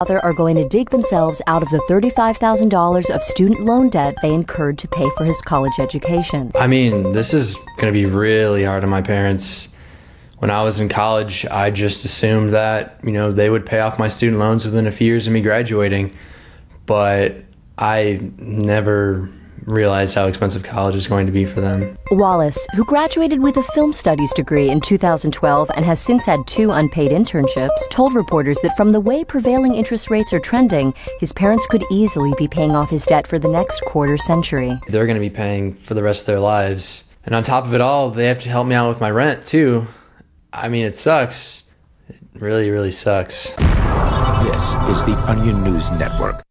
Father are going to dig themselves out of the $35,000 of student loan debt they incurred to pay for his college education. I mean, this is going to be really hard on my parents. When I was in college, I just assumed that, they would pay off my student loans within a few years of me graduating. But I never realized how expensive college is going to be for them. Wallace, who graduated with a film studies degree in 2012 and has since had 2 unpaid internships, told reporters that from the way prevailing interest rates are trending, his parents could easily be paying off his debt for the next quarter century. They're going to be paying for the rest of their lives. And on top of it all, they have to help me out with my rent, too. I mean, it sucks. It really, really sucks. This is the Onion News Network.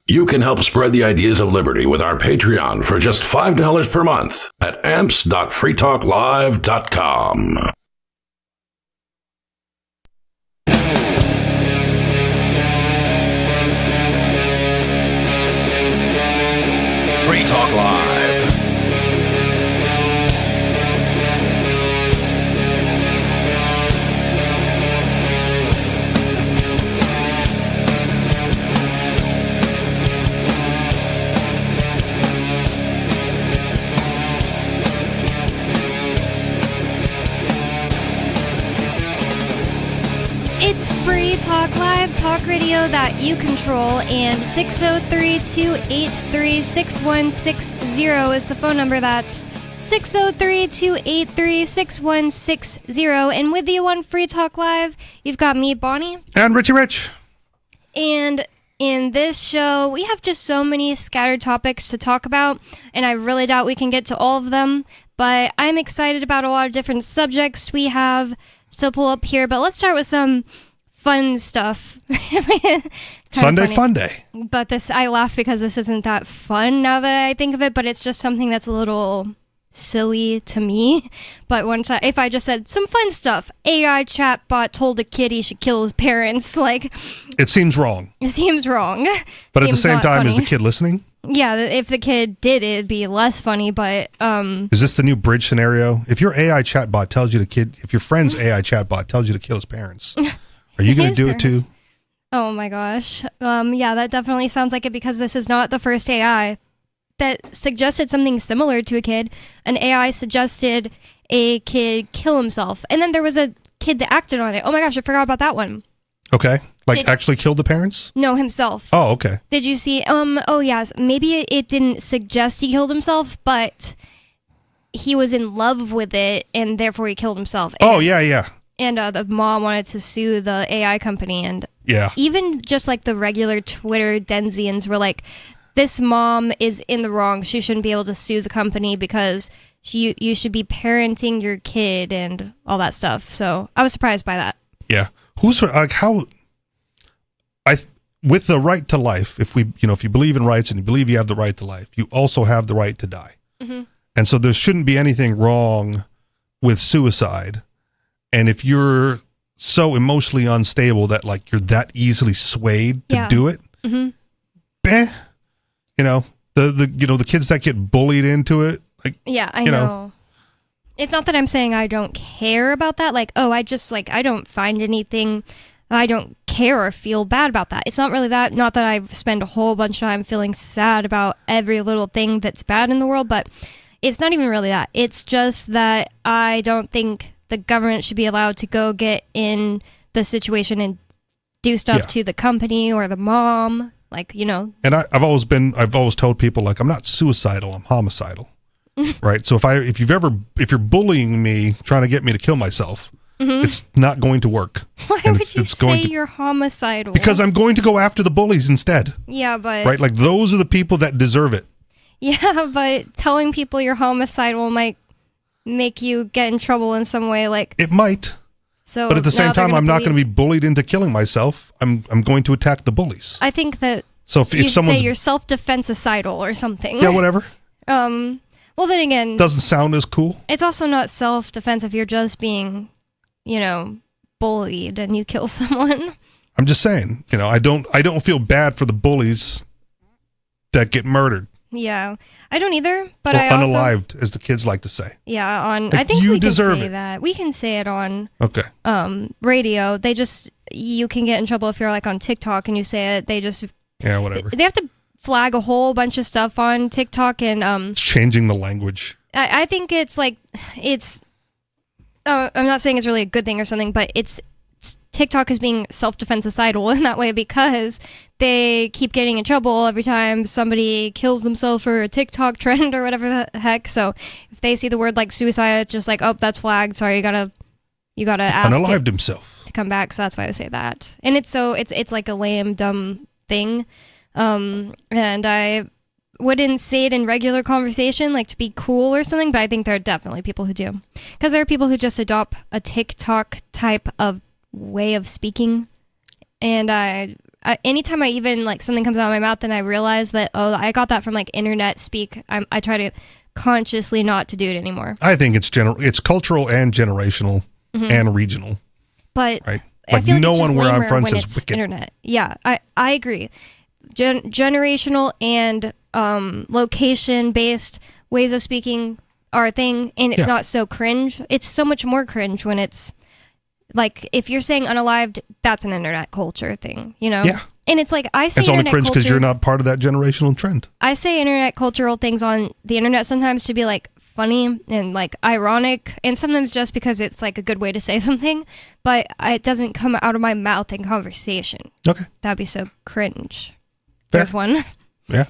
You can help spread the ideas of liberty with our Patreon for just $5 per month at amps.freetalklive.com. Free Talk Live. It's Free Talk Live, talk radio that you control, and 603-283-6160 is the phone number. That's 603-283-6160. And with you on Free Talk Live, you've got me, Bonnie. And Richie Rich. And in this show, we have just so many scattered topics to talk about, and I really doubt we can get to all of them, but I'm excited about a lot of different subjects we have to pull up here. But let's start with some fun stuff. Sunday fun day. But I laugh because this isn't that fun now that I think of it, but it's just something that's a little silly to me. But if I just said some fun stuff, AI chatbot told a kid he should kill his parents, it seems wrong. It seems wrong. But at the same time, funny. is the kid listening? Yeah, if the kid did, it'd be less funny, but is this the new bridge scenario? If your AI chatbot tells you if your friend's AI chatbot tells you to kill his parents, are you going to do it too? Oh my gosh. Yeah, that definitely sounds like it, because this is not the first AI that suggested something similar to a kid. An AI suggested a kid kill himself, and then there was a kid that acted on it. Oh my gosh, I forgot about that one. Okay. Actually killed the parents? No, himself. Oh, okay. Did you see? Oh, yes. Maybe it didn't suggest he killed himself, but he was in love with it, and therefore he killed himself. Yeah. And the mom wanted to sue the AI company, and even just the regular Twitter Denzians were like, this mom is in the wrong. She shouldn't be able to sue the company because you should be parenting your kid and all that stuff. So I was surprised by that. Yeah. With the right to life, if you believe in rights and you believe you have the right to life, you also have the right to die. Mm-hmm. And so there shouldn't be anything wrong with suicide. And if you're so emotionally unstable that you're that easily swayed to do it, the kids that get bullied into it, I know. It's not that I'm saying I don't care about that. I don't find anything. I don't care or feel bad about that. It's not really that. Not that I spend a whole bunch of time feeling sad about every little thing that's bad in the world, but it's not even really that. It's just that I don't think the government should be allowed to go get in the situation and do stuff to the company or the mom, And I've always told people, I'm not suicidal, I'm homicidal. Right? So if you're bullying me, trying to get me to kill myself, it's not going to work. Why would you say you're homicidal? Because I'm going to go after the bullies instead. Yeah, but... Right? Those are the people that deserve it. Yeah, but telling people you're homicidal might make you get in trouble in some way, It might. But at the same time, I'm not going to be bullied into killing myself. I'm going to attack the bullies. I think that if someone say you're self-defense-icidal or something. Yeah, whatever. Well, then again... Doesn't sound as cool. It's also not self-defense if you're just being... bullied and you kill someone. I'm just saying, I don't feel bad for the bullies that get murdered. Yeah, I don't either. But Or I also, unalived, as the kids like to say. yeah, on Like, I think you we deserve can say it. that. We can say it on Okay. radio. They just you can get in trouble if you're like on TikTok and you say it. They just Yeah, whatever. they have to flag a whole bunch of stuff on TikTok and It's changing the language. I think it's like it's. I'm not saying it's really a good thing or something, but TikTok is being self-defense societal in that way because they keep getting in trouble every time somebody kills themselves for a TikTok trend or whatever the heck. So if they see the word like suicide, it's just like, oh, that's flagged. Sorry, you gotta ask Unalived it himself. to come back. So that's why I say that. And it's like a lame, dumb thing. And I wouldn't say it in regular conversation, like to be cool or something, but I think there are definitely people who do. Because there are people who just adopt a TikTok type of way of speaking. And I anytime I even, like, something comes out of my mouth and I realize that, oh, I got that from, like, internet speak, I try to consciously not to do it anymore. I think it's cultural and generational and regional. But Right. I Like, feel like no it's just one where I'm lamer from when says it's wicked. internet. Yeah, I agree. Generational and location-based ways of speaking are a thing, and it's Yeah. not so cringe. It's so much more cringe when it's like, if you're saying unalived, that's an internet culture thing, you know? Yeah. And it's like, I say It's only internet cringe because culture- you're not part of that generational trend. I say internet cultural things on the internet sometimes to be like funny and like ironic, and sometimes just because it's like a good way to say something, but it doesn't come out of my mouth in conversation. Okay. That'd be so cringe. Fair. There's one. Yeah.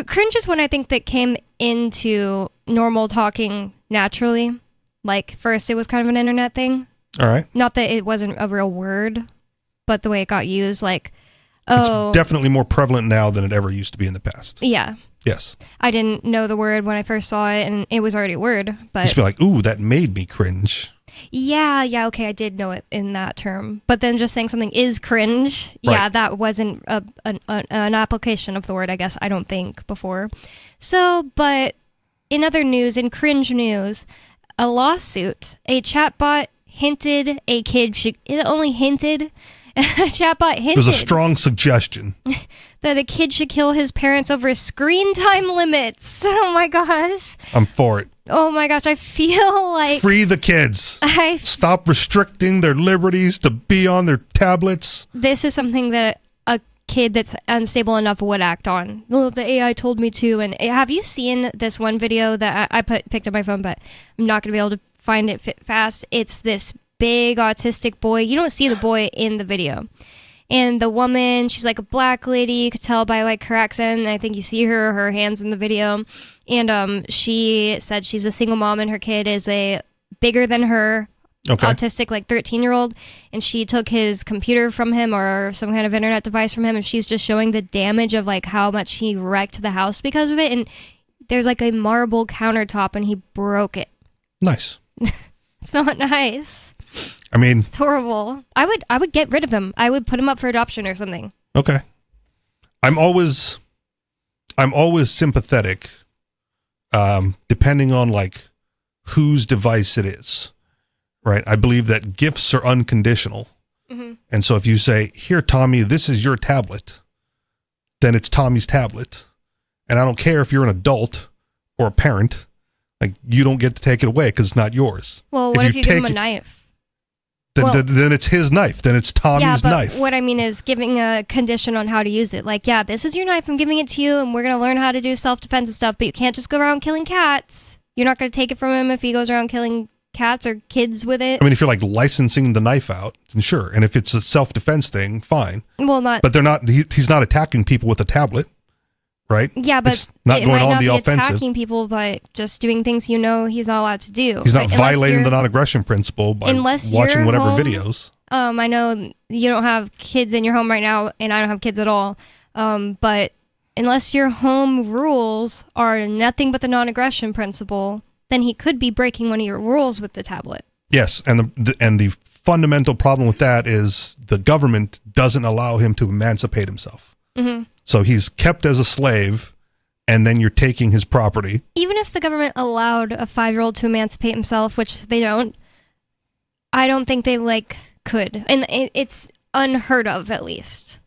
Cringe is one I think that came into normal talking naturally. Like, first it was kind of an internet thing. All right. Not that it wasn't a real word, but the way it got used, like, It's oh, definitely more prevalent now than it ever used to be in the past. yeah. Yes. I didn't know the word when I first saw it, and it was already a word, You but used to be like, ooh, that made me cringe. yeah, okay, I did know it in that term. But then just saying something is cringe, yeah, Right. that wasn't an application of the word, I guess, I don't think, before. So, but in other news, in cringe news, a lawsuit, a chatbot hinted a kid should, it only hinted, a chatbot hinted It was a strong suggestion. that a kid should kill his parents over screen time limits. Oh my gosh. I'm for it. Oh my gosh, I feel like Free the kids. Stop restricting their liberties to be on their tablets. this is something that a kid that's unstable enough would act on. Well, the AI told me to. And have you seen this one video that I picked up my phone, but I'm not going to be able to find it fast. It's this big autistic boy. You don't see the boy in the video. And the woman, she's like a black lady. You could tell by like her accent. I think you see her hands in the video. And she said she's a single mom and her kid is a bigger than her Okay. autistic, like 13-year-old. And she took his computer from him or some kind of internet device from him. And she's just showing the damage of like how much he wrecked the house because of it. And there's like a marble countertop and he broke it. Nice. It's not nice. I mean, It's horrible. I would get rid of him. I would put him up for adoption or something. okay. I'm always sympathetic, depending on like whose device it is, right? I believe that gifts are unconditional. Mm-hmm. And so if you say, here, Tommy, this is your tablet, then it's Tommy's tablet. And I don't care if you're an adult or a parent, like you don't get to take it away because it's not yours. Well, what if you give him a take it- knife? Then, Well- then it's his knife. Then it's Tommy's Yeah, but knife. what I mean is giving a condition on how to use it. Like, yeah, this is your knife. I'm giving it to you, and we're going to learn how to do self-defense and stuff, but you can't just go around killing cats. You're not going to take it from him if he goes around killing cats or kids with it. I mean, if you're like licensing the knife out, then sure. And if it's a self-defense thing, fine. Well, not... But they're not. He's not attacking people with a tablet, right? Yeah, but it's not it going might on not the be offensive. attacking people, but just doing things you know he's not allowed to do. He's not Like, unless violating you're- the non-aggression principle by Unless watching you're whatever home- videos. I know you don't have kids in your home right now, and I don't have kids at all. But unless your home rules are nothing but the non-aggression principle, then he could be breaking one of your rules with the tablet. Yes, and the fundamental problem with that is the government doesn't allow him to emancipate himself. Mm-hmm. So he's kept as a slave, and then you're taking his property. Even if the government allowed a 5-year-old to emancipate himself, which they don't, I don't think they could, and it's unheard of at least.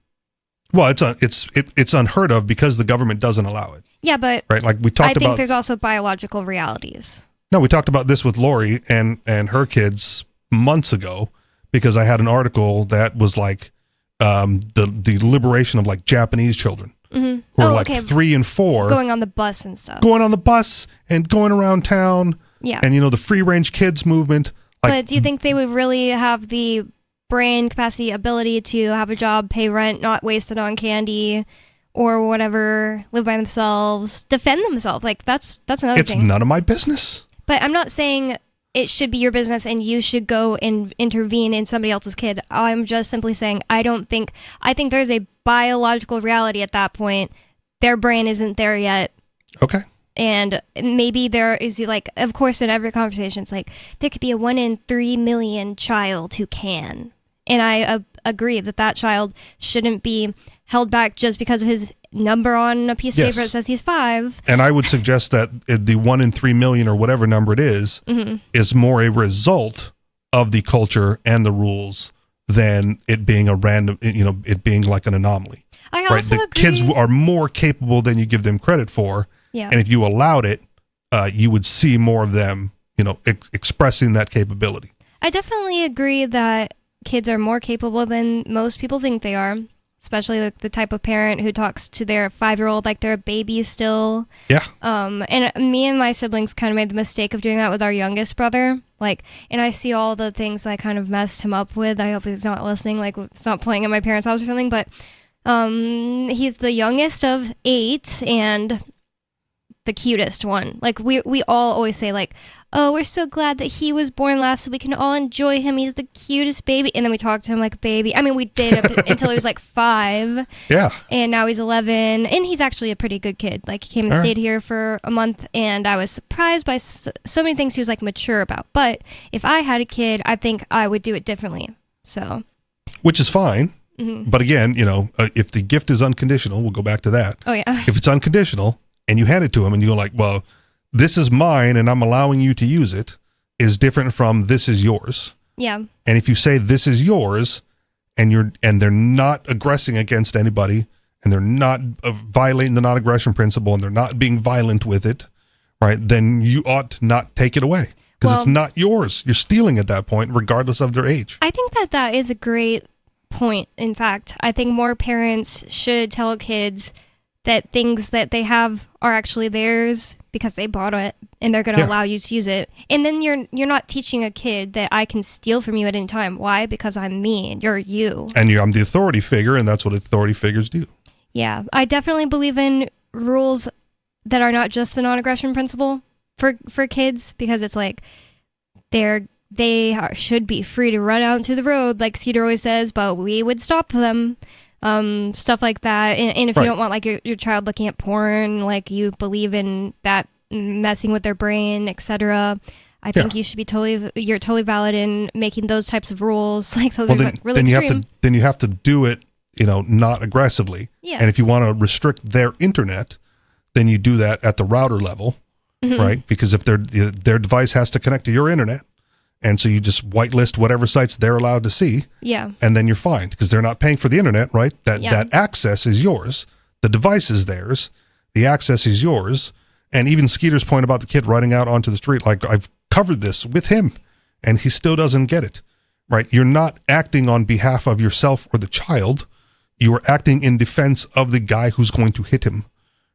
Well, it's unheard of because the government doesn't allow it. Yeah, but Right? Like we talked I think about. there's also biological realities. No, we talked about this with Lori and her kids months ago because I had an article that was like the liberation of like Japanese children who are like 3 and 4 Going on the bus and stuff. going on the bus and going around town. Yeah. And the free range kids movement. Like, But do you think they would really have the brain capacity, ability to have a job, pay rent, not waste it on candy or whatever, live by themselves, defend themselves? Like that's another it's thing. none of my business. But I'm not saying it should be your business and you should go and intervene in somebody else's kid. I'm just simply saying I think there's a biological reality at that point. Their brain isn't there yet. Okay. And maybe there is, like, of course, in every conversation, it's like, there could be a 1 in 3 million child who can. And I agree that child shouldn't be held back just because of his number on a piece of paper that says he's 5. And I would suggest that the 1 in 3 million or whatever number it is more a result of the culture and the rules than it being a random, it being like an anomaly. I also agree. Kids are more capable than you give them credit for. Yeah. And if you allowed it, you would see more of them, expressing that capability. I definitely agree that kids are more capable than most people think they are, especially the type of parent who talks to their 5-year-old like they're a baby still. Yeah. And me and my siblings kind of made the mistake of doing that with our youngest brother. And I see all the things I kind of messed him up with. I hope he's not listening, like it's not playing at my parents' house or something, but he's the youngest of 8 and the cutest one. Like we all always say like, oh, we're so glad that he was born last so we can all enjoy him. He's the cutest baby. And then we talk to him like a baby. I mean, we did until he was like 5. Yeah. And now he's 11. And he's actually a pretty good kid. Like he came and stayed here for a month. And I was surprised by so many things he was like mature about. But if I had a kid, I think I would do it differently. So. Which is fine. But again, if the gift is unconditional, we'll go back to that. Oh, yeah. If it's unconditional and you hand it to him and you go like, well, this is mine and I'm allowing you to use it, is different from this is yours. Yeah. And if you say this is yours and they're not aggressing against anybody and they're not violating the non-aggression principle and they're not being violent with it, right, then you ought to not take it away because it's not yours. You're stealing at that point, regardless of their age. I think that is a great point. In fact, I think more parents should tell kids that things that they have are actually theirs because they bought it and they're going to allow you to use it. And then you're not teaching a kid that I can steal from you at any time. Why? Because I'm me and you're you. And I'm the authority figure, and that's what authority figures do. Yeah, I definitely believe in rules that are not just the non-aggression principle for kids, because it's like they should be free to run out into the road, like Skeeter always says, but we would stop them. Stuff like that. And if you don't want like your child looking at porn, like you believe in that messing with their brain, etc., I think you should be you're totally valid in making those types of rules. Like those are really extreme. Then you have to do it, not aggressively. Yeah. And if you want to restrict their internet, then you do that at the router level, right? Because if their device has to connect to your internet, and so you just whitelist whatever sites they're allowed to see. Yeah. And then you're fine because they're not paying for the internet, right? That access is yours. The device is theirs. The access is yours. And even Skeeter's point about the kid running out onto the street, like I've covered this with him and he still doesn't get it, right? You're not acting on behalf of yourself or the child. You are acting in defense of the guy who's going to hit him.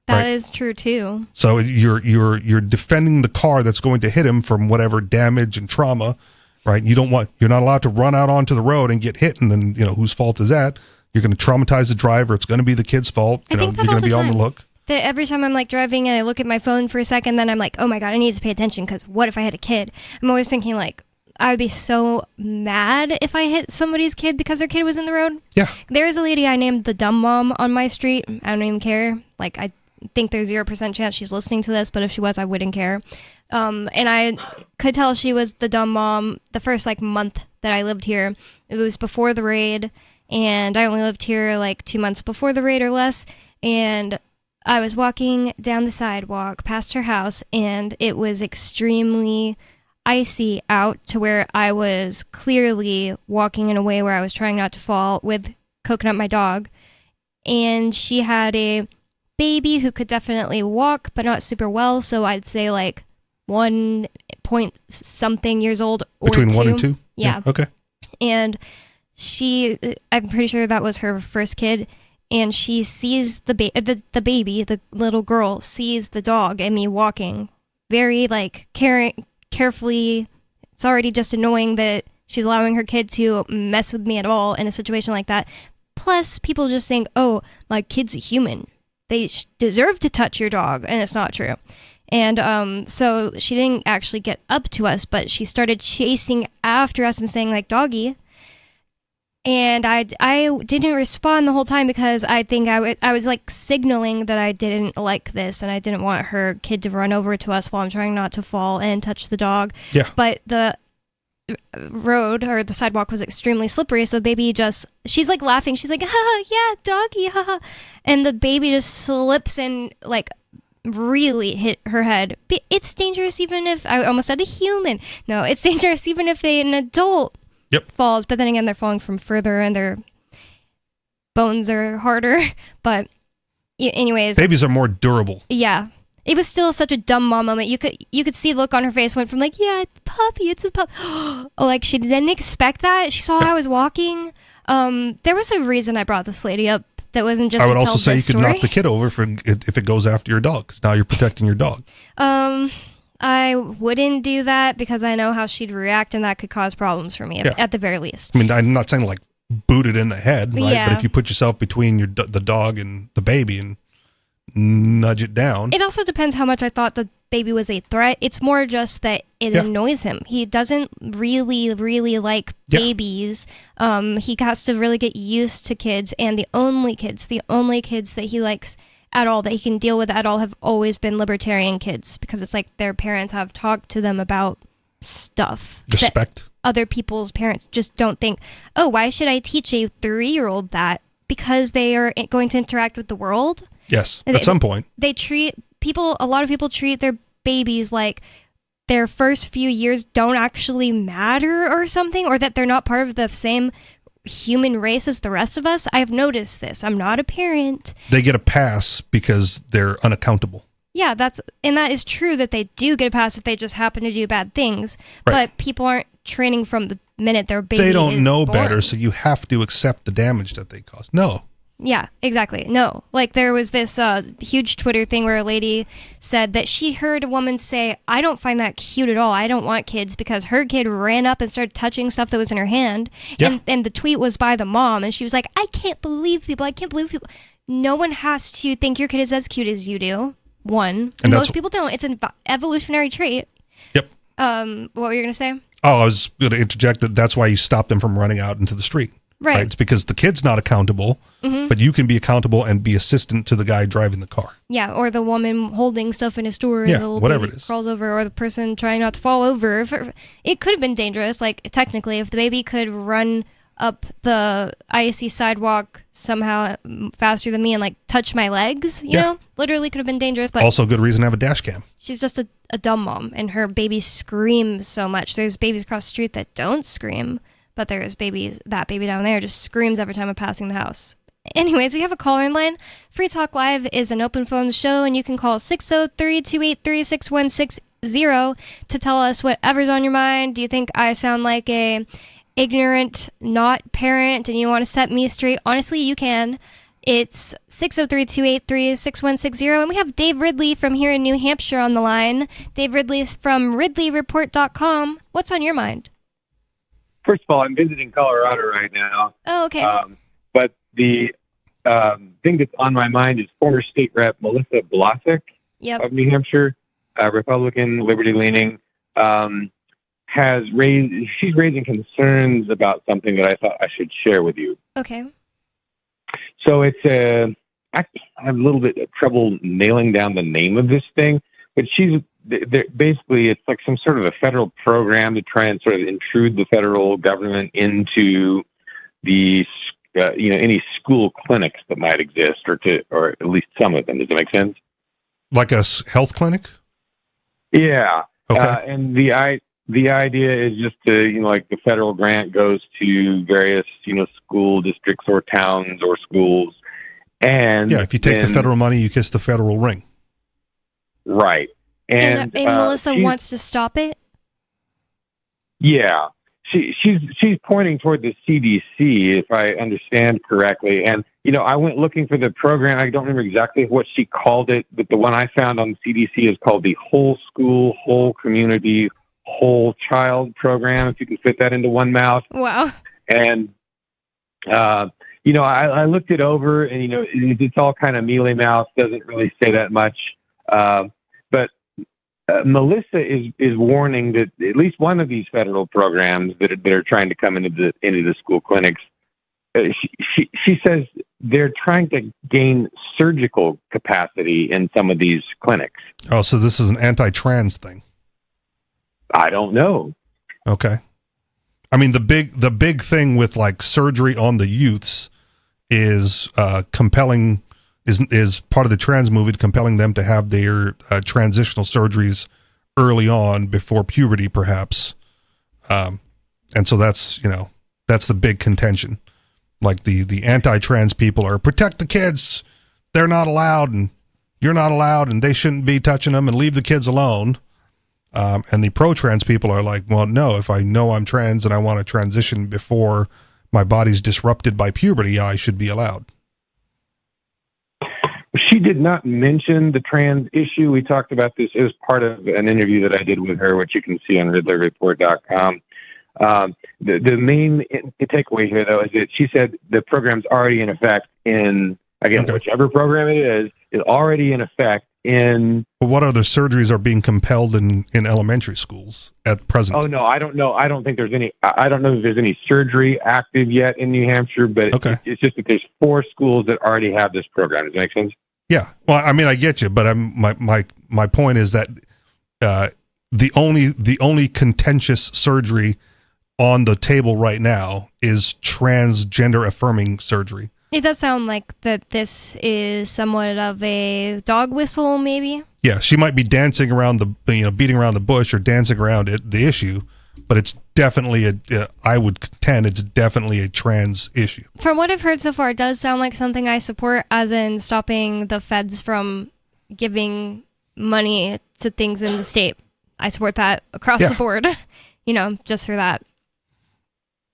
That is true too. So you're defending the car that's going to hit him from whatever damage and trauma, right? You're not allowed to run out onto the road and get hit, and then whose fault is that? You're going to traumatize the driver. It's going to be the kid's fault. I think that you're going to be on the look. That every time I'm like driving and I look at my phone for a second, then I'm like, oh my god, I need to pay attention because what if I had a kid? I'm always thinking like, I would be so mad if I hit somebody's kid because their kid was in the road. Yeah. There is a lady I named the dumb mom on my street. I don't even care. Like I think there's 0% chance she's listening to this, but if she was, I wouldn't care. And I could tell she was the dumb mom the first like month that I lived here. It was before the raid, and I only lived here like 2 months before the raid or less. And I was walking down the sidewalk past her house, and it was extremely icy out to where I was clearly walking in a way where I was trying not to fall with Coconut, my dog. and she had a baby who could definitely walk, but not super well. So I'd say like 1 point something years old, or Between 1 2. and 2? Yeah. Okay. And I'm pretty sure that was her first kid. And she sees the baby, the little girl, sees the dog and me walking very like carefully. It's already just annoying that she's allowing her kid to mess with me at all in a situation like that. Plus, people just think, oh, my kid's a human. They deserve to touch your dog. And it's not true. And so she didn't actually get up to us, but she started chasing after us and saying, like, doggy. And I didn't respond the whole time because I think I was like signaling that I didn't like this and I didn't want her kid to run over to us while I'm trying not to fall and touch the dog. Yeah. But the road or the sidewalk was extremely slippery, so the baby she's like laughing. She's like, ha, yeah, doggy, ha. And the baby just slips and like really hit her head. It's dangerous even if, I almost said a human. No, it's dangerous even if an adult falls, but then again, they're falling from further and their bones are harder. But anyways, babies are more durable. Yeah, it was still such a dumb mom moment. You could see the look on her face went from like, yeah, puppy, it's a pup. Oh, like she didn't expect that. She saw how I was walking. There was a reason I brought this lady up. That wasn't just. I would to also tell say you this could story. knock the kid over if it goes after your dog, because now you're protecting your dog. I wouldn't do that because I know how she'd react, and that could cause problems for me at the very least. I mean, I'm not saying like boot it in the head, right? Yeah. But if you put yourself between the dog and the baby and nudge it down. It also depends how much I thought the baby was a threat. It's more just that it annoys him. He doesn't really like babies. He has to really get used to kids, and the only kids that he likes at all, that he can deal with at all, have always been libertarian kids, because it's like their parents have talked to them about stuff. Respect. Other people's parents just don't think, oh, why should I teach a 3-year-old that? Because they are going to interact with the world. Yes, at some point. A lot of people treat their babies like their first few years don't actually matter or something, or that they're not part of the same human race as the rest of us. I've noticed this. I'm not a parent. They get a pass because they're unaccountable. Yeah, that is true, that they do get a pass if they just happen to do bad things. Right. But people aren't training from the minute their baby They don't is know born. better, so you have to accept the damage that they cause. No. Yeah, exactly. No. Like there was this huge Twitter thing where a lady said that she heard a woman say, I don't find that cute at all. I don't want kids, because her kid ran up and started touching stuff that was in her hand. Yeah. And the tweet was by the mom, and she was like, I can't believe people. No one has to think your kid is as cute as you do. One. And most people don't. It's an evolutionary trait. Yep. What were you going to say? Oh, I was going to interject that's why you stop them from running out into the street. Right. It's because the kid's not accountable, but you can be accountable and be assistant to the guy driving the car. Yeah, or the woman holding stuff in a store, Yeah, and the little whatever baby it is. crawls over, or the person trying not to fall over. It could have been dangerous, like technically, if the baby could run up the icy sidewalk somehow faster than me and like touch my legs, you know, literally could have been dangerous. But Also, good reason to have a dash cam. she's just a dumb mom, and her baby screams so much. There's babies across the street that don't scream, but there's that baby down there just screams every time I'm passing the house. Anyways, we have a caller in line. Free Talk Live is an open phone show, and you can call 603-283-6160 to tell us whatever's on your mind. Do you think I sound like a ignorant, not parent, and you want to set me straight? Honestly, you can. It's 603-283-6160, and we have Dave Ridley from here in New Hampshire on the line. Dave Ridley is from RidleyReport.com. What's on your mind? First of all, I'm visiting Colorado right now. Oh, okay. But the thing that's on my mind is former state rep Melissa Blasek of New Hampshire, Republican, liberty-leaning, she's raising concerns about something that I thought I should share with you. Okay. So I have a little bit of trouble nailing down the name of this thing, but basically it's like some sort of a federal program to try and sort of intrude the federal government into the any school clinics that might exist, or at least some of them. Does that make sense? Like a health clinic? Yeah. Okay. And the idea is just to, like the federal grant goes to various, school districts or towns or schools, And Yeah, if you take the then- federal money, you kiss the federal ring. right. And Melissa she's- wants to stop it? Yeah, she's pointing toward the CDC, if I understand correctly. And I went looking for the program. I don't remember exactly what she called it, but the one I found on the CDC is called the Whole School, Whole Community, Whole Child Program. If you can fit that into one mouth. Wow. And I looked it over, and it's all kind of mealy mouth. Doesn't really say that much, but. Melissa is warning that at least one of these federal programs that are trying to come into the school clinics, she says they're trying to gain surgical capacity in some of these clinics. Oh, so this is an anti-trans thing. I don't know. Okay. I mean, the big thing with like surgery on the youths is compelling. Is part of the trans movement compelling them to have their transitional surgeries early on before puberty, perhaps, and so that's the big contention. Like the anti-trans people are protect the kids, they're not allowed, and you're not allowed, and they shouldn't be touching them, and leave the kids alone. And the pro-trans people are like, well, no, if I know I'm trans and I want to transition before my body's disrupted by puberty, I should be allowed. She did not mention the trans issue. We talked about this. It was part of an interview that I did with her, which you can see on RiddlerReport.com. The main takeaway here, though, is that she said the program's already in effect in, again, whichever program it is already in effect in... But what other surgeries are being compelled in elementary schools at present? Oh, no, I don't know. I don't think there's any... I don't know if there's any surgery active yet in New Hampshire, but it's just that there's 4 schools that already have this program. Does that make sense? Yeah. Well, I mean, I get you, but my point is that the only contentious surgery on the table right now is transgender affirming surgery. It does sound like that this is somewhat of a dog whistle, maybe. Yeah, she might be dancing around beating around the bush or dancing around the issue, but it's definitely I would contend it's definitely a trans issue. From what I've heard so far, it does sound like something I support, as in stopping the feds from giving money to things in the state. I support that across the board, just for that.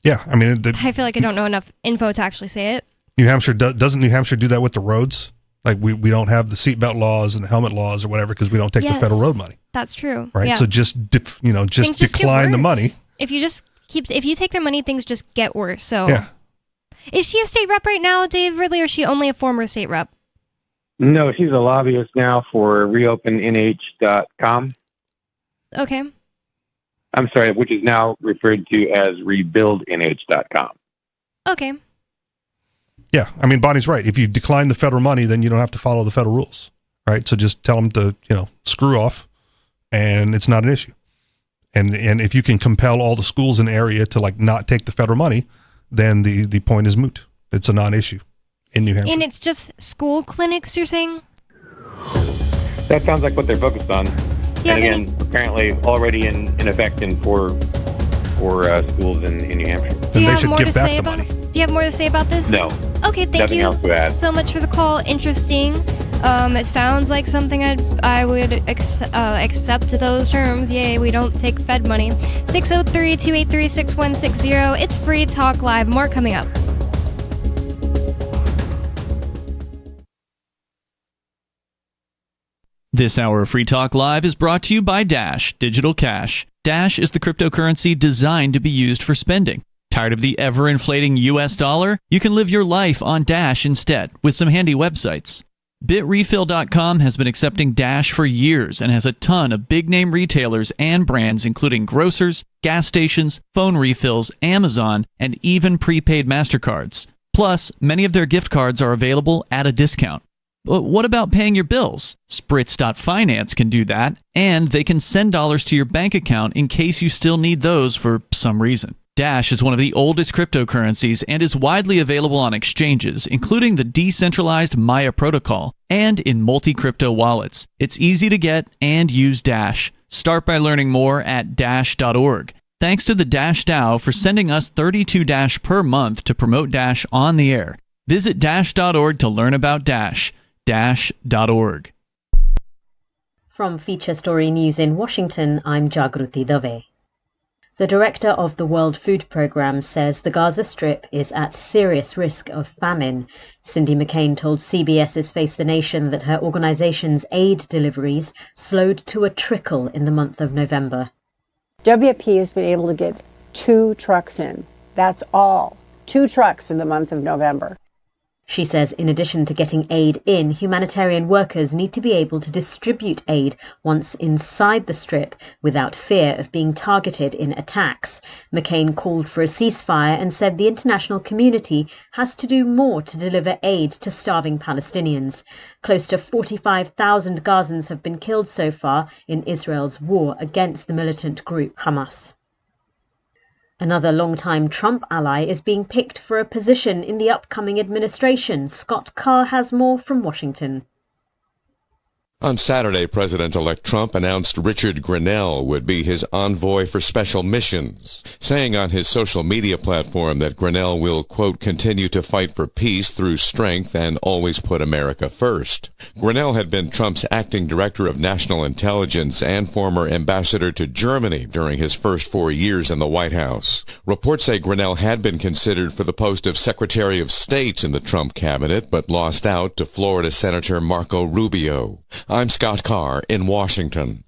Yeah, I mean, I feel like I don't know enough info to actually say it. New Hampshire doesn't New Hampshire do that with the roads? Like we don't have the seatbelt laws and the helmet laws or whatever because we don't take the federal road money. That's true. Right. Yeah. So just decline the money. If you take their money, things just get worse. So yeah. Is she a state rep right now, Dave Ridley, or is she only a former state rep? No, she's a lobbyist now for reopennh.com. Okay. I'm sorry, which is now referred to as rebuildnh.com. Okay. Yeah, I mean, Bonnie's right. If you decline the federal money, then you don't have to follow the federal rules, right? So just tell them to, screw off, and it's not an issue. And if you can compel all the schools in the area to not take the federal money, then the point is moot. It's a non-issue in New Hampshire. And it's just school clinics, you're saying? That sounds like what they're focused on. Yeah, and again, apparently already in effect in four schools in New Hampshire. Then they should give back the money. Do you have more to say about this? No. Okay, thank Nothing you else to add. so much for the call. Interesting. It sounds like something I would accept those terms. Yay, we don't take Fed money. 603-283-6160. It's Free Talk Live. More coming up. This hour of Free Talk Live is brought to you by Dash Digital Cash. Dash is the cryptocurrency designed to be used for spending. Tired of the ever-inflating US dollar? You can live your life on Dash instead with some handy websites. BitRefill.com has been accepting Dash for years and has a ton of big-name retailers and brands including grocers, gas stations, phone refills, Amazon, and even prepaid MasterCards. Plus, many of their gift cards are available at a discount. But what about paying your bills? Spritz.finance can do that, and they can send dollars to your bank account in case you still need those for some reason. Dash is one of the oldest cryptocurrencies and is widely available on exchanges, including the decentralized Maya protocol and in multi-crypto wallets. It's easy to get and use Dash. Start by learning more at dash.org. Thanks to the Dash DAO for sending us 32 Dash per month to promote Dash on the air. Visit dash.org to learn about Dash. Dash.org. From Feature Story News in Washington, I'm Jagruti Dave. The director of the World Food Programme says the Gaza Strip is at serious risk of famine. Cindy McCain told CBS's Face the Nation that her organisation's aid deliveries slowed to a trickle in the month of November. WFP has been able to get 2 trucks in. That's all. 2 trucks in the month of November. She says in addition to getting aid in, humanitarian workers need to be able to distribute aid once inside the strip without fear of being targeted in attacks. McCain called for a ceasefire and said the international community has to do more to deliver aid to starving Palestinians. Close to 45,000 Gazans have been killed so far in Israel's war against the militant group Hamas. Another longtime Trump ally is being picked for a position in the upcoming administration. Scott Carr has more from Washington. On Saturday, President-elect Trump announced Richard Grenell would be his envoy for special missions, saying on his social media platform that Grenell will, quote, continue to fight for peace through strength and always put America first. Grenell had been Trump's acting director of national intelligence and former ambassador to Germany during his first 4 years in the White House. Reports say Grenell had been considered for the post of Secretary of State in the Trump cabinet, but lost out to Florida Senator Marco Rubio. I'm Scott Carr in Washington.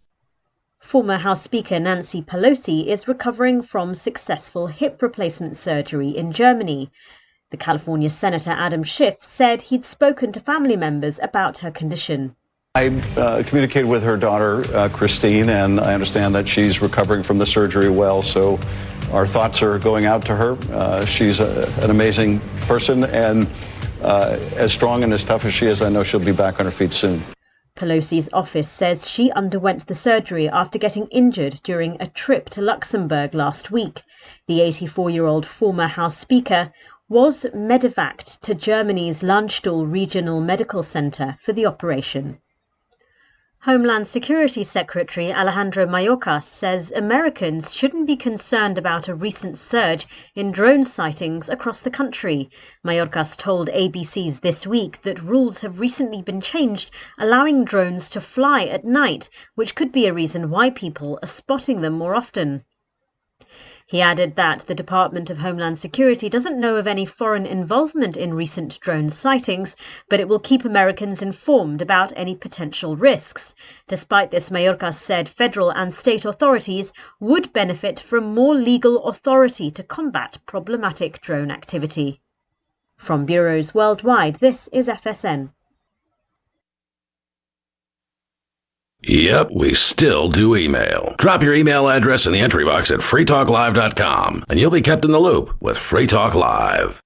Former House Speaker Nancy Pelosi is recovering from successful hip replacement surgery in Germany. The California Senator Adam Schiff said he'd spoken to family members about her condition. I communicated with her daughter, Christine, and I understand that she's recovering from the surgery well, so our thoughts are going out to her. She's an amazing person, and as strong and as tough as she is, I know she'll be back on her feet soon. Pelosi's office says she underwent the surgery after getting injured during a trip to Luxembourg last week. The 84-year-old former House Speaker was medevaced to Germany's Landstuhl Regional Medical Center for the operation. Homeland Security Secretary Alejandro Mayorkas says Americans shouldn't be concerned about a recent surge in drone sightings across the country. Mayorkas told ABC's This Week that rules have recently been changed, allowing drones to fly at night, which could be a reason why people are spotting them more often. He added that the Department of Homeland Security doesn't know of any foreign involvement in recent drone sightings, but it will keep Americans informed about any potential risks. Despite this, Mayorkas said federal and state authorities would benefit from more legal authority to combat problematic drone activity. From bureaus worldwide, this is FSN. Yep, we still do email. Drop your email address in the entry box at freetalklive.com, and you'll be kept in the loop with Free Talk Live.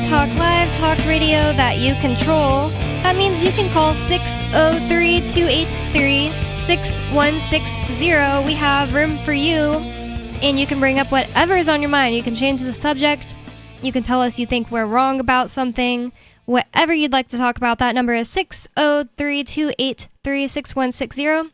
Talk Live, talk radio that you control. That means you can call 603-283-6160. We have room for you, and you can bring up whatever is on your mind. You can change the subject. You can tell us you think we're wrong about something. Whatever you'd like to talk about, that number is 603-283-6160.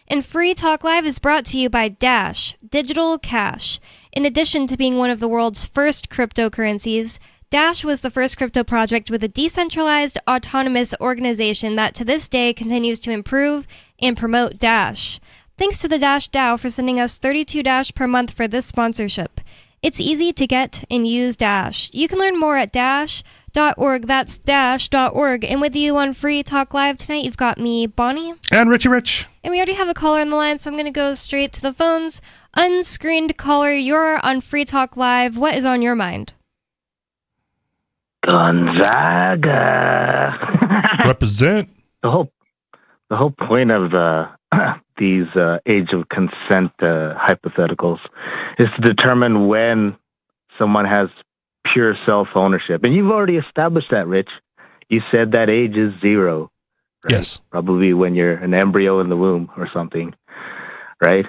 And Free Talk Live is brought to you by Dash, Digital Cash. In addition to being one of the world's first cryptocurrencies, Dash was the first crypto project with a decentralized, autonomous organization that to this day continues to improve and promote Dash. Thanks to the Dash DAO for sending us 32 Dash per month for this sponsorship. It's easy to get and use Dash. You can learn more at dash.org. That's dash.org. And with you on Free Talk Live tonight, you've got me, Bonnie. And Richie Rich. And we already have a caller on the line, so I'm going to go straight to the phones. Unscreened caller, you're on Free Talk Live. What is on your mind? Gonzaga. Represent. The whole point of these age of consent hypotheticals is to determine when someone has pure self-ownership. And you've already established that, Rich. You said that age is 0. Right? Yes. Probably when you're an embryo in the womb or something, right?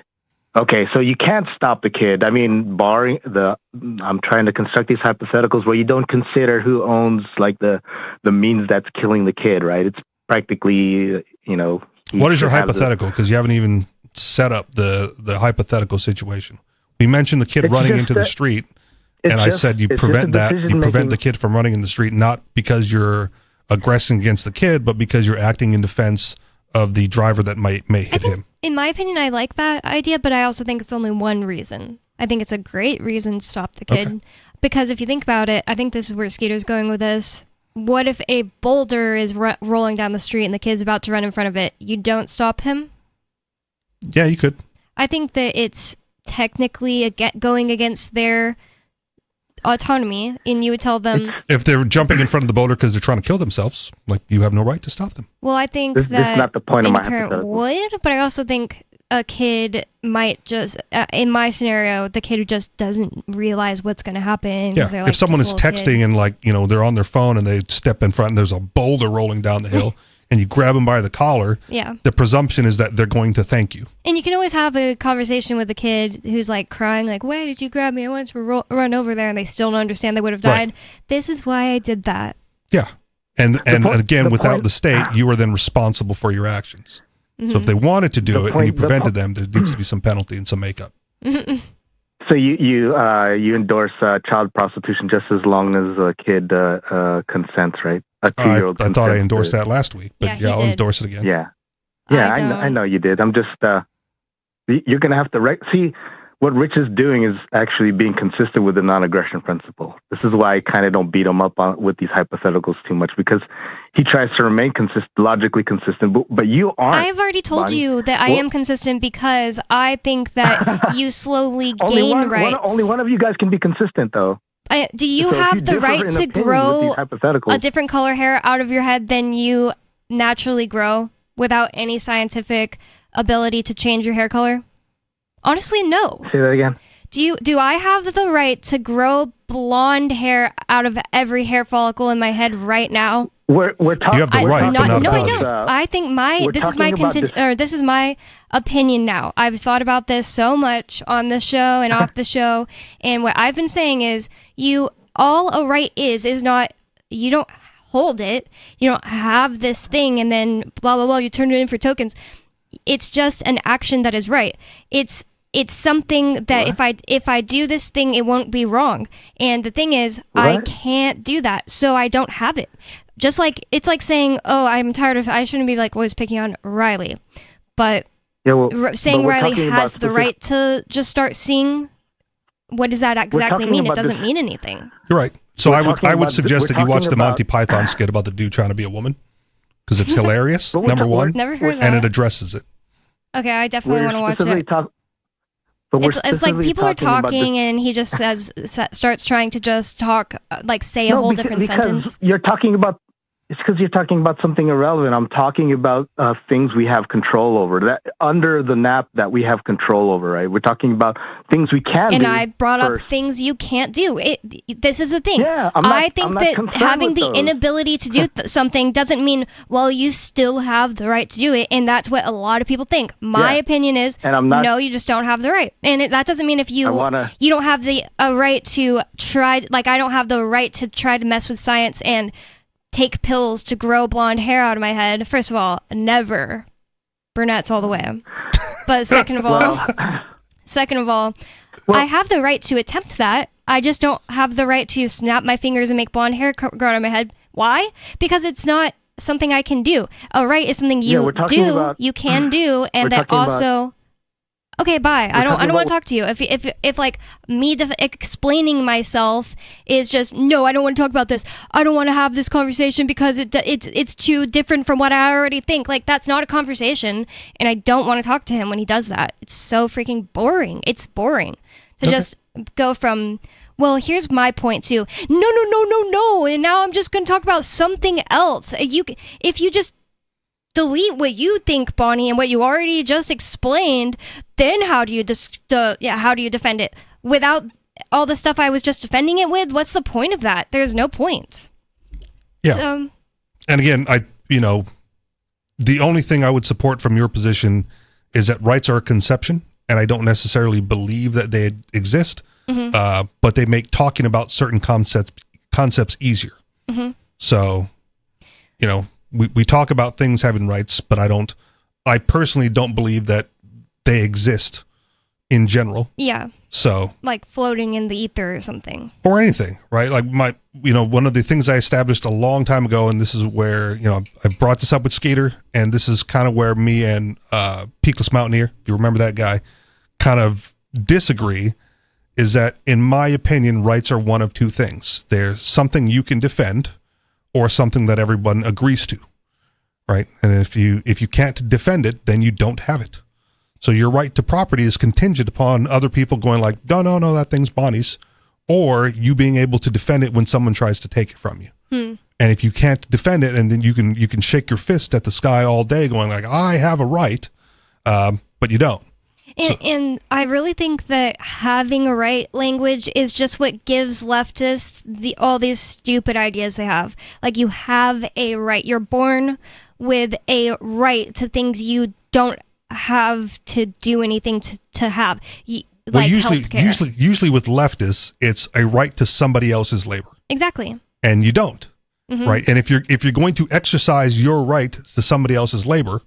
Okay, so you can't stop the kid. I mean, barring I'm trying to construct these hypotheticals where you don't consider who owns like the means that's killing the kid, right? It's practically, What is your hypothetical? Because you haven't even set up the hypothetical situation. We mentioned the kid running into the street, and I said you prevent that. You prevent the kid from running in the street, not because you're aggressing against the kid, but because you're acting in defense of the driver that may hit him. In my opinion, I like that idea, but I also think it's only one reason. I think it's a great reason to stop the kid. Okay. Because if you think about it, I think this is where Skeeter's going with this. What if a boulder is rolling down the street and the kid's about to run in front of it? You don't stop him? Yeah, you could. I think that it's technically going against their autonomy, and you would tell them... If they're jumping in front of the boulder because they're trying to kill themselves, like, you have no right to stop them. Well, I think this is not the point of my parent would, but I also think a kid might just... in my scenario, the kid who just doesn't realize what's going to happen. Yeah, like, if someone is texting and, like, they're on their phone and they step in front and there's a boulder rolling down the hill... and you grab them by the collar, the presumption is that they're going to thank you. And you can always have a conversation with the kid who's like crying, like, why did you grab me? I wanted to run over there, and they still don't understand they would have died. Right. This is why I did that. Yeah. And again, without the state, you are then responsible for your actions. Mm-hmm. So if they wanted to do it and you prevented them, there needs to be some penalty and some makeup. So you endorse child prostitution just as long as a kid consents, right? A 2-year-old. I thought I endorsed that last week, but yeah, I'll endorse it again. Yeah, I know you did. I'm just you're gonna have to see what Rich is doing is actually being consistent with the non-aggression principle. This is why I kind of don't beat him up with these hypotheticals too much, because he tries to remain logically consistent, but you aren't. I've already told you that I am consistent because I think that you slowly gain rights. Only one of you guys can be consistent, though. Do you have the right to grow a different color hair out of your head than you naturally grow without any scientific ability to change your hair color? Honestly, no. Say that again. Do I have the right to grow blonde hair out of every hair follicle in my head right now? We're talking. You have the right, but not no, ability. I don't. I think this is my opinion now. I've thought about this so much on this show and off the show, and what I've been saying is, all a right is not, you don't hold it, you don't have this thing, and then blah blah blah, you turn it in for tokens. It's just an action that is right. It's something that if I do this thing, it won't be wrong. And the thing is, I can't do that, so I don't have it. Just like, it's like saying, oh, I'm tired of, I shouldn't be like always picking on Riley. But saying Riley has the right to just start seeing, what does that exactly mean? It doesn't mean anything. You're right. So I would suggest that you watch the Monty Python skit about the dude trying to be a woman, because it's hilarious, number one. Never heard that. And it addresses it. Okay, I definitely want to watch it. It's like people are talking and he just starts trying to just talk, like say a whole different sentence. You're talking about, it's because you're talking about something irrelevant. I'm talking about things we have control over, that under the NAP that we have control over, right? We're talking about things we can do. And I brought up things you can't do. This is the thing. Yeah, I think that having the inability to do something doesn't mean, well, you still have the right to do it. And that's what a lot of people think. My opinion is, no, you just don't have the right. And that doesn't mean if you don't have the right to try, like I don't have the right to try to mess with science and take pills to grow blonde hair out of my head. First of all, never. Brunettes all the way. But second of all, I have the right to attempt that. I just don't have the right to snap my fingers and make blonde hair grow out of my head. Why? Because it's not something I can do. A right is something you you can do, and that also... Okay, bye. I don't want to talk to you. If like me explaining myself is just, no, I don't want to talk about this. I don't want to have this conversation because it's too different from what I already think. Like, that's not a conversation, and I don't want to talk to him when he does that. It's so freaking boring. It's boring to just go from, well, here's my point to, no, and now I'm just going to talk about something else. If you just delete what you think, Bonnie, and what you already just explained, then how do you defend it without all the stuff I was just defending it with? What's the point of that? There's no point. Yeah. And again, the only thing I would support from your position is that rights are a conception, and I don't necessarily believe that they exist, but they make talking about certain concepts easier. So, you know, we talk about things having rights, but I personally don't believe that they exist in general. Yeah. So, like floating in the ether or something. Or anything, right? Like one of the things I established a long time ago, and this is where, you know, I brought this up with Skater, and this is kind of where me and Peakless Mountaineer, if you remember that guy, kind of disagree, is that in my opinion, rights are one of two things. There's something you can defend or something that everyone agrees to, right? And if you can't defend it, then you don't have it. So your right to property is contingent upon other people going like, no, that thing's Bonnie's, or you being able to defend it when someone tries to take it from you. And if you can't defend it, and then you can shake your fist at the sky all day going like, I have a right, but you don't. And I really think that having a right language is just what gives leftists all these stupid ideas they have. Like, you have a right. You're born with a right to things you don't have to do anything to have. Like usually with leftists, it's a right to somebody else's labor. Exactly. And you don't, right? And if you're going to exercise your right to somebody else's labor,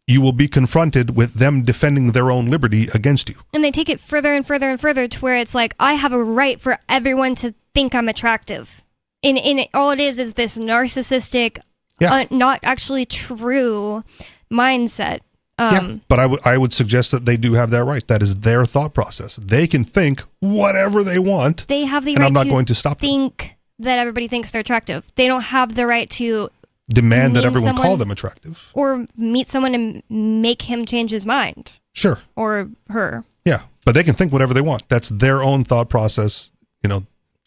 you will be confronted with them defending their own liberty against you. And they take it further and further and further to where it's like, I have a right for everyone to think I'm attractive. And all it is this narcissistic, not actually true mindset. But I would suggest that they do have that right. That is their thought process. They can think whatever they want. They have the and right I'm not going to stop think that everybody thinks they're attractive. They don't have the right to demand that everyone call them attractive. Or meet someone and make him change his mind. Sure. Or her. Yeah, but they can think whatever they want. That's their own thought process. You know,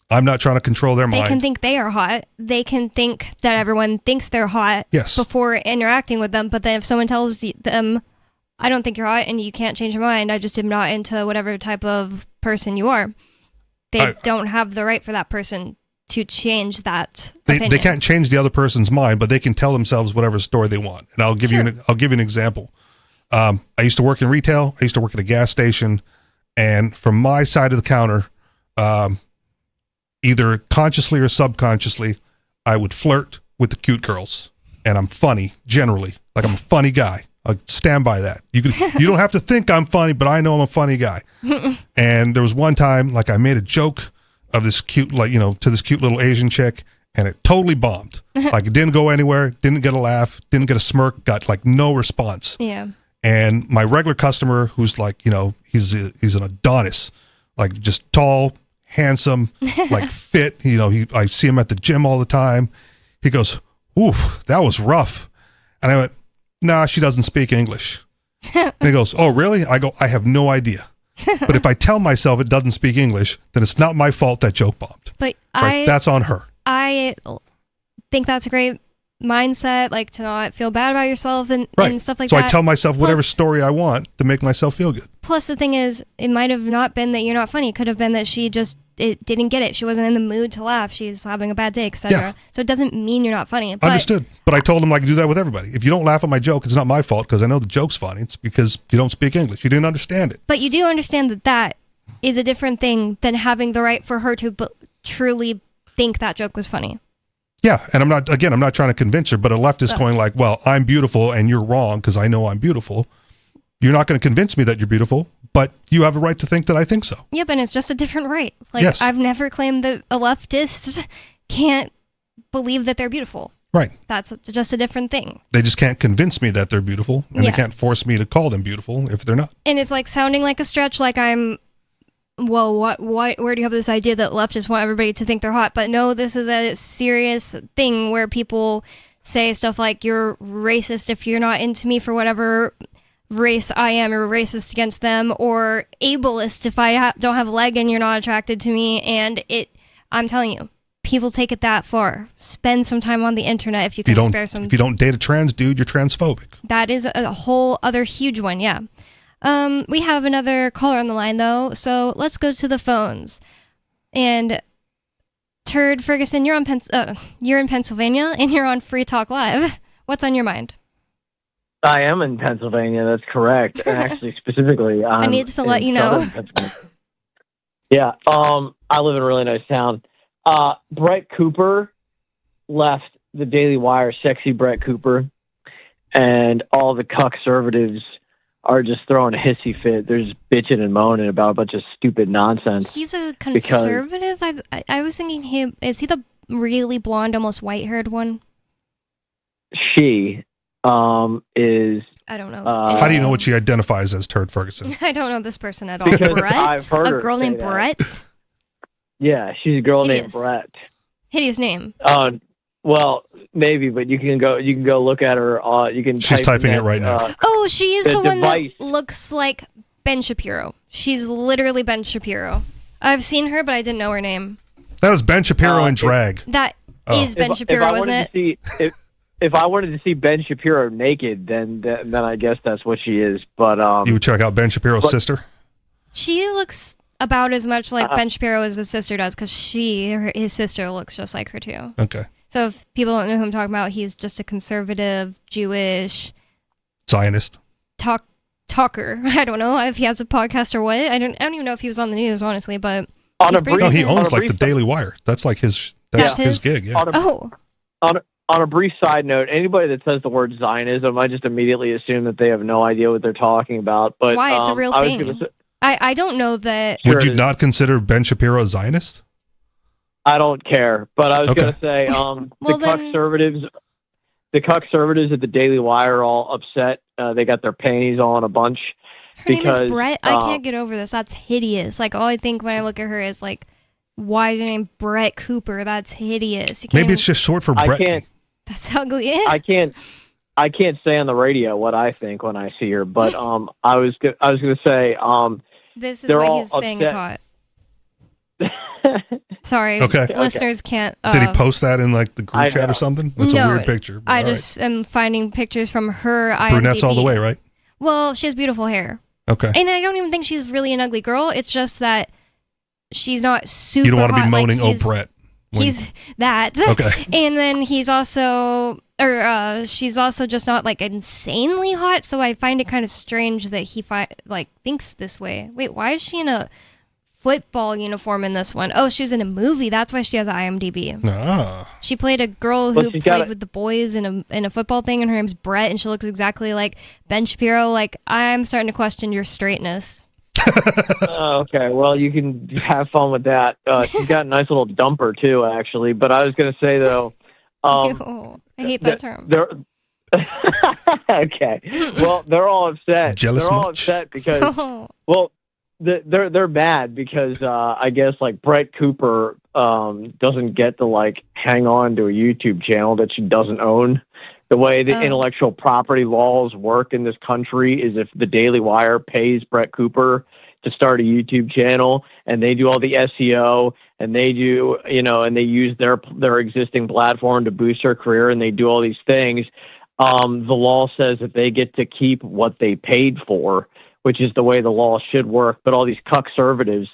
I'm not trying to control their mind. They can think they are hot. They can think that everyone thinks they're hot before interacting with them. But then if someone tells them, I don't think you're hot and you can't change your mind, I just am not into whatever type of person you are, they don't have the right for that person to change that opinion. They can't change the other person's mind, but they can tell themselves whatever story they want. And I'll give you an example. I used to work in retail. I used to work at a gas station, and from my side of the counter, either consciously or subconsciously, I would flirt with the cute girls, and I'm funny generally. Like, I'm a funny guy. I stand by that. You don't have to think I'm funny, but I know I'm a funny guy. And there was one time, like, I made a joke of this cute, like, you know, to this cute little Asian chick, and it totally bombed. Like, it didn't go anywhere, didn't get a laugh, didn't get a smirk, got like no response. Yeah. And my regular customer, who's like, you know, he's an Adonis, like just tall, handsome, like fit. You know, I see him at the gym all the time. He goes, "Ooh, that was rough." And I went, "Nah, she doesn't speak English." And he goes, "Oh, really?" I go, "I have no idea. But if I tell myself it doesn't speak English, then it's not my fault that joke bombed. But right? That's on her." I think that's a great mindset, like to not feel bad about yourself and stuff like that. So I tell myself whatever story I want to make myself feel good. Plus, the thing is, it might have not been that you're not funny. It could have been that she just didn't get it. She wasn't in the mood to laugh. She's having a bad day, etc. Yeah. So it doesn't mean you're not funny. But, understood. But I told him I could do that with everybody. If you don't laugh at my joke, it's not my fault because I know the joke's funny. It's because you don't speak English. You didn't understand it. But you do understand that is a different thing than having the right for her to truly think that joke was funny. Yeah, and I'm not trying to convince her, but a leftist going like, well, I'm beautiful and you're wrong because I know I'm beautiful. You're not going to convince me that you're beautiful, but you have a right to think that I think so. Yep, and it's just a different right. Like, yes. I've never claimed that a leftist can't believe that they're beautiful. Right. That's just a different thing. They just can't convince me that they're beautiful, and they can't force me to call them beautiful if they're not. And it's like sounding like a stretch, like I'm... Well, where do you have this idea that leftists want everybody to think they're hot? But no, this is a serious thing where people say stuff like, you're racist if you're not into me for whatever race I am, or racist against them, or ableist if I don't have a leg and you're not attracted to me. And I'm telling you, people take it that far. Spend some time on the internet if you can spare some. If you don't date a trans dude, you're transphobic. That is a whole other huge one, yeah. We have another caller on the line, though, so let's go to the phones. And Turd Ferguson, you're in Pennsylvania, and you're on Free Talk Live. What's on your mind? I am in Pennsylvania. That's correct. And actually, specifically, I need to let you know. Yeah. I live in a really nice town. Brett Cooper left the Daily Wire, sexy Brett Cooper, and all the cuck-servatives are just throwing a hissy fit. They're just bitching and moaning about a bunch of stupid nonsense. He's a conservative? I was thinking is he the really blonde, almost white-haired one? She is... I don't know. How do you know what she identifies as, Turd Ferguson? I don't know this person at all. Because Brett? I've heard A girl her say named that. Brett? Yeah, she's a girl named Hideous. Brett. Hideous name. Well, maybe, but you can go look at her. You can. She's type typing in it right now. Oh, she is the the one device. that looks like Ben Shapiro. She's literally Ben Shapiro. I've seen her, but I didn't know her name. That was Ben Shapiro in drag. That is Ben Shapiro, isn't it? If I wanted to see Ben Shapiro naked, then I guess that's what she is. But You would check out Ben Shapiro's sister? She looks about as much like Ben Shapiro as his sister does, because his sister looks just like her too. Okay. So if people don't know who I'm talking about, he's just a conservative, Jewish... Zionist. Talker. I don't know if he has a podcast or what. I don't even know if he was on the news, honestly, but... No, he owns like the Daily Wire. That's like his gig, yeah. On a brief side note, anybody that says the word Zionism, I just immediately assume that they have no idea what they're talking about. But why? It's a real I was thing. gonna say- I don't know that... Would you not consider Ben Shapiro a Zionist? I don't care, but I was Okay. going to say the cuck-servatives at the Daily Wire are all upset. They got their panties all in a bunch. Her name is Brett. I can't get over this. That's hideous. Like, all I think when I look at her is like, why is her name Brett Cooper? That's hideous. You Maybe it's just short for Brett. That's ugly. I can't say on the radio what I think when I see her, but I was going to say this is they're what all he's saying is upset. hot. Sorry, Okay. listeners can't. Did he post that in like the group I chat know. or something? That's no, a weird picture. but I all right. just am finding pictures from her IMDb. Brunettes all the way, right? Well, she has beautiful hair. Okay. And I don't even think she's really an ugly girl. It's just that she's not super You don't want to be hot, moaning, like, oh, Brett. when- He's that. Okay. And then she's also just not like insanely hot, so I find it kind of strange that he thinks this way. Wait, why is she in a football uniform in this one? Oh, she was in a movie. That's why she has an IMDb. Ah. She played a girl Well, who she's played got with the boys in a football thing, and her name's Brett, and she looks exactly like Ben Shapiro. Like, I'm starting to question your straightness. Okay, well, you can have fun with that. She's got a nice little dumper too, actually. But I was going to say though, Ew, I hate that term. They're okay. Well, they're all upset. Jealous they're all much? upset because they're mad because I guess like Brett Cooper doesn't get to like hang on to a YouTube channel that she doesn't own. The way the intellectual property laws work in this country is if the Daily Wire pays Brett Cooper to start a YouTube channel and they do all the SEO and they do, and they use their existing platform to boost her career and they do all these things, the law says that they get to keep what they paid for, which is the way the law should work. But all these cuck-servatives,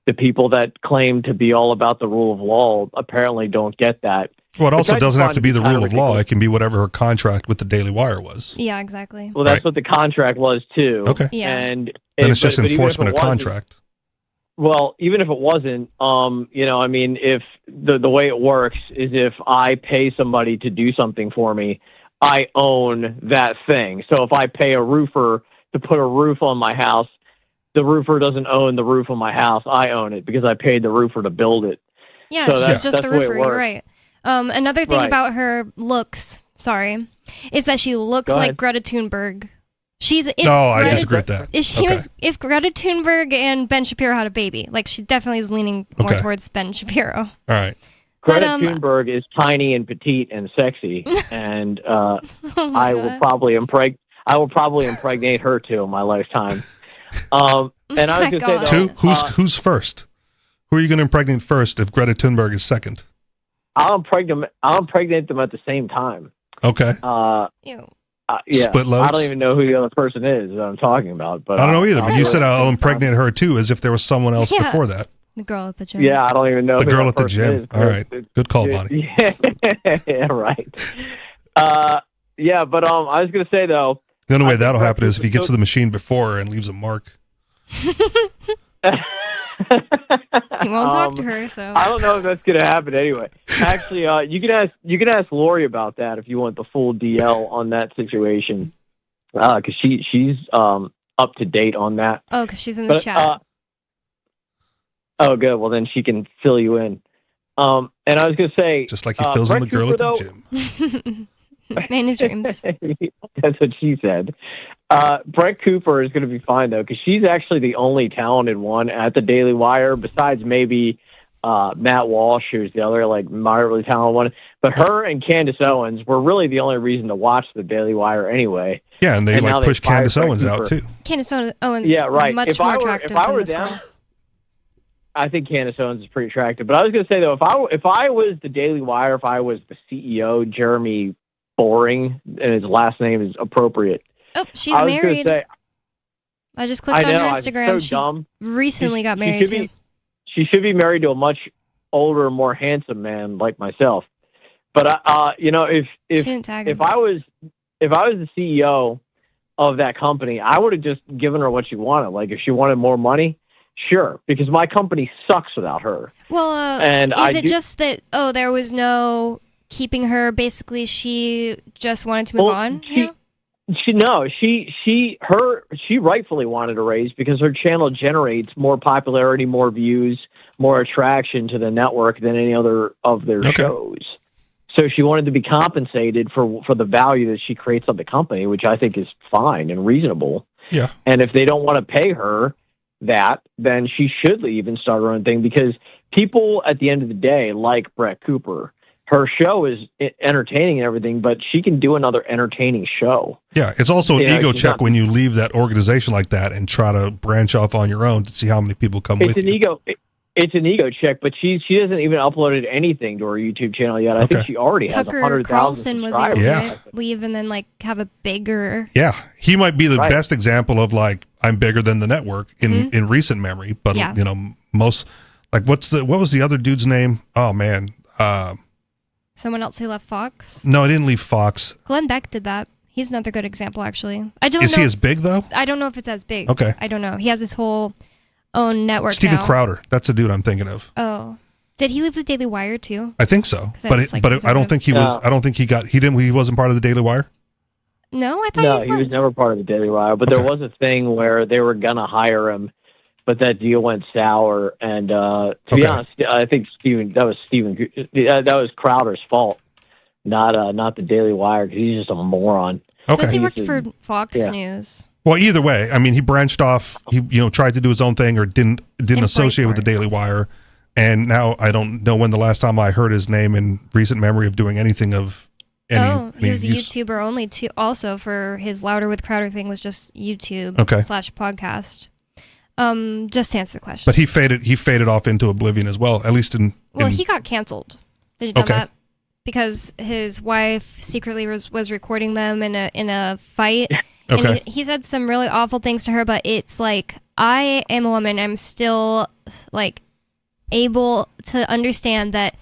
the people that claim to be all about the rule of law, apparently don't get that. Well, it also Which I doesn't just have to be the find rule of law. ridiculous. It can be whatever her contract with the Daily Wire was. Yeah, exactly. Well, that's Right. what the contract was too. Okay. Yeah. And Then it's just but even if enforcement it of wasn't- contract. Well, even if it wasn't, if the way it works is if I pay somebody to do something for me, I own that thing. So if I pay a roofer to put a roof on my house, the roofer doesn't own the roof on my house. I own it because I paid the roofer to build it. Yeah, So she's that's- just that's the the way it roofer. You're works. right. Another thing Right. about her looks, is that she looks Go like ahead. Greta Thunberg. I disagree with that. If Greta Thunberg and Ben Shapiro had a baby, like she definitely is leaning more Okay. towards Ben Shapiro. All right. Greta But, Thunberg is tiny and petite and sexy, and Oh my I will God. probably impregnate her too in my lifetime. And I was my going to say God. though, Who's first? Who are you going to impregnate first if Greta Thunberg is second? I'll impregnate them at the same time. Okay. Ew. Yeah, Split loads? I don't even know who the other person is that I'm talking about. But I don't know either, but you said I'll I'll impregnate her too, as if there was someone else Yeah. before that. The girl at the gym. Yeah, I don't even know The who girl that at the person gym. is. All right. Good call, Bonnie. Yeah, right. Yeah, but I was going to say though, The only way that'll happen is if he gets to the machine before her and leaves a mark. He won't talk to her, so I don't know if that's gonna happen anyway. Actually, you can ask Lori about that if you want the full DL on that situation, because she's up to date on that. Oh, because she's in the chat. Oh, good. Well, then she can fill you in. And I was gonna say, just like he fills in the girl Cooper, at the gym. Man, his dreams. That's what she said. Brett Cooper is going to be fine, though, because she's actually the only talented one at the Daily Wire, besides maybe Matt Walsh, who's the other, like, moderately talented one. But her and Candace Owens were really the only reason to watch the Daily Wire anyway. Yeah, and they push Candace Owens out, too. Candace Owens yeah, right. is much more attractive than this girl. I think Candace Owens is pretty attractive. But I was going to say, though, if I was the Daily Wire, if I was the CEO, Jeremy Boring, and his last name is appropriate. Oh, she's married. I just clicked on her Instagram. I'm so dumb. Recently got married too. She should be married to a much older, more handsome man like myself. But if I was the CEO of that company, I would have just given her what she wanted. Like if she wanted more money, sure, because my company sucks without her. Well, and just that? Oh, there was no keeping her. Basically, she just wanted to move on. She rightfully wanted a raise because her channel generates more popularity, more views, more attraction to the network than any other of their shows. So she wanted to be compensated for the value that she creates on the company, which I think is fine and reasonable. Yeah. And if they don't want to pay her that, then she should leave and start her own thing, because people at the end of the day like Brett Cooper. Her show is entertaining and everything, but she can do another entertaining show. Yeah, it's also an ego check when you leave that organization like that and try to branch off on your own to see how many people come with you. It's an ego check, but she hasn't even uploaded anything to her YouTube channel yet. I think she already has 100,000 Carlson was able to leave and then have a bigger. Yeah, he might be the best example of I'm bigger than the network in recent memory. But most what was the other dude's name? Oh man. Someone else who left Fox? No, I didn't leave Fox. Glenn Beck did that. He's another good example, actually. I don't know. Is he as big, though? I don't know if it's as big. Okay. I don't know. He has his whole own network Steven now. Crowder. That's the dude I'm thinking of. Oh. Did he leave the Daily Wire, too? I think so. But I don't think he was. I don't think he wasn't part of the Daily Wire? No, I thought he was never part of the Daily Wire. But there was a thing where they were going to hire him, but that deal went sour. And to be honest, I think that was Crowder's fault, not the Daily Wire, because he's just a moron. Says he worked for Fox News. Well, either way, I mean, he branched off. He tried to do his own thing, or didn't associate with the Daily Wire. And now I don't know when the last time I heard his name in recent memory of doing anything of any. He was a YouTuber only too. Also, for his Louder with Crowder thing was just YouTube /podcast. Just to answer the question. But he faded off into oblivion as well. At least he got canceled. Did you know that? Because his wife secretly was recording them in a fight. And he said some really awful things to her, but it's like, I am a woman. I'm still able to understand that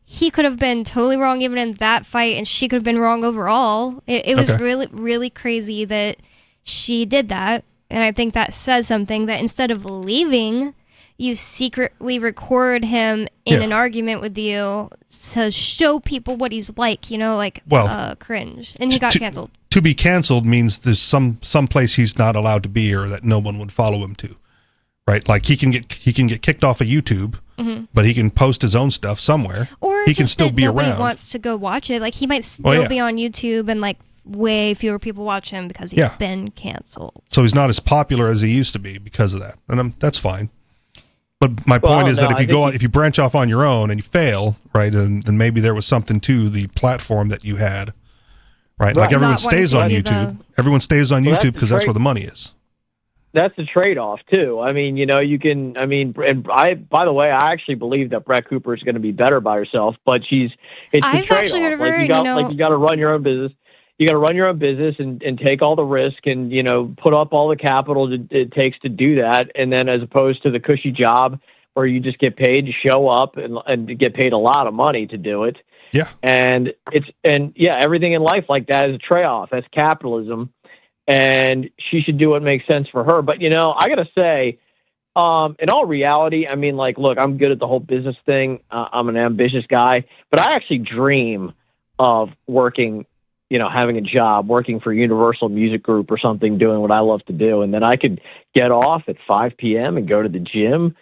he could have been totally wrong even in that fight, and she could have been wrong overall. It was really, really crazy that she did that. And I think that says something, that instead of leaving, you secretly record him in an argument with you to show people what he's like, cringe. And he got canceled. To be canceled means there's some place he's not allowed to be, or that no one would follow him to, right? Like he can get kicked off of YouTube, but he can post his own stuff somewhere. Or he can still be nobody around. Wants to go watch it. Like he might still be on YouTube, and way fewer people watch him because he's been canceled. So he's not as popular as he used to be because of that, and that's fine. But my point is that if you branch off on your own and you fail, right, then maybe there was something to the platform that you had, right? Like everyone stays on YouTube. Everyone stays on YouTube because that's where the money is. That's the trade-off too. I mean, you can. I mean, and by the way, I actually believe that Brett Cooper is going to be better by herself, but it's the trade-off. Actually heard of her, you got to run your own business. You got to run your own business and take all the risk and, put up all the capital it takes to do that. And then as opposed to the cushy job where you just get paid to show up and get paid a lot of money to do it. Yeah. And everything in life like that is a trade-off. That's capitalism. and she should do what makes sense for her. But, you know, I got to say, in all reality, I mean, like, look, I'm good at the whole business thing. I'm an ambitious guy, but I actually dream of working, you know, having a job, working for Universal Music Group or something, doing what I love to do. And then I could get off at 5 p.m. and go to the gym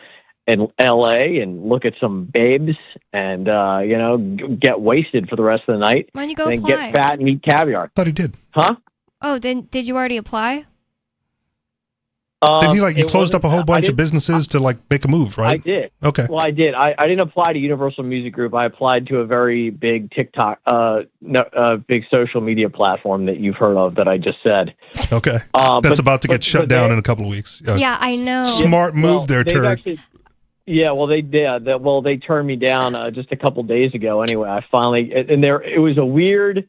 in LA and look at some babes and, you know, get wasted for the rest of the night. Why don't you go and apply? Get fat and eat caviar. Thought he did. Huh? Oh, did you already apply? Did he you closed up a whole bunch of businesses to make a move, right? I did. Okay. Well, I did. I didn't apply to Universal Music Group. I applied to a very big TikTok, big social media platform that you've heard of that I just said. Okay. That's about to get shut down in a couple of weeks. Yeah, I know. Smart move there, Turd. Yeah, well, they did. They turned me down just a couple days ago. Anyway, I finally it was a weird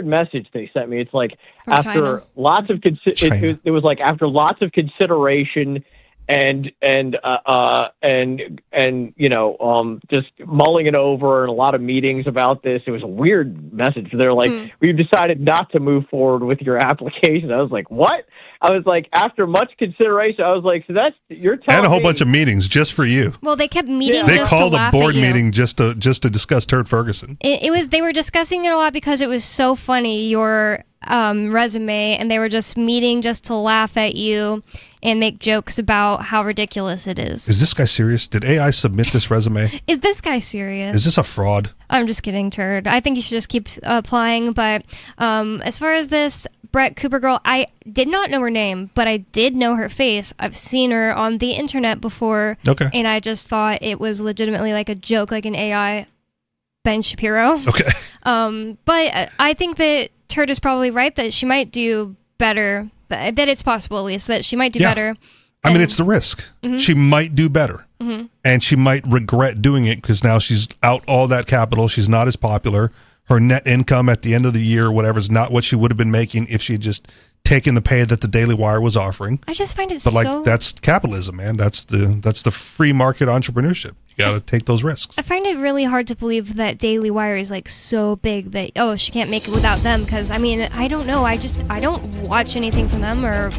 message they sent me. It's like after lots of it was like after lots of consideration and you know, just mulling it over and a lot of meetings about this. It was a weird message. They're like, we've decided not to move forward with your application. I was like, what? I was like, after much consideration, I was like, so that's you're telling and a whole me bunch of meetings just for you. Well, they kept meeting. They just called to a laugh board at you. meeting just to discuss Turd Ferguson. It was they were discussing it a lot because it was so funny, your resume, and they were just meeting just to laugh at you and make jokes about how ridiculous it is. Is this guy serious? Did AI submit this resume? Is this guy serious? Is this a fraud? I'm just kidding, Turd. I think you should just keep applying. But as far as this Brett Cooper girl, I did not know her name, but I did know her face. I've seen her on the internet before. Okay. And I just thought it was legitimately like a joke, like an AI Ben Shapiro. Okay. But I think that Turd is probably right that she might do better, that it's possible at least, that she might do better. I mean, it's the risk. Mhm. She might do better. Mhm. And she might regret doing it because now she's out all that capital. She's not as popular. Her net income at the end of the year, whatever, is not what she would have been making if she had just taken the pay that the Daily Wire was offering. I just find it But that's capitalism, man. That's the free market entrepreneurship. You got to take those risks. I find it really hard to believe that Daily Wire is like so big that she can't make it without them. Because I mean, I don't know. I don't watch anything from them or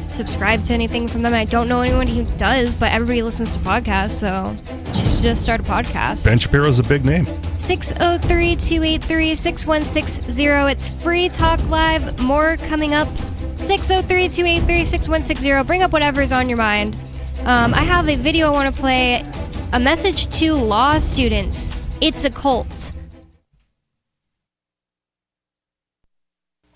subscribe to anything from them. I don't know anyone who does, but everybody listens to podcasts, so she should just start a podcast. Ben Shapiro's a big name. 603-283-6160. It's Free Talk Live. More coming up. 603-283-6160. Bring up whatever's on your mind. I have a video I want to play. A message to law students. It's a cult.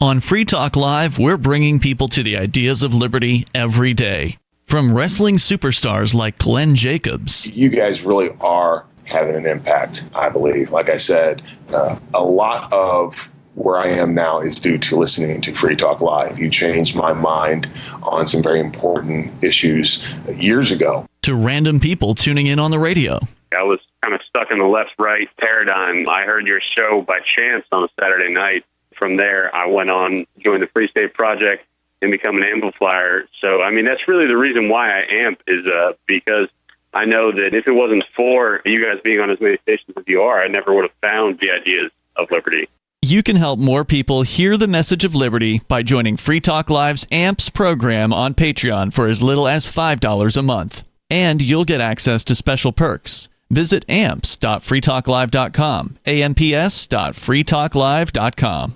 On Free Talk Live, we're bringing people to the ideas of liberty every day. From wrestling superstars like Glenn Jacobs. You guys really are having an impact, I believe. Like I said, a lot of where I am now is due to listening to Free Talk Live. You changed my mind on some very important issues years ago. To random people tuning in on the radio. I was kind of stuck in the left-right paradigm. I heard your show by chance on a Saturday night. From there, I went on, joined the Free State Project, and become an amplifier. So, I mean, that's really the reason why I amp is because I know that if it wasn't for you guys being on as many stations as you are, I never would have found the ideas of liberty. You can help more people hear the message of liberty by joining Free Talk Live's AMPS program on Patreon for as little as $5 a month. And you'll get access to special perks. Visit amps.freetalklive.com, amps.freetalklive.com.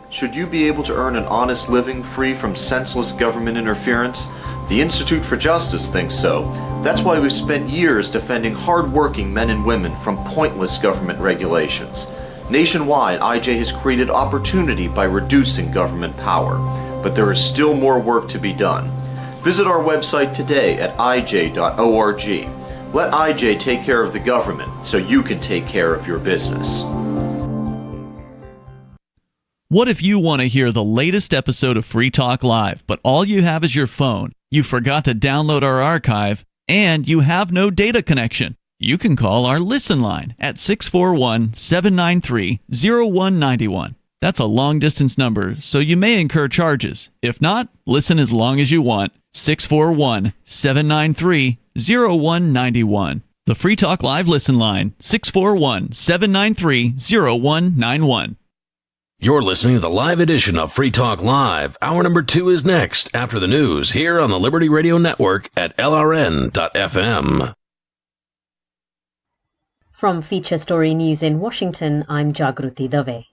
Should you be able to earn an honest living free from senseless government interference? The Institute for Justice thinks so. That's why we've spent years defending hard-working men and women from pointless government regulations. Nationwide, IJ has created opportunity by reducing government power, but there is still more work to be done. Visit our website today at ij.org. Let IJ take care of the government so you can take care of your business. What if you want to hear the latest episode of Free Talk Live, but all you have is your phone, you forgot to download our archive, and you have no data connection? You can call our Listen line at 641-793-0191. That's a long-distance number, so you may incur charges. If not, listen as long as you want. 641-793-0191. The Free Talk Live Listen line, 641-793-0191. You're listening to the live edition of Free Talk Live. Hour number 2 is next after the news here on the Liberty Radio Network at LRN.FM. From Feature Story News in Washington, I'm Jagruti Dave.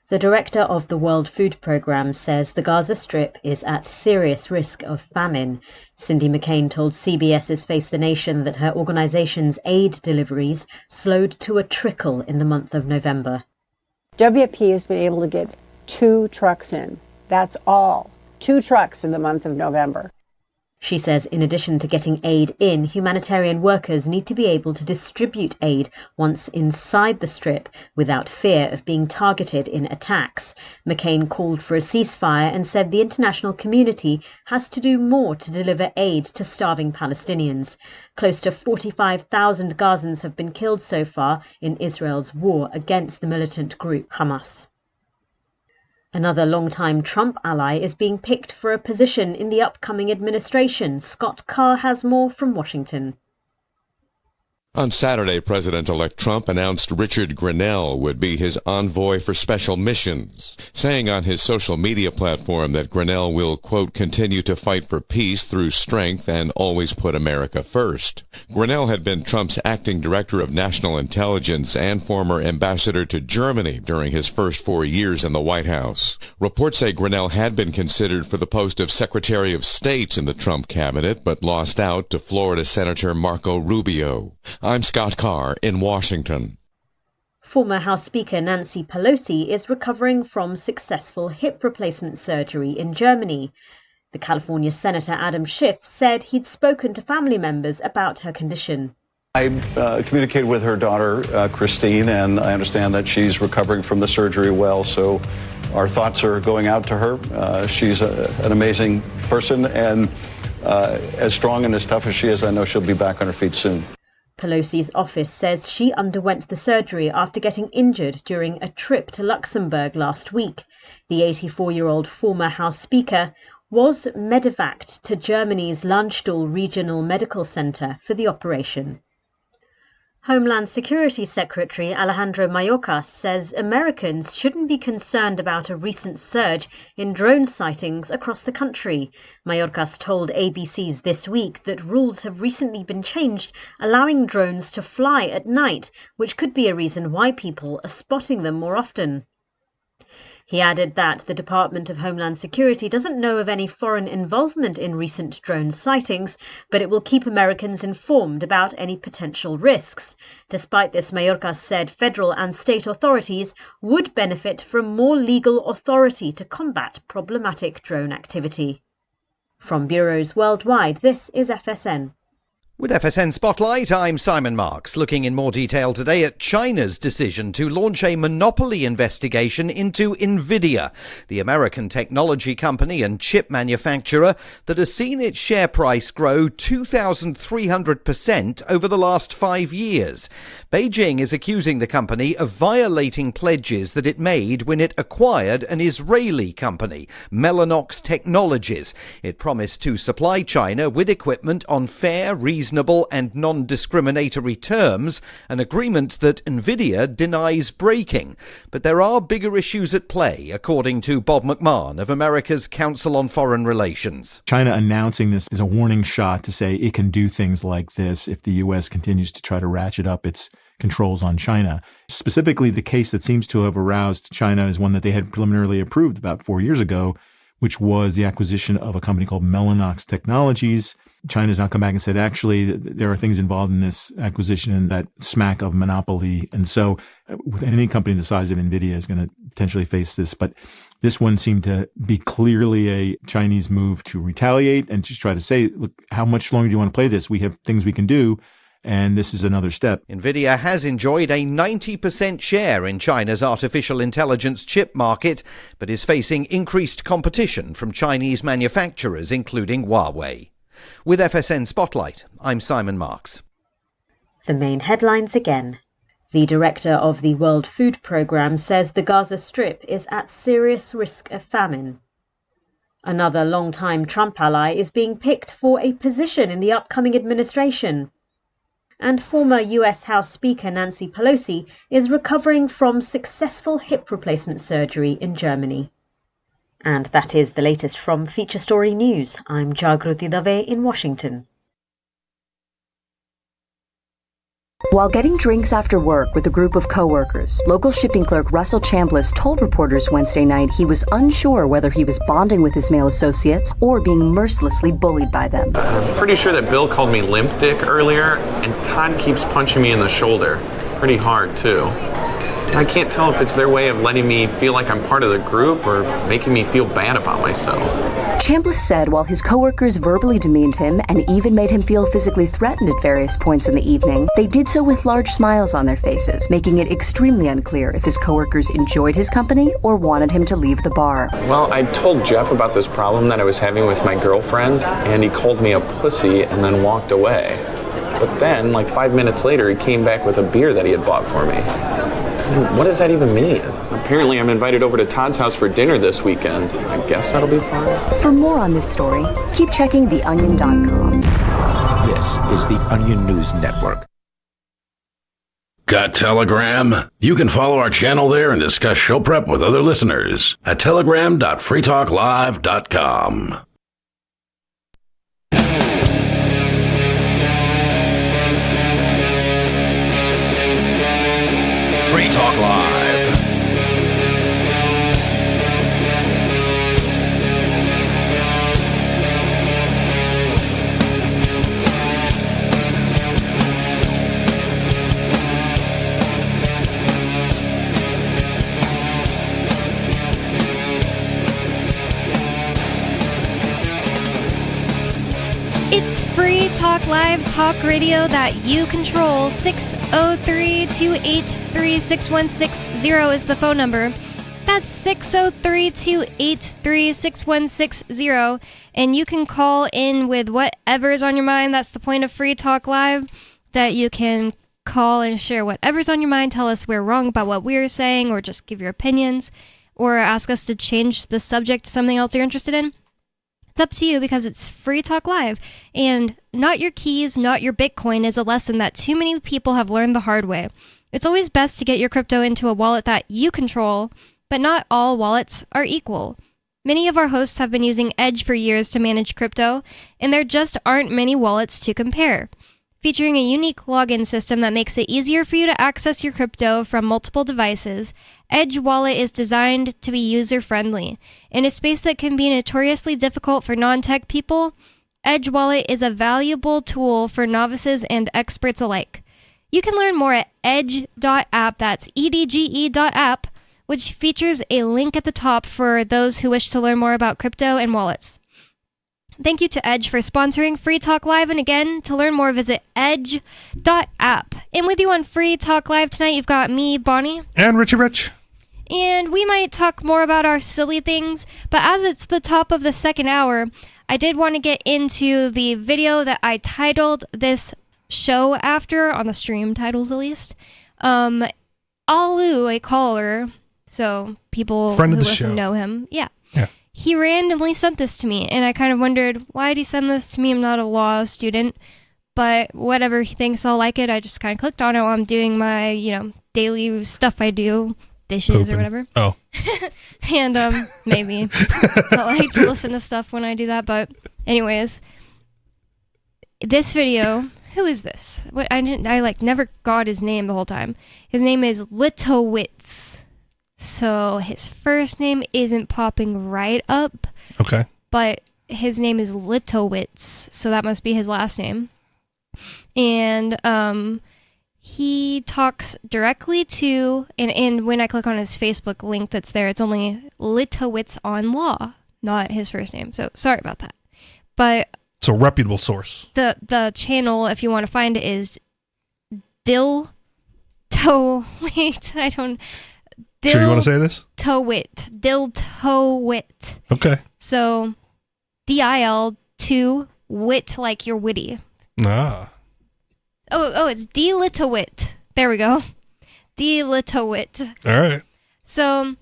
The director of the World Food Programme says the Gaza Strip is at serious risk of famine. Cindy McCain told CBS's Face the Nation that her organisation's aid deliveries slowed to a trickle in the month of November. WFP has been able to get 2 trucks in. That's all. 2 trucks in the month of November. She says in addition to getting aid in, humanitarian workers need to be able to distribute aid once inside the Strip without fear of being targeted in attacks. McCain called for a ceasefire and said the international community has to do more to deliver aid to starving Palestinians. Close to 45,000 Gazans have been killed so far in Israel's war against the militant group Hamas. Another longtime Trump ally is being picked for a position in the upcoming administration. Scott Carr has more from Washington. On Saturday, President-elect Trump announced Richard Grenell would be his envoy for special missions, saying on his social media platform that Grenell will, quote, continue to fight for peace through strength and always put America first. Grenell had been Trump's acting director of national intelligence and former ambassador to Germany during his first 4 years in the White House. Reports say Grenell had been considered for the post of Secretary of State in the Trump cabinet, but lost out to Florida Senator Marco Rubio. I'm Scott Carr in Washington. Former House Speaker Nancy Pelosi is recovering from successful hip replacement surgery in Germany. The California Senator Adam Schiff said he'd spoken to family members about her condition. I communicated with her daughter, Christine, and I understand that she's recovering from the surgery well, so our thoughts are going out to her. She's an amazing person, and as strong and as tough as she is, I know she'll be back on her feet soon. Pelosi's office says she underwent the surgery after getting injured during a trip to Luxembourg last week. The 84-year-old former House Speaker was medevaced to Germany's Landstuhl Regional Medical Center for the operation. Homeland Security Secretary Alejandro Mayorkas says Americans shouldn't be concerned about a recent surge in drone sightings across the country. Mayorkas told ABC's This Week that rules have recently been changed, allowing drones to fly at night, which could be a reason why people are spotting them more often. He added that the Department of Homeland Security doesn't know of any foreign involvement in recent drone sightings, but it will keep Americans informed about any potential risks. Despite this, Mayorkas said federal and state authorities would benefit from more legal authority to combat problematic drone activity. From bureaus worldwide, this is FSN. With FSN Spotlight, I'm Simon Marks, looking in more detail today at China's decision to launch a monopoly investigation into Nvidia, the American technology company and chip manufacturer that has seen its share price grow 2,300% over the last 5 years. Beijing is accusing the company of violating pledges that it made when it acquired an Israeli company, Mellanox Technologies. It promised to supply China with equipment on fair, reasonable and non-discriminatory terms, an agreement that Nvidia denies breaking. But there are bigger issues at play, according to Bob McMahon of America's Council on Foreign Relations. China announcing this is a warning shot to say it can do things like this if the U.S. continues to try to ratchet up its controls on China. Specifically, the case that seems to have aroused China is one that they had preliminarily approved about 4 years ago, which was the acquisition of a company called Mellanox Technologies. China's now come back and said, actually, there are things involved in this acquisition that smack of monopoly. And so with any company the size of NVIDIA is going to potentially face this. But this one seemed to be clearly a Chinese move to retaliate and just try to say, look, how much longer do you want to play this? We have things we can do. And this is another step. Nvidia has enjoyed a 90% share in China's artificial intelligence chip market, but is facing increased competition from Chinese manufacturers, including Huawei. With FSN Spotlight, I'm Simon Marks. The main headlines again. The director of the World Food Programme says the Gaza Strip is at serious risk of famine. Another long-time Trump ally is being picked for a position in the upcoming administration. and former US House Speaker Nancy Pelosi is recovering from successful hip replacement surgery in Germany. And that is the latest from Feature Story News. I'm Jagruti Dave in Washington. While getting drinks after work with a group of coworkers, local shipping clerk Russell Chambliss told reporters Wednesday night he was unsure whether he was bonding with his male associates or being mercilessly bullied by them. I'm pretty sure that Bill called me limp dick earlier, and Todd keeps punching me in the shoulder. Pretty hard, too. I can't tell if it's their way of letting me feel like I'm part of the group or making me feel bad about myself. Chambliss said while his coworkers verbally demeaned him and even made him feel physically threatened at various points in the evening, they did so with large smiles on their faces, making it extremely unclear if his coworkers enjoyed his company or wanted him to leave the bar. Well, I told Jeff about this problem that I was having with my girlfriend, and he called me a pussy and then walked away. But then, like 5 minutes later, he came back with a beer that he had bought for me. What does that even mean? Apparently I'm invited over to Todd's house for dinner this weekend. I guess that'll be fun. For more on this story, keep checking theonion.com. This is the Onion News Network. Got Telegram? You can follow our channel there and discuss show prep with other listeners at telegram.freetalklive.com. Free Talk Live. It's Free Talk Live talk radio that you control. 603-283-6160 is the phone number. That's 603-283-6160. And you can call in with whatever's on your mind. That's the point of Free Talk Live, that you can call and share whatever's on your mind. Tell us we're wrong about what we're saying, or just give your opinions, or ask us to change the subject to something else you're interested in. It's up to you, because it's Free Talk Live. And not your keys, not your Bitcoin is a lesson that too many people have learned the hard way. It's always best to get your crypto into a wallet that you control, but not all wallets are equal. Many of our hosts have been using Edge for years to manage crypto, and there just aren't many wallets to compare. Featuring a unique login system that makes it easier for you to access your crypto from multiple devices, Edge Wallet is designed to be user-friendly. In a space that can be notoriously difficult for non-tech people, Edge Wallet is a valuable tool for novices and experts alike. You can learn more at edge.app, that's edge.app, which features a link at the top for those who wish to learn more about crypto and wallets. Thank you to Edge for sponsoring Free Talk Live, and again, to learn more, visit edge.app. And with you on Free Talk Live tonight, you've got me, Bonnie. And Richie Rich. And we might talk more about our silly things, but as it's the top of the second hour, I did want to get into the video that I titled this show after, on the stream titles at least. Alu, a caller, so people Friend who of the listen show. know him. Yeah. He randomly sent this to me, and I kind of wondered, why did he send this to me? I'm not a law student, but whatever, he thinks I'll like it. I just kind of clicked on it while I'm doing my, daily stuff I do, dishes or whatever. Oh. And maybe I like to listen to stuff when I do that, but anyways, this video, who is this? What I never got his name the whole time. His name is Litowitz. So his first name isn't popping right up. Okay. But his name is Litowitz, so that must be his last name. And he talks directly to, and when I click on his Facebook link that's there, it's only Litowitz on Law, not his first name. So sorry about that. But it's a reputable source. The channel, if you want to find it, is Sure you want to say this? Towit. Diltowit. Okay. So, DIL to wit, like you're witty. Ah. Oh, it's D-Litowit. There we go. D-Litowit. All right. So,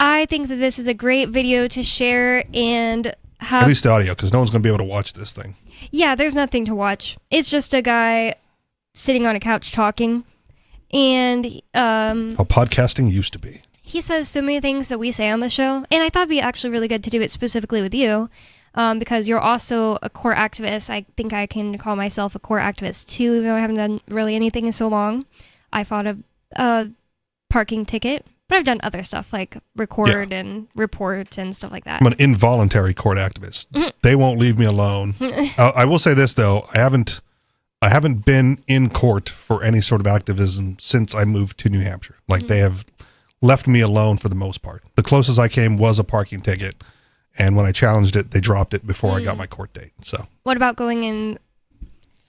I think that this is a great video to share and have... At least audio, because no one's going to be able to watch this thing. Yeah, there's nothing to watch. It's just a guy sitting on a couch talking, and how podcasting used to be. he says so many things that we say on the show, and I thought it'd be actually really good to do it specifically with you, because you're also a court activist. I think I can call myself a court activist too, even though I haven't done really anything in so long. I fought a parking ticket, but I've done other stuff like record and report and stuff like that. I'm an involuntary court activist. They won't leave me alone. I will say this though, I haven't been in court for any sort of activism since I moved to New Hampshire. Like they have left me alone for the most part. The closest I came was a parking ticket, and when I challenged it, they dropped it before I got my court date. So what about going and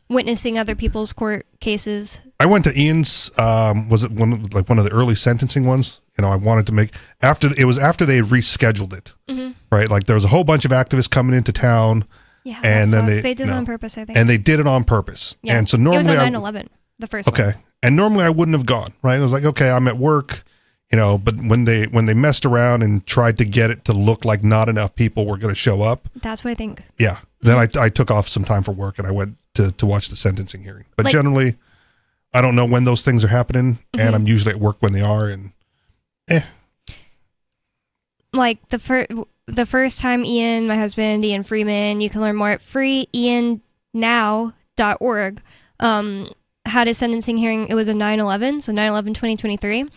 witnessing other people's court cases? I went to Ian's. Was it one of the early sentencing ones? You know, I wanted to make after they rescheduled it. Right, like there was a whole bunch of activists coming into town. Yeah, and then they did it on purpose, I think. And they did it on purpose. Yeah. And so normally it was on 9/11, the first one. Okay. And normally I wouldn't have gone, right? I was like, okay, I'm at work, you know, but when they messed around and tried to get it to look like not enough people were going to show up. That's what I think. Yeah. Then I took off some time for work and I went to watch the sentencing hearing. But generally, I don't know when those things are happening, and I'm usually at work when they are, and Like the first time Ian, my husband, Ian Freeman, you can learn more at freeiannow.org, had a sentencing hearing. It was a 9/11, so 9/11/2023.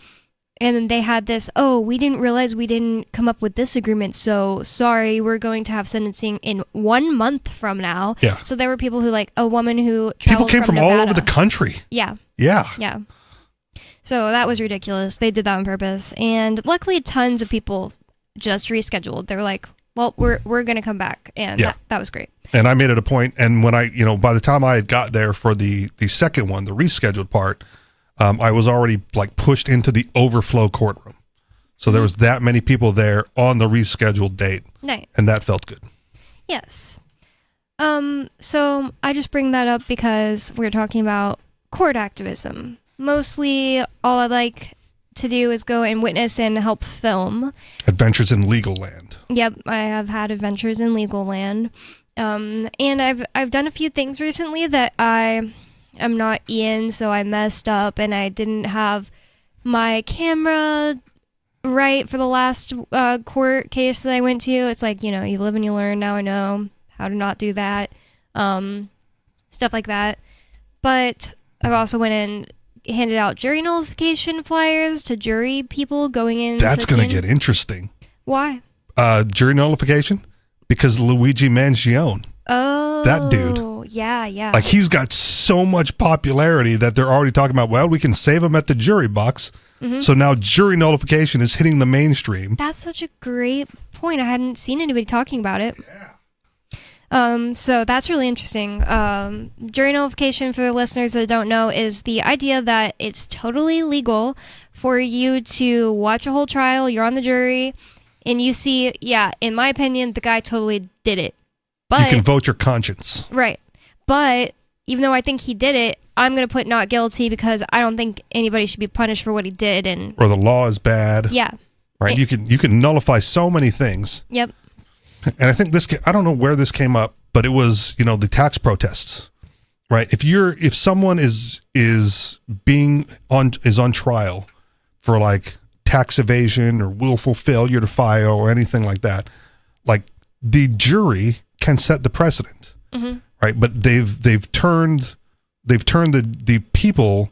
And then they had this, we didn't realize we didn't come up with this agreement, so sorry, we're going to have sentencing in 1 month from now. Yeah. So there were people who, like, a woman who people traveled came from all Nevada. over the country. Yeah. Yeah. Yeah. So that was ridiculous. They did that on purpose. And luckily, tons of people just rescheduled. They were like, well, we're going to come back. And that was great. And I made it a point, and when I, by the time I had got there for the second one, the rescheduled part, I was already like pushed into the overflow courtroom. So there was that many people there on the rescheduled date. Nice. And that felt good. Yes. So I just bring that up because we're talking about court activism. Mostly all I like to do is go and witness and help film. Adventures in Legal Land. Yep, I have had adventures in Legal Land. And I've done a few things recently that I'm not Ian, so I messed up and I didn't have my camera right for the last court case that I went to. It's like, you live and you learn. Now I know how to not do that. Stuff like that. But I've also went and handed out jury nullification flyers to jury people going in. That's going to get interesting. Why? Jury nullification? Because Luigi Mangione. Oh. That dude. Yeah. Like, he's got so much popularity that they're already talking about, well, we can save him at the jury box. Mhm. So now jury nullification is hitting the mainstream. That's such a great point. I hadn't seen anybody talking about it. So that's really interesting. Jury nullification, for the listeners that don't know, is the idea that it's totally legal for you to watch a whole trial, you're on the jury, and you see, in my opinion, the guy totally did it. But You can vote your conscience. Right. But even though I think he did it, I'm going to put not guilty because I don't think anybody should be punished for what he did. And Or the law is bad. yeah. Right? You can nullify so many things. Yep. And I think I don't know where this came up, but it was, the tax protests, right? If someone is on trial for like tax evasion or willful failure to file or anything like that, like the jury can set the precedent, right? But they've turned the people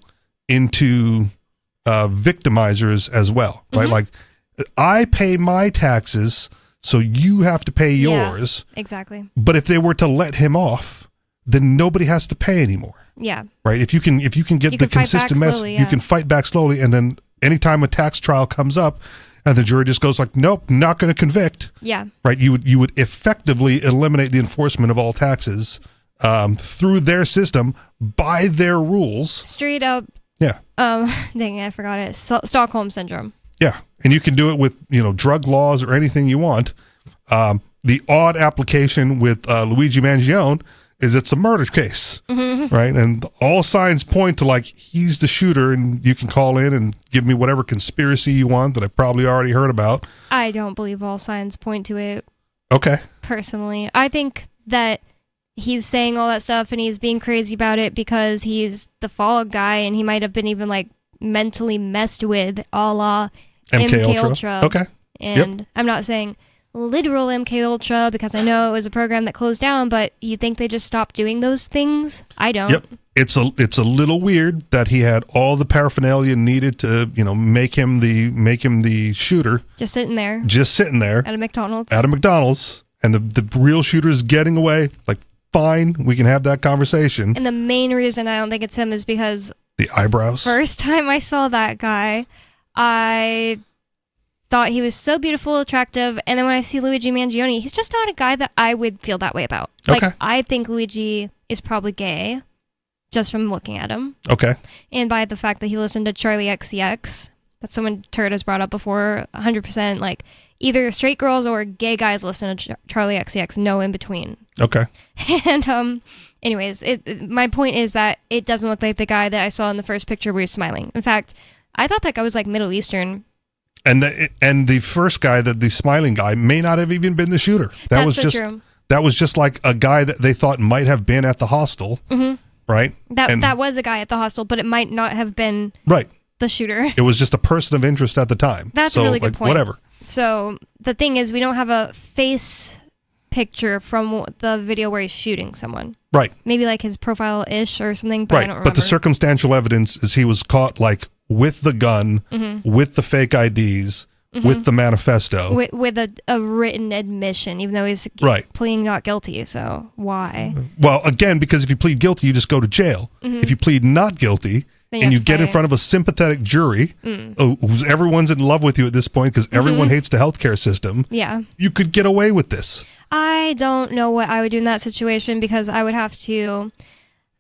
into victimizers as well, right? Like, I pay my taxes, so you have to pay yours. Yeah, exactly. But if they were to let him off, then nobody has to pay anymore. Yeah. Right? If you can get the consistent message, you can fight back slowly, and then anytime a tax trial comes up and the jury just goes like, nope, not going to convict. Yeah. Right? You would effectively eliminate the enforcement of all taxes through their system by their rules. Straight up. Yeah. Dang it, I forgot it. Stockholm Syndrome. Yeah, and you can do it with drug laws or anything you want. The odd application with Luigi Mangione is it's a murder case, right? And all signs point to like he's the shooter, and you can call in and give me whatever conspiracy you want that I've probably already heard about. I don't believe all signs point to it. Okay. Personally, I think that he's saying all that stuff and he's being crazy about it because he's the fall guy and he might have been even like mentally messed with, a la MK Ultra. Okay. And I'm not saying literal MK Ultra because I know it was a program that closed down, but you think they just stopped doing those things? I don't. Yep. It's a little weird that he had all the paraphernalia needed to, make him the shooter. Just sitting there. At a McDonald's. And the real shooter is getting away. Like, fine, we can have that conversation. And the main reason I don't think it's him is because the eyebrows. First time I saw that guy, I thought he was so beautiful, attractive, and then when I see Luigi Mangione, he's just not a guy that I would feel that way about. Like, I think Luigi is probably gay, just from looking at him. Okay. And by the fact that he listened to Charlie XCX, that's someone Turd has brought up before, 100%, like, either straight girls or gay guys listen to Charlie XCX, no in between. Okay. And, anyways, my point is that it doesn't look like the guy that I saw in the first picture where he's smiling. In fact, I thought that guy was, like, Middle Eastern. And the first guy, the smiling guy, may not have even been the shooter. That was just like a guy that they thought might have been at the hostel, right? That was a guy at the hostel, but it might not have been the shooter. It was just a person of interest at the time. That's a really good point. Whatever. So the thing is, we don't have a face picture from the video where he's shooting someone. Right. Maybe like his profile-ish or something, but I don't remember. But the circumstantial evidence is he was caught like with the gun, with the fake IDs, with the manifesto. With a written admission, even though he's pleading not guilty. So why? Well, again, because if you plead guilty, you just go to jail. If you plead not guilty and you get in front of a sympathetic jury, everyone's in love with you at this point because everyone hates the healthcare system. Yeah. You could get away with this. I don't know what I would do in that situation because I would have to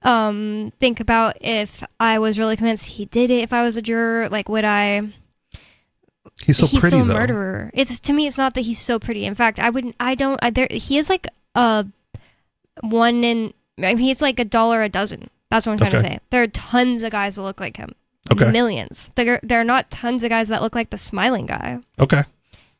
think about if I was really convinced he did it. If I was a juror, like, would I? He's so pretty, still a though. murderer. To me, it's not that he's so pretty. In fact, he is like he's like $1 a dozen. That's what I'm trying to say. There are tons of guys that look like him. Okay. Millions. There are not tons of guys that look like the smiling guy. Okay.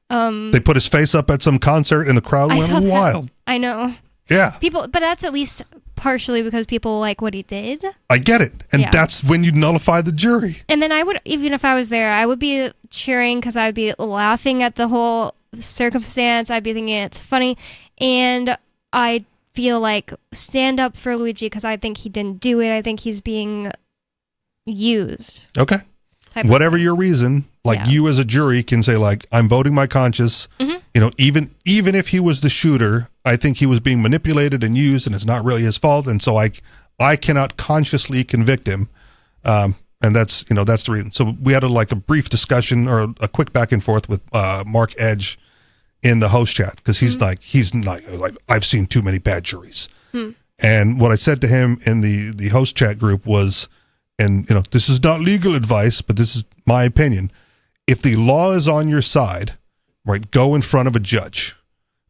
They put his face up at some concert and the crowd went wild. I know. Yeah. But that's at least partially because people like what he did. I get it. And that's when you nullify the jury. And then I would, even if I was there, I would be cheering because I would be laughing at the whole circumstance. I'd be thinking it's funny. And I feel like stand up for Luigi because I think he didn't do it. I think he's being used. Okay. Whatever your reason, you as a jury can say, like, I'm voting my conscience. Even if he was the shooter, I think he was being manipulated and used and it's not really his fault. And so I cannot consciously convict him. And that's the reason. So we had a brief discussion or a quick back and forth with Mark Edge in the host chat because he's like I've seen too many bad juries. And what I said to him in the host chat group was, and this is not legal advice, but this is my opinion. If the law is on your side, right, go in front of a judge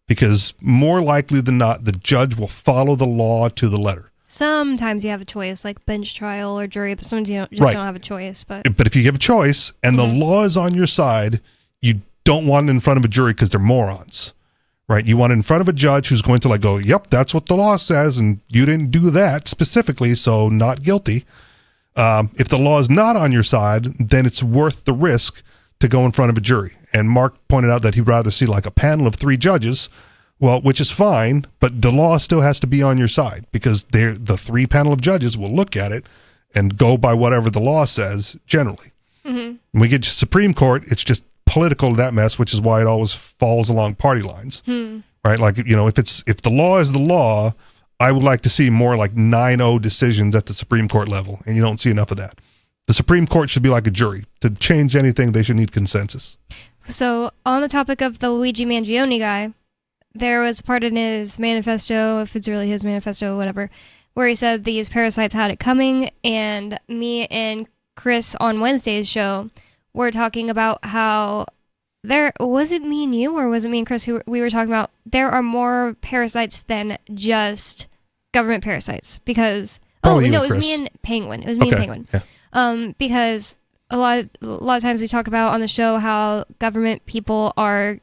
because more likely than not, the judge will follow the law to the letter. Sometimes you have a choice, like bench trial or jury, but sometimes you don't have a choice. But if you have a choice and the law is on your side, you don't want it in front of a jury because they're morons, right? You want it in front of a judge who's going to go, yep, that's what the law says, and you didn't do that specifically, so not guilty. If the law is not on your side, then it's worth the risk to go in front of a jury. And Mark pointed out that he'd rather see like a panel of 3 judges, which is fine, but the law still has to be on your side because the 3 panel of judges will look at it and go by whatever the law says generally. When we get to Supreme Court, it's just political, that mess, which is why it always falls along party lines, right? Like, if the law is the law, I would like to see more like 9-0 decisions at the Supreme Court level, and you don't see enough of that. The Supreme Court should be like a jury. To change anything, they should need consensus. So, on the topic of the Luigi Mangione guy, there was part in his manifesto, if it's really his manifesto, whatever, where he said these parasites had it coming, and me and Chris on Wednesday's show were talking about how was it me and you, or was it me and Chris who we were talking about there are more parasites than just government parasites because it was me and Penguin. It was me and Penguin. Yeah. Because a lot of times we talk about on the show how government people are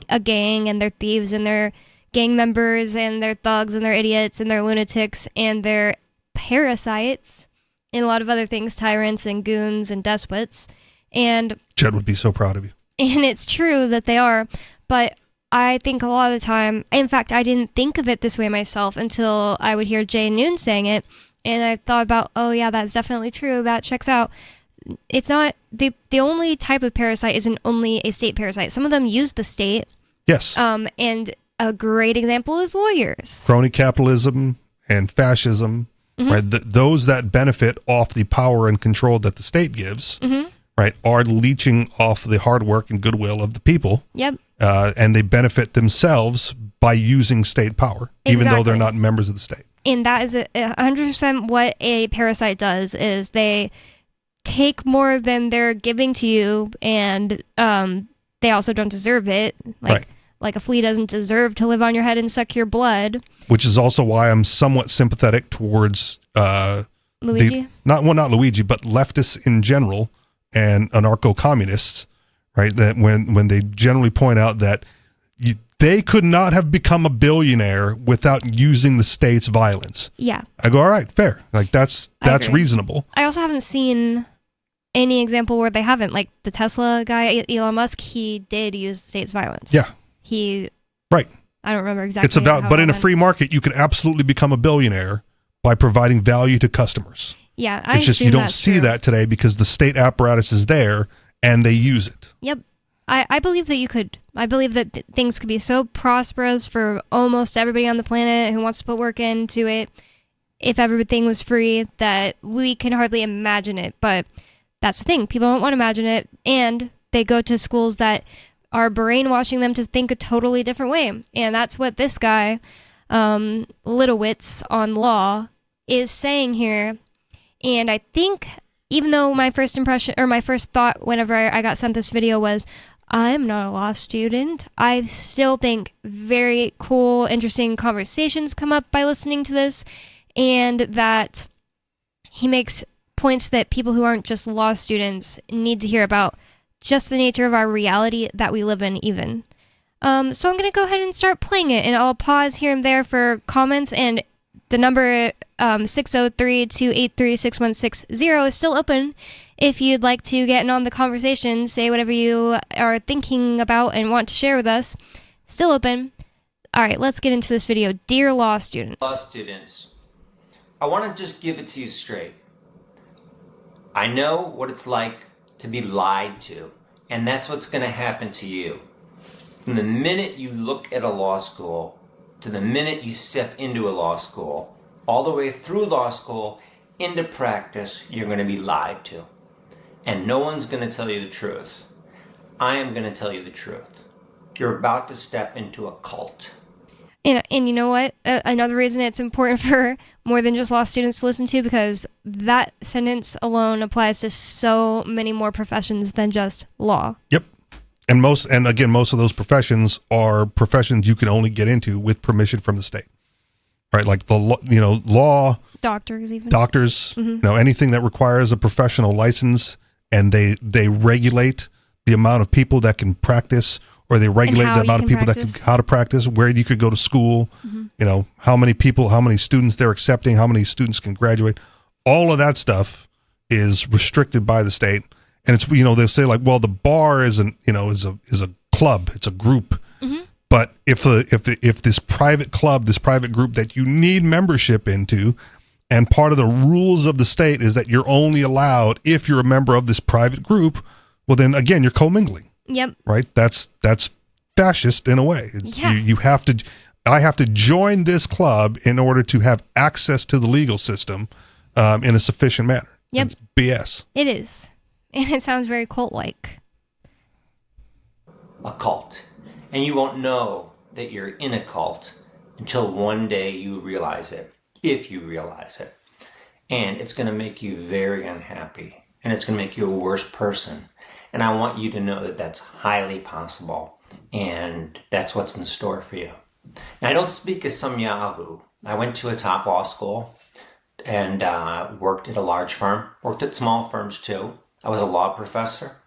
a gang and they're thieves and they're gang members and they're thugs and they're idiots and they're lunatics and they're parasites and a lot of other things, tyrants and goons and despots. And Jed would be so proud of you. And it's true that they are, but I think a lot of the time, in fact, I didn't think of it this way myself until I would hear Jay Noon saying it, and I thought about, oh yeah, that's definitely true, that checks out. It's not, the only type of parasite isn't only a state parasite. Some of them use the state. Yes. And a great example is lawyers. Crony capitalism and fascism, right? Those that benefit off the power and control that the state gives, right, are leeching off the hard work and goodwill of the people. Yep. And they benefit themselves by using state power, even though they're not members of the state. And that is 100% what a parasite does, is they take more than they're giving to you, and they also don't deserve it. Like a flea doesn't deserve to live on your head and suck your blood. Which is also why I'm somewhat sympathetic towards Luigi? not Luigi, but leftists in general and anarcho-communists, right? That when they generally point out that they could not have become a billionaire without using the state's violence. Yeah. I go, all right, fair. Like that's reasonable. I also haven't seen any example where they haven't. Like the Tesla guy, Elon Musk, he did use the state's violence. Yeah. Right. I don't remember exactly. It's about, but in a free market, you can absolutely become a billionaire by providing value to customers. Yeah, it's just you don't see that today because the state apparatus is there and they use it. Yep. I believe that you could. I believe that things could be so prosperous for almost everybody on the planet who wants to put work into it if everything was free that we can hardly imagine it. But that's the thing. People don't want to imagine it. And they go to schools that are brainwashing them to think a totally different way. And that's what this guy, Littlewitz on law, is saying here. And I think even though my first impression or my first thought whenever I got sent this video was, I'm not a law student, I still think very cool, interesting conversations come up by listening to this, and that he makes points that people who aren't just law students need to hear about just the nature of our reality that we live in even. So I'm going to go ahead and start playing it, and I'll pause here and there for comments, and the number 603-283-6160 is still open if you'd like to get in on the conversation, say whatever you are thinking about and want to share with us. Still open. All right, let's get into this video. Dear law students. Law students, I want to just give it to you straight. I know what it's like to be lied to, and that's what's going to happen to you. From the minute you look at a law school to the minute you step into a law school, all the way through law school into practice, you're going to be lied to. And no one's going to tell you the truth. I am going to tell you the truth. You're about to step into a cult. And you know what? Another reason it's important for more than just law students to listen to, because that sentence alone applies to so many more professions than just law. Yep. And most of those professions are professions you can only get into with permission from the state. Right? Like law, doctors even. Doctors, anything that requires a professional license, and they regulate the amount of people that can practice, or they regulate the amount of people that can how to practice, where you could go to school, how many students they're accepting, how many students can graduate. All of that stuff is restricted by the state. And it's, they'll say like, well, the bar is a club, it's a group. But if this private club, this private group that you need membership into, and part of the rules of the state is that you're only allowed if you're a member of this private group, well then again, you're commingling. Yep. Right? That's fascist in a way. Yeah. I have to join this club in order to have access to the legal system in a sufficient manner. Yep. It's BS. It is. And it sounds very cult-like. A cult. And you won't know that you're in a cult until one day you realize it, if you realize it. And it's going to make you very unhappy. And it's going to make you a worse person. And I want you to know that that's highly possible. And that's what's in store for you. Now, I don't speak as some yahoo. I went to a top law school and worked at a large firm. Worked at small firms too. I was a law professor.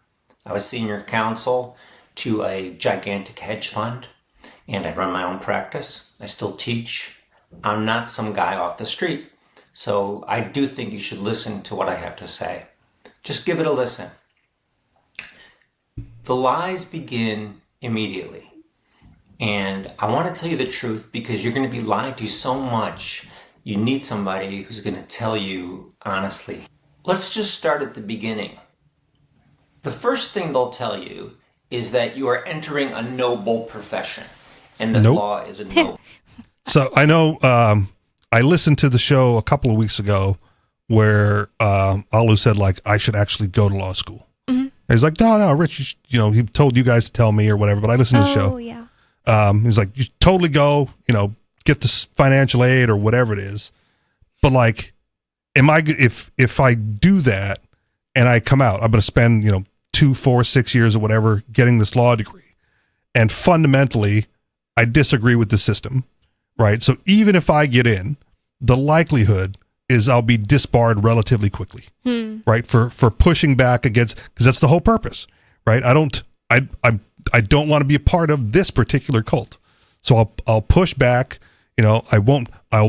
I was senior counsel to a gigantic hedge fund. and I run my own practice. I still teach. I'm not some guy off the street. So I do think you should listen to what I have to say. Just give it a listen. The lies begin immediately. And I want to tell you the truth because you're going to be lied to so much. You need somebody who's going to tell you honestly. Let's just start at the beginning. The first thing they'll tell you is that you are entering a noble profession. And the law is a noble. So I know I listened to the show a couple of weeks ago where Alu said, like, I should actually go to law school. Mm-hmm. He's like, no, Rich, he told you guys to tell me or whatever, but I listened to the show. Oh, yeah. He's like, you totally go, get this financial aid or whatever it is. But like, if I do that and I come out, I'm going to spend, 2, 4, 6 years or whatever getting this law degree. And fundamentally, I disagree with the system, right? So even if I get in, the likelihood is I'll be disbarred relatively quickly, right? For pushing back against, because that's the whole purpose, right? I don't want to be a part of this particular cult. So I'll push back, it'll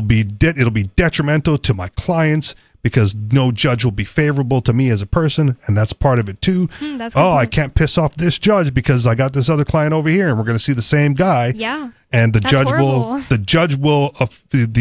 be detrimental to my clients because no judge will be favorable to me as a person. And that's part of it too. I can't piss off this judge because I got this other client over here and we're going to see the same guy. Yeah. And the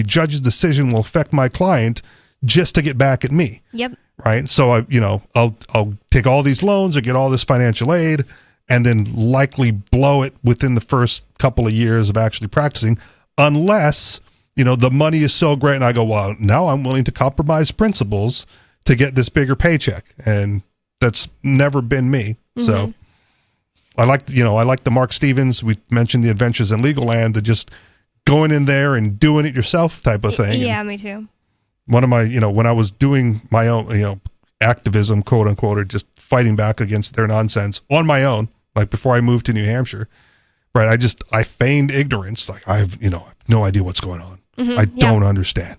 judge's decision will affect my client just to get back at me. Yep. Right. So I'll take all these loans or get all this financial aid and then likely blow it within the first couple of years of actually practicing, unless, the money is so great and I go, well, now I'm willing to compromise principles to get this bigger paycheck. And that's never been me. Mm-hmm. So I like the Mark Stevens, we mentioned the Adventures in Legal Land, the just going in there and doing it yourself type of thing. Yeah, me too. One of my, when I was doing my own, activism, quote unquote, or just fighting back against their nonsense on my own, like before I moved to New Hampshire, right? I feigned ignorance. Like I have no idea what's going on. Mm-hmm, I don't understand.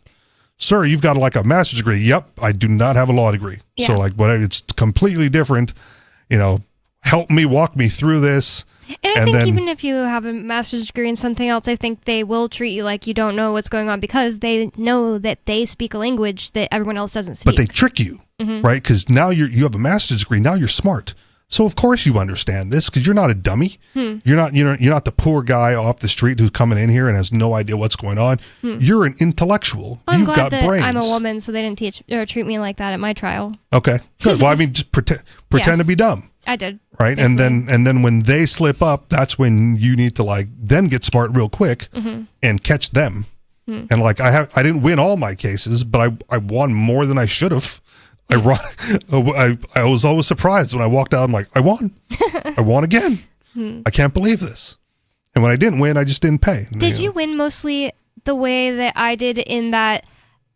Sir, you've got like a master's degree. Yep. I do not have a law degree. Yeah. So like, it's completely different, help me, walk me through this. And I think even if you have a master's degree in something else, I think they will treat you like you don't know what's going on because they know that they speak a language that everyone else doesn't speak. But they trick you, right? Because now you have a master's degree. Now you're smart. So of course you understand this because you're not a dummy. You're not the poor guy off the street who's coming in here and has no idea what's going on. You're an intellectual. Well, You've got brains. I'm a woman, so they didn't treat me like that at my trial. Okay, good. Well, I mean, just pretend to be dumb. I did. Right, basically. and then when they slip up, that's when you need to then get smart real quick and catch them. And I didn't win all my cases, but I won more than I should have. I was always surprised when I walked out. I'm like, I won. I won again. I can't believe this. And when I didn't win, I just didn't pay. Did you win mostly the way that I did in that,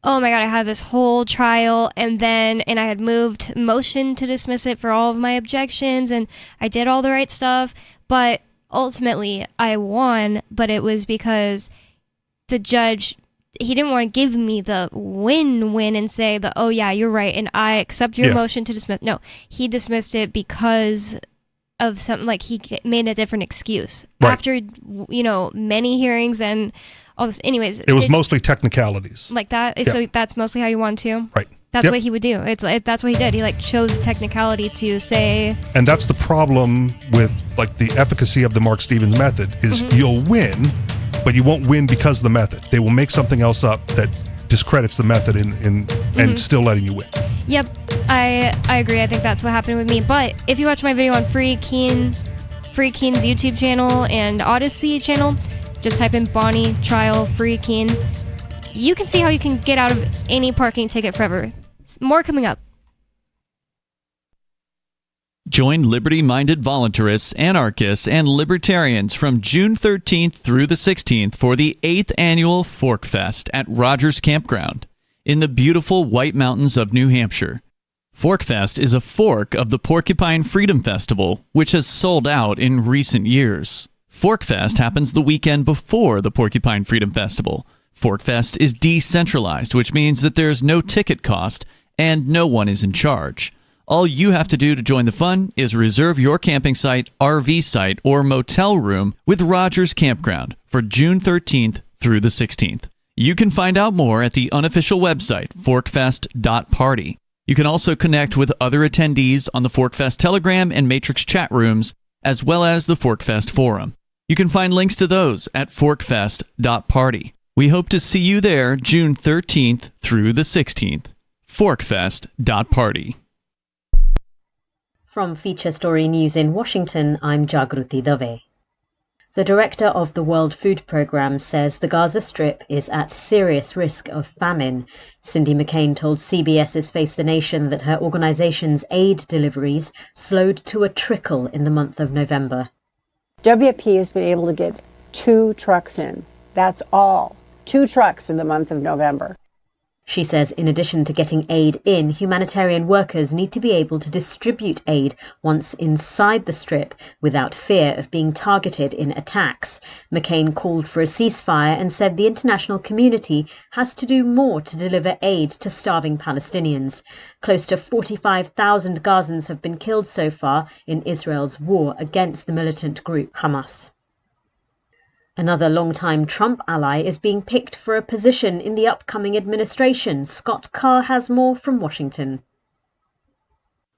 oh my God, I had this whole trial and I had moved motion to dismiss it for all of my objections and I did all the right stuff. But ultimately I won, but it was because the judge, he didn't want to give me the win and say oh yeah, you're right and I accept your motion to dismiss. No, he dismissed it because of something, he made a different excuse. Right. After, many hearings and all this. Anyways. It was mostly technicalities. Like that? Yeah. So that's mostly how you won too? Right. That's what he would do. That's what he did. He chose technicality to say. And that's the problem with the efficacy of the Mark Stevens method is you'll win, but you won't win because of the method. They will make something else up that discredits the method and still letting you win. Yep, I agree. I think that's what happened with me. But if you watch my video on Free Keen's YouTube channel and Odyssey channel, just type in Bonnie Trial Free Keen. You can see how you can get out of any parking ticket forever. More coming up. Join liberty-minded voluntarists, anarchists, and libertarians from June 13th through the 16th for the 8th annual Fork Fest at Rogers Campground in the beautiful White Mountains of New Hampshire. Fork Fest is a fork of the Porcupine Freedom Festival, which has sold out in recent years. Fork Fest happens the weekend before the Porcupine Freedom Festival. Fork Fest is decentralized, which means that there's no ticket cost and no one is in charge. All you have to do to join the fun is reserve your camping site, RV site, or motel room with Rogers Campground for June 13th through the 16th. You can find out more at the unofficial website, forkfest.party. You can also connect with other attendees on the Forkfest Telegram and Matrix chat rooms, as well as the Forkfest forum. You can find links to those at forkfest.party. We hope to see you there June 13th through the 16th. forkfest.party. From Feature Story News in Washington, I'm Jagruti Dave. The director of the World Food Programme says the Gaza Strip is at serious risk of famine. Cindy McCain told CBS's Face the Nation that her organisation's aid deliveries slowed to a trickle in the month of November. WFP has been able to get 2 trucks in. That's all. 2 trucks in the month of November. She says in addition to getting aid in, humanitarian workers need to be able to distribute aid once inside the Strip without fear of being targeted in attacks. McCain called for a ceasefire and said the international community has to do more to deliver aid to starving Palestinians. Close to 45,000 Gazans have been killed so far in Israel's war against the militant group Hamas. Another longtime Trump ally is being picked for a position in the upcoming administration. Scott Carr has more from Washington.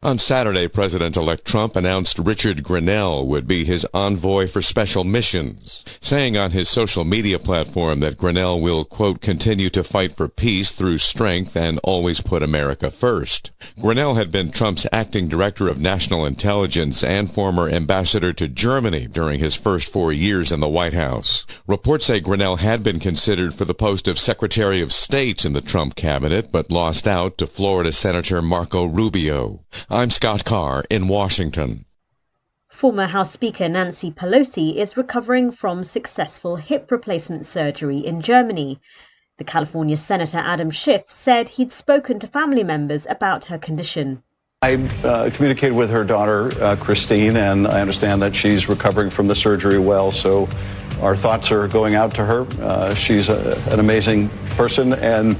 On Saturday, President-elect Trump announced Richard Grenell would be his envoy for special missions, saying on his social media platform that Grenell will, quote, continue to fight for peace through strength and always put America first. Grenell had been Trump's acting director of national intelligence and former ambassador to Germany during his first 4 years in the White House. Reports say Grenell had been considered for the post of Secretary of State in the Trump cabinet, but lost out to Florida Senator Marco Rubio. I'm Scott Carr in Washington. Former House Speaker Nancy Pelosi is recovering from successful hip replacement surgery in Germany. The California Senator Adam Schiff said he'd spoken to family members about her condition. I communicated with her daughter, Christine, and I understand that she's recovering from the surgery well, so our thoughts are going out to her. She's an amazing person, and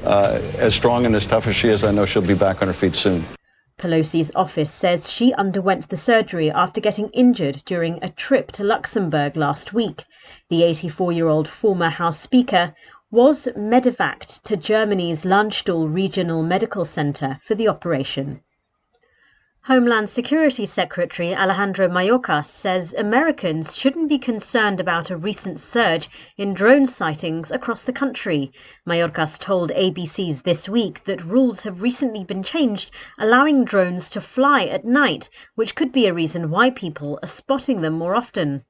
as strong and as tough as she is, I know she'll be back on her feet soon. Pelosi's office says she underwent the surgery after getting injured during a trip to Luxembourg last week. The 84-year-old former House Speaker was medevaced to Germany's Landstuhl Regional Medical Center for the operation. Homeland Security Secretary Alejandro Mayorkas says Americans shouldn't be concerned about a recent surge in drone sightings across the country. Mayorkas told ABC's This Week that rules have recently been changed, allowing drones to fly at night, which could be a reason why people are spotting them more often.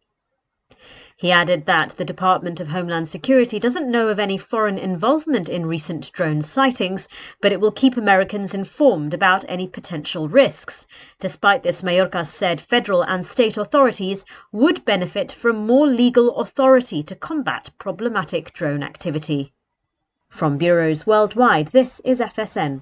He added that the Department of Homeland Security doesn't know of any foreign involvement in recent drone sightings, but it will keep Americans informed about any potential risks. Despite this, Mayorkas said federal and state authorities would benefit from more legal authority to combat problematic drone activity. From bureaus worldwide, this is FSN.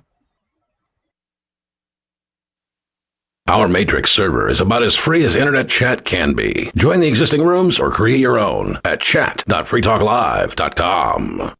Our Matrix server is about as free as internet chat can be. Join the existing rooms or create your own at chat.freetalklive.com.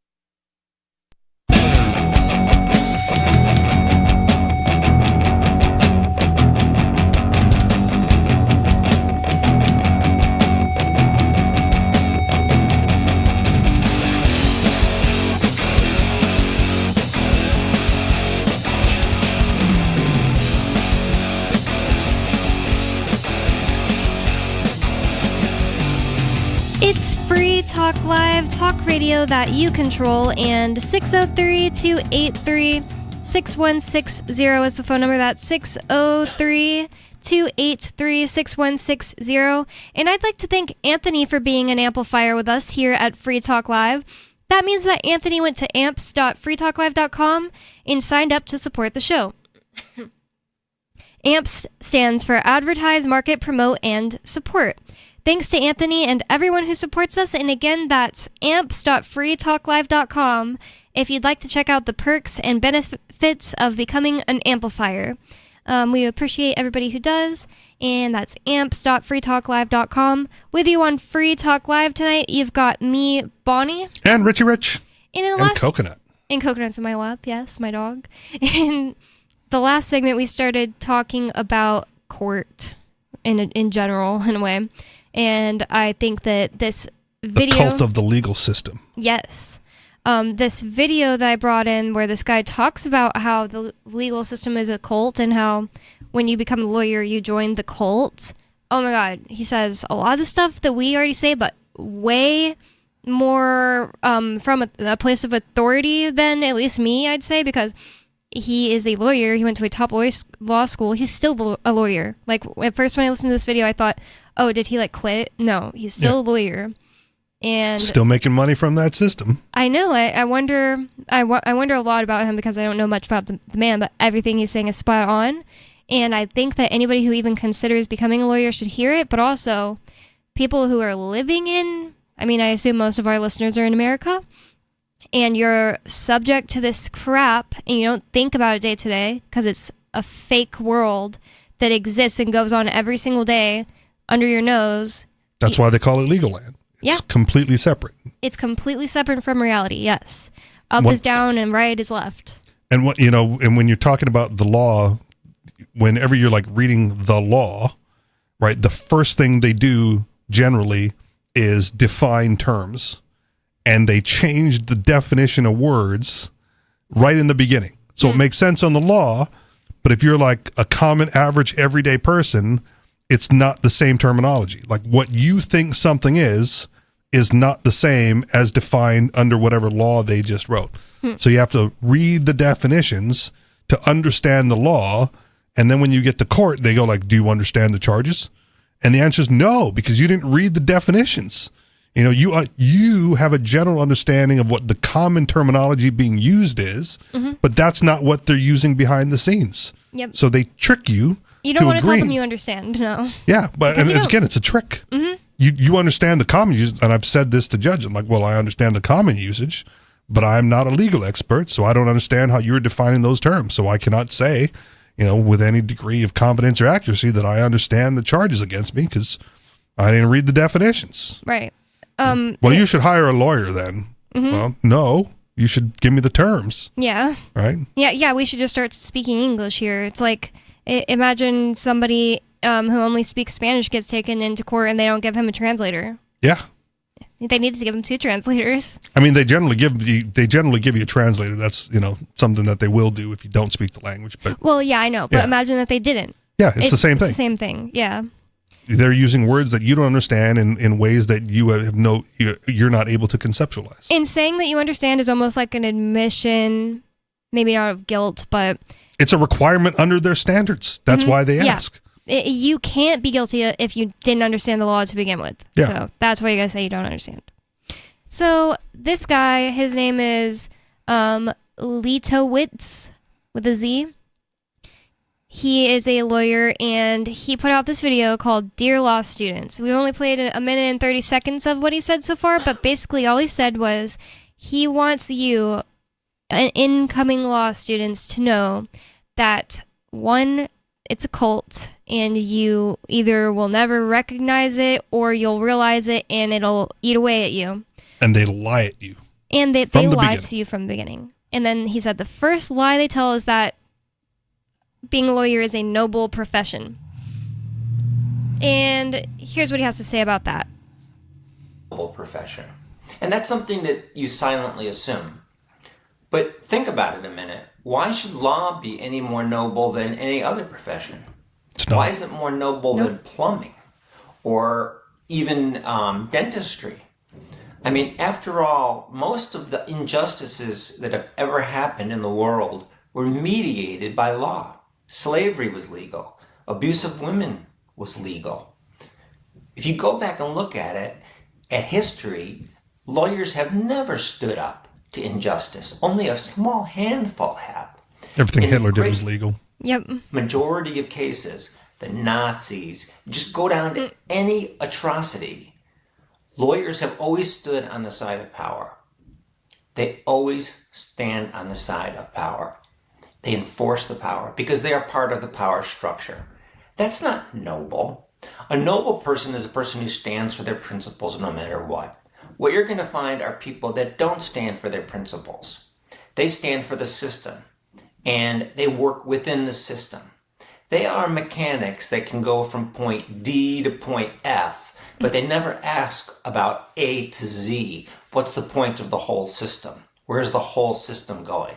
It's Free Talk Live, talk radio that you control, and 603-283-6160 is the phone number. That's 603-283-6160. And I'd like to thank Anthony for being an amplifier with us here at Free Talk Live. That means that Anthony went to amps.freetalklive.com and signed up to support the show. AMPS stands for Advertise, Market, Promote, and Support. Thanks to Anthony and everyone who supports us. And again, that's amps.freetalklive.com if you'd like to check out the perks and benefits of becoming an amplifier. We appreciate everybody who does. And that's amps.freetalklive.com. With you on Free Talk Live tonight, you've got me, Bonnie. And Richie Rich. And Coconut. And Coconut's in my lap, yes, my dog. And the last segment we started talking about court in general, in a way. And I think that this video... The cult of the legal system. Yes. This video that I brought in where this guy talks about how the legal system is a cult and how when you become a lawyer, you join the cult. Oh my God. He says a lot of the stuff that we already say, but way more from a place of authority than at least me, I'd say, because he is a lawyer. He went to a top law school. He's still a lawyer. Like, at first when I listened to this video, I thought, oh, did he, like, quit? No, he's still a lawyer. And still making money from that system. I know. I wonder a lot about him because I don't know much about the man, but everything he's saying is spot on. And I think that anybody who even considers becoming a lawyer should hear it, but also people who are living in, I mean, I assume most of our listeners are in America, and you're subject to this crap and you don't think about it day to day because it's a fake world that exists and goes on every single day under your nose. That's why they call it legal land. It's completely separate. It's completely separate from reality, yes. Up is down and right is left. And what, you know, and when you're talking about the law, whenever you're like reading the law, right, the first thing they do generally is define terms, and they changed the definition of words right in the beginning. So it makes sense on the law, but if you're like a common, average, everyday person, it's not the same terminology. Like what you think something is not the same as defined under whatever law they just wrote. So you have to read the definitions to understand the law, and then when you get to court, they go like, do you understand the charges? And the answer is no, because you didn't read the definitions. You know, you have a general understanding of what the common terminology being used is, but that's not what they're using behind the scenes. Yep. So they trick you. You don't want to tell them you understand, no. Yeah, but again, it's a trick. You understand the common usage, and I've said this to judges. I'm like, well, I understand the common usage, but I'm not a legal expert, so I don't understand how you're defining those terms. So I cannot say, you know, with any degree of confidence or accuracy that I understand the charges against me because I didn't read the definitions. Right. Well, you should hire a lawyer then. Well, no, you should give me the terms. Yeah. Right? Yeah, we should just start speaking English here. It's like, imagine somebody who only speaks Spanish gets taken into court and they don't give him a translator. Yeah. They need to give him 2 translators. I mean, they generally give you a translator. That's, you know, something that they will do if you don't speak the language. But well, yeah, I know. But imagine that they didn't. Yeah, it's the same thing. It's the same thing. Yeah. They're using words that you don't understand in ways that you're not able to conceptualize. And saying that you understand is almost like an admission, maybe not of guilt, but it's a requirement under their standards. That's why they ask. You can't be guilty if you didn't understand the law to begin with. Yeah. So that's why you guys say you don't understand. So this guy, his name is Litowitz with a Z. He is a lawyer, and he put out this video called Dear Law Students. We only played a minute and 30 seconds of what he said so far, but basically all he said was he wants you, incoming law students, to know that, one, it's a cult, and you either will never recognize it or you'll realize it and it'll eat away at you. And they lie at you. And they lie to you from the beginning. And then he said the first lie they tell is that being a lawyer is a noble profession. And here's what he has to say about that. Noble profession. And that's something that you silently assume. But think about it a minute. Why should law be any more noble than any other profession? Why is it more noble than plumbing or even dentistry? I mean, after all, most of the injustices that have ever happened in the world were mediated by law. Slavery was legal. Abuse of women was legal. If you go back and look at it, at history, lawyers have never stood up to injustice. Only a small handful have. Everything Hitler did was legal. Yep. Majority of cases, the Nazis, just go down to any atrocity. Lawyers have always stood on the side of power. They always stand on the side of power. They enforce the power because they are part of the power structure. That's not noble. A noble person is a person who stands for their principles no matter what. What you're going to find are people that don't stand for their principles. They stand for the system. and they work within the system. They are mechanics that can go from point D to point F, but they never ask about A to Z. What's the point of the whole system? Where's the whole system going?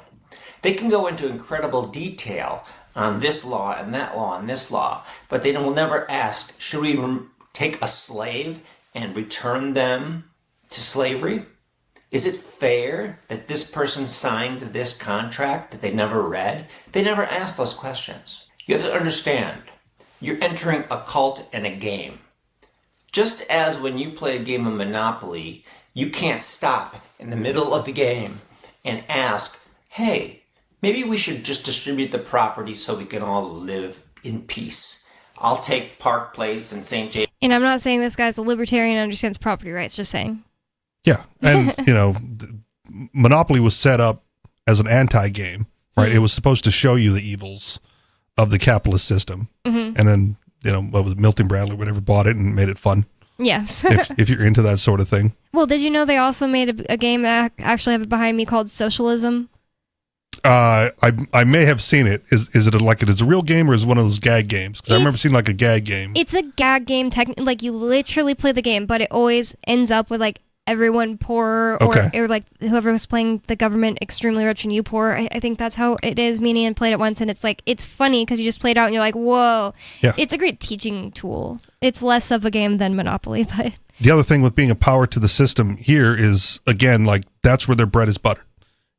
They can go into incredible detail on this law and that law and this law, but they will never ask, should we take a slave and return them to slavery? Is it fair that this person signed this contract that they never read? They never ask those questions. You have to understand, you're entering a cult and a game. Just as when you play a game of Monopoly, you can't stop in the middle of the game and ask, hey, maybe we should just distribute the property so we can all live in peace. I'll take Park Place and St. James. And I'm not saying this guy's a libertarian and understands property rights, just saying. Yeah, and Monopoly was set up as an anti-game, right? It was supposed to show you the evils of the capitalist system, and then what was it, Milton Bradley, whatever, bought it and made it fun. Yeah. if you're into that sort of thing. Well, did you know they also made a game that I actually have it behind me called Socialism? I may have seen it. Is it a real game or is it one of those gag games? Because I remember seeing like a gag game. It's a gag game, like you literally play the game, but it always ends up with like everyone poor, or like whoever was playing the government extremely rich and you poor. I think that's how it is. Meaning, and played it once, and it's like it's funny because you just play it out and you're like, whoa. Yeah. It's a great teaching tool. It's less of a game than Monopoly, but the other thing with being a power to the system here is, again, like that's where their bread is buttered.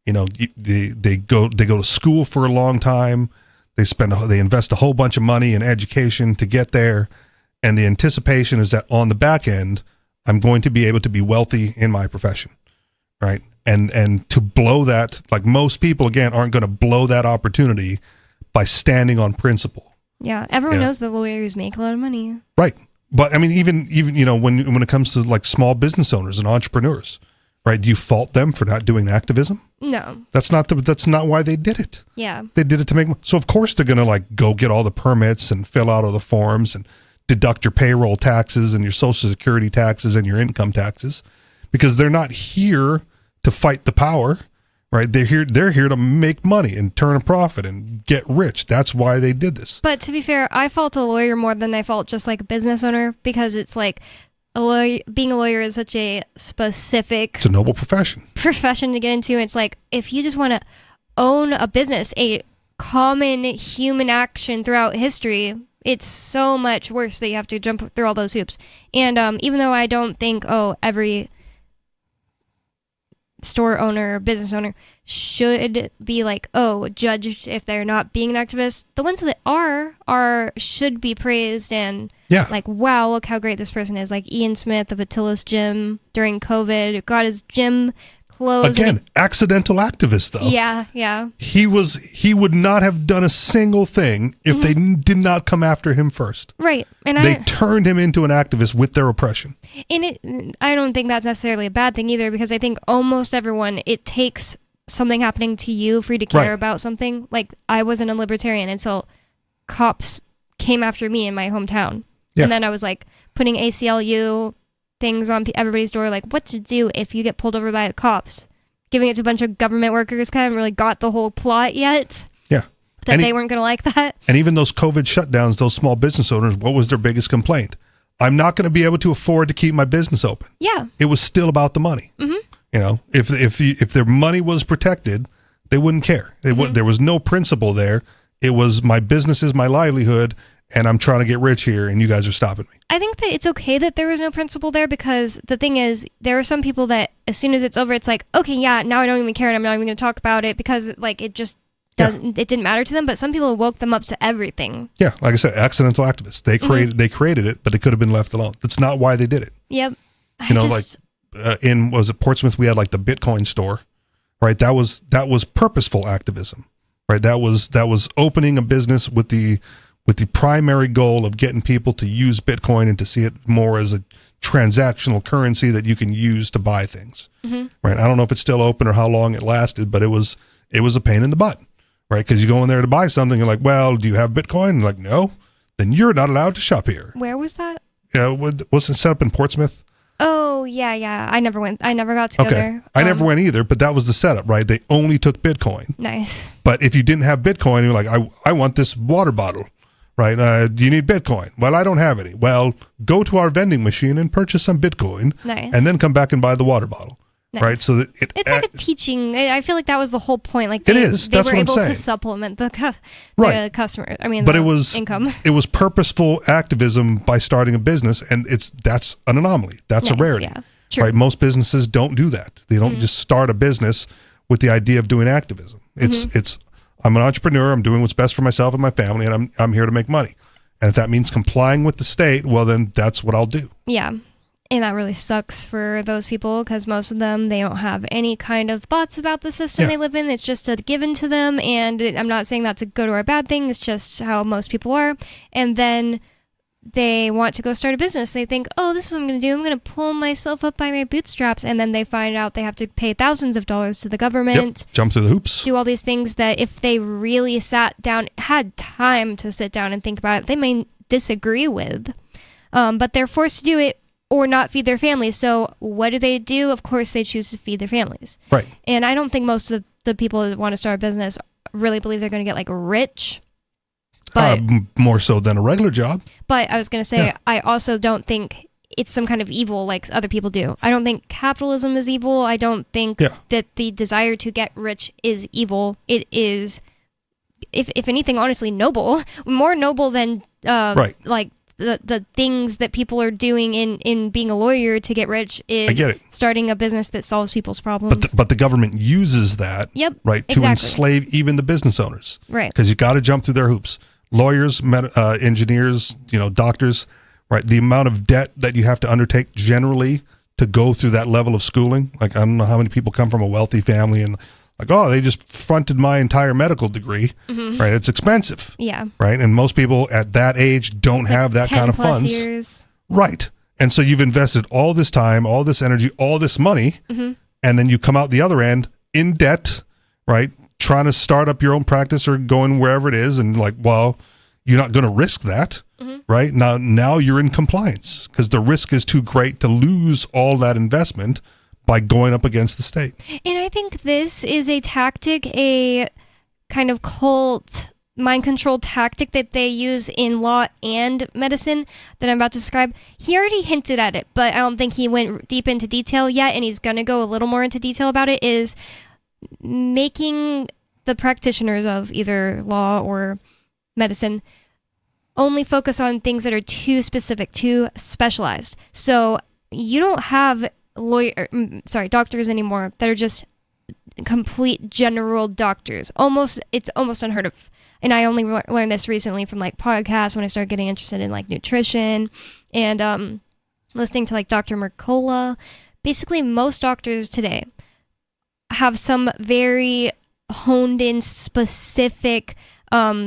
They go to school for a long time. They invest a whole bunch of money in education to get there, and the anticipation is that on the back end, I'm going to be able to be wealthy in my profession, right? And to blow that, like most people, again, aren't going to blow that opportunity by standing on principle. Yeah, everyone knows the lawyers make a lot of money. Right, but I mean, even when it comes to like small business owners and entrepreneurs, right? Do you fault them for not doing activism? No. That's not why they did it. Yeah. They did it to make money. So of course they're going to like go get all the permits and fill out all the forms and deduct your payroll taxes and your social security taxes and your income taxes, because they're not here to fight the power, right? They're here to make money and turn a profit and get rich. That's why they did this. But to be fair, I fault a lawyer more than I fault just like a business owner, because it's like being a lawyer is such a specific... It's a noble profession to get into. It's like, if you just want to own a business, a common human action throughout history, it's so much worse that you have to jump through all those hoops. And even though I don't think, every store owner or business owner should be like, judged if they're not being an activist, the ones that are should be praised and like, wow, look how great this person is. Like Ian Smith of Attila's Gym during COVID, got his gym closed. Again, accidental activist though. Yeah. He would not have done a single thing if they did not come after him first. Right. And they turned him into an activist with their oppression. And I don't think that's necessarily a bad thing either, because I think almost everyone, it takes something happening to you for you to care about something. Like, I wasn't a libertarian until cops came after me in my hometown. Yeah. And then I was like putting ACLU things on everybody's door, like what to do if you get pulled over by the cops, giving it to a bunch of government workers. Kind of really got the whole plot yet. Yeah. That they weren't going to like that. And even those COVID shutdowns, those small business owners, what was their biggest complaint? I'm not going to be able to afford to keep my business open. Yeah. It was still about the money. If their money was protected, they wouldn't care. There was no principle there. It was my business is my livelihood, and I'm trying to get rich here, and you guys are stopping me. I think that it's okay that there was no principle there, because the thing is, there are some people that as soon as it's over, it's like, okay, yeah, now I don't even care, and I'm not even going to talk about it, because like it just doesn't, it didn't matter to them. But some people woke them up to everything. Yeah, like I said, accidental activists. They created it, but it could have been left alone. That's not why they did it. Yep. In was it Portsmouth, we had like the Bitcoin store, right? That was purposeful activism, right? That was opening a business with the primary goal of getting people to use Bitcoin and to see it more as a transactional currency that you can use to buy things, right? I don't know if it's still open or how long it lasted, but it was a pain in the butt, right? Because you go in there to buy something, you're like, well, do you have Bitcoin? And like, no, then you're not allowed to shop here. Where was that? Yeah, wasn't set up in Portsmouth. Oh, yeah. I never got to go there. I never went either, but that was the setup, right? They only took Bitcoin. Nice. But if you didn't have Bitcoin, you're like, I want this water bottle, right? Do you need Bitcoin? Well, I don't have any. Well, go to our vending machine and purchase some Bitcoin. Nice. And then come back and buy the water bottle. Nice. Right, so that it's like a teaching. I feel like that was the whole point. Like it is. They That's were what I'm able saying. to supplement the customer. I mean, but the it was income. It was purposeful activism by starting a business, and that's an anomaly. That's Nice, a rarity, yeah. True. right? Most businesses don't do that. They don't just start a business with the idea of doing activism. It's I'm an entrepreneur. I'm doing what's best for myself and my family, and I'm here to make money. And if that means complying with the state, well, then that's what I'll do. Yeah. And that really sucks for those people because most of them, they don't have any kind of thoughts about the system they live in. It's just a given to them. And I'm not saying that's a good or a bad thing. It's just how most people are. And then they want to go start a business. They think, oh, this is what I'm going to do. I'm going to pull myself up by my bootstraps. And then they find out they have to pay thousands of dollars to the government. Yep. Jump through the hoops. Do all these things that if they really sat down, had time to sit down and think about it, they may disagree with. But they're forced to do it or not feed their families. So what do? Of course, they choose to feed their families. Right. And I don't think most of the people that want to start a business really believe they're going to get like rich. But more so than a regular job. But I was going to say, I also don't think it's some kind of evil like other people do. I don't think capitalism is evil. I don't think that the desire to get rich is evil. It is, if anything, honestly, noble. More noble than like the things that people are doing in being a lawyer to get rich is starting a business that solves people's problems. But the government uses that right to enslave even the business owners. Right. Because you got to jump through their hoops. Lawyers, engineers, doctors, right? The amount of debt that you have to undertake generally to go through that level of schooling. Like, I don't know how many people come from a wealthy family and like, oh, they just fronted my entire medical degree, right? It's expensive. Yeah. Right. And most people at that age don't have that kind of funds. Years. Right. And so you've invested all this time, all this energy, all this money, and then you come out the other end in debt, right? Trying to start up your own practice or going wherever it is. And like, well, you're not going to risk that, right? Now you're in compliance because the risk is too great to lose all that investment by going up against the state. And I think this is a tactic, a kind of cult mind control tactic that they use in law and medicine that I'm about to describe. He already hinted at it, but I don't think he went deep into detail yet, and he's going to go a little more into detail about it, is making the practitioners of either law or medicine only focus on things that are too specific, too specialized. So you don't have doctors anymore that are just complete general doctors. It's almost unheard of. And I only learned this recently from like podcasts when I started getting interested in like nutrition and listening to like Dr. Mercola. Basically, most doctors today have some very honed in specific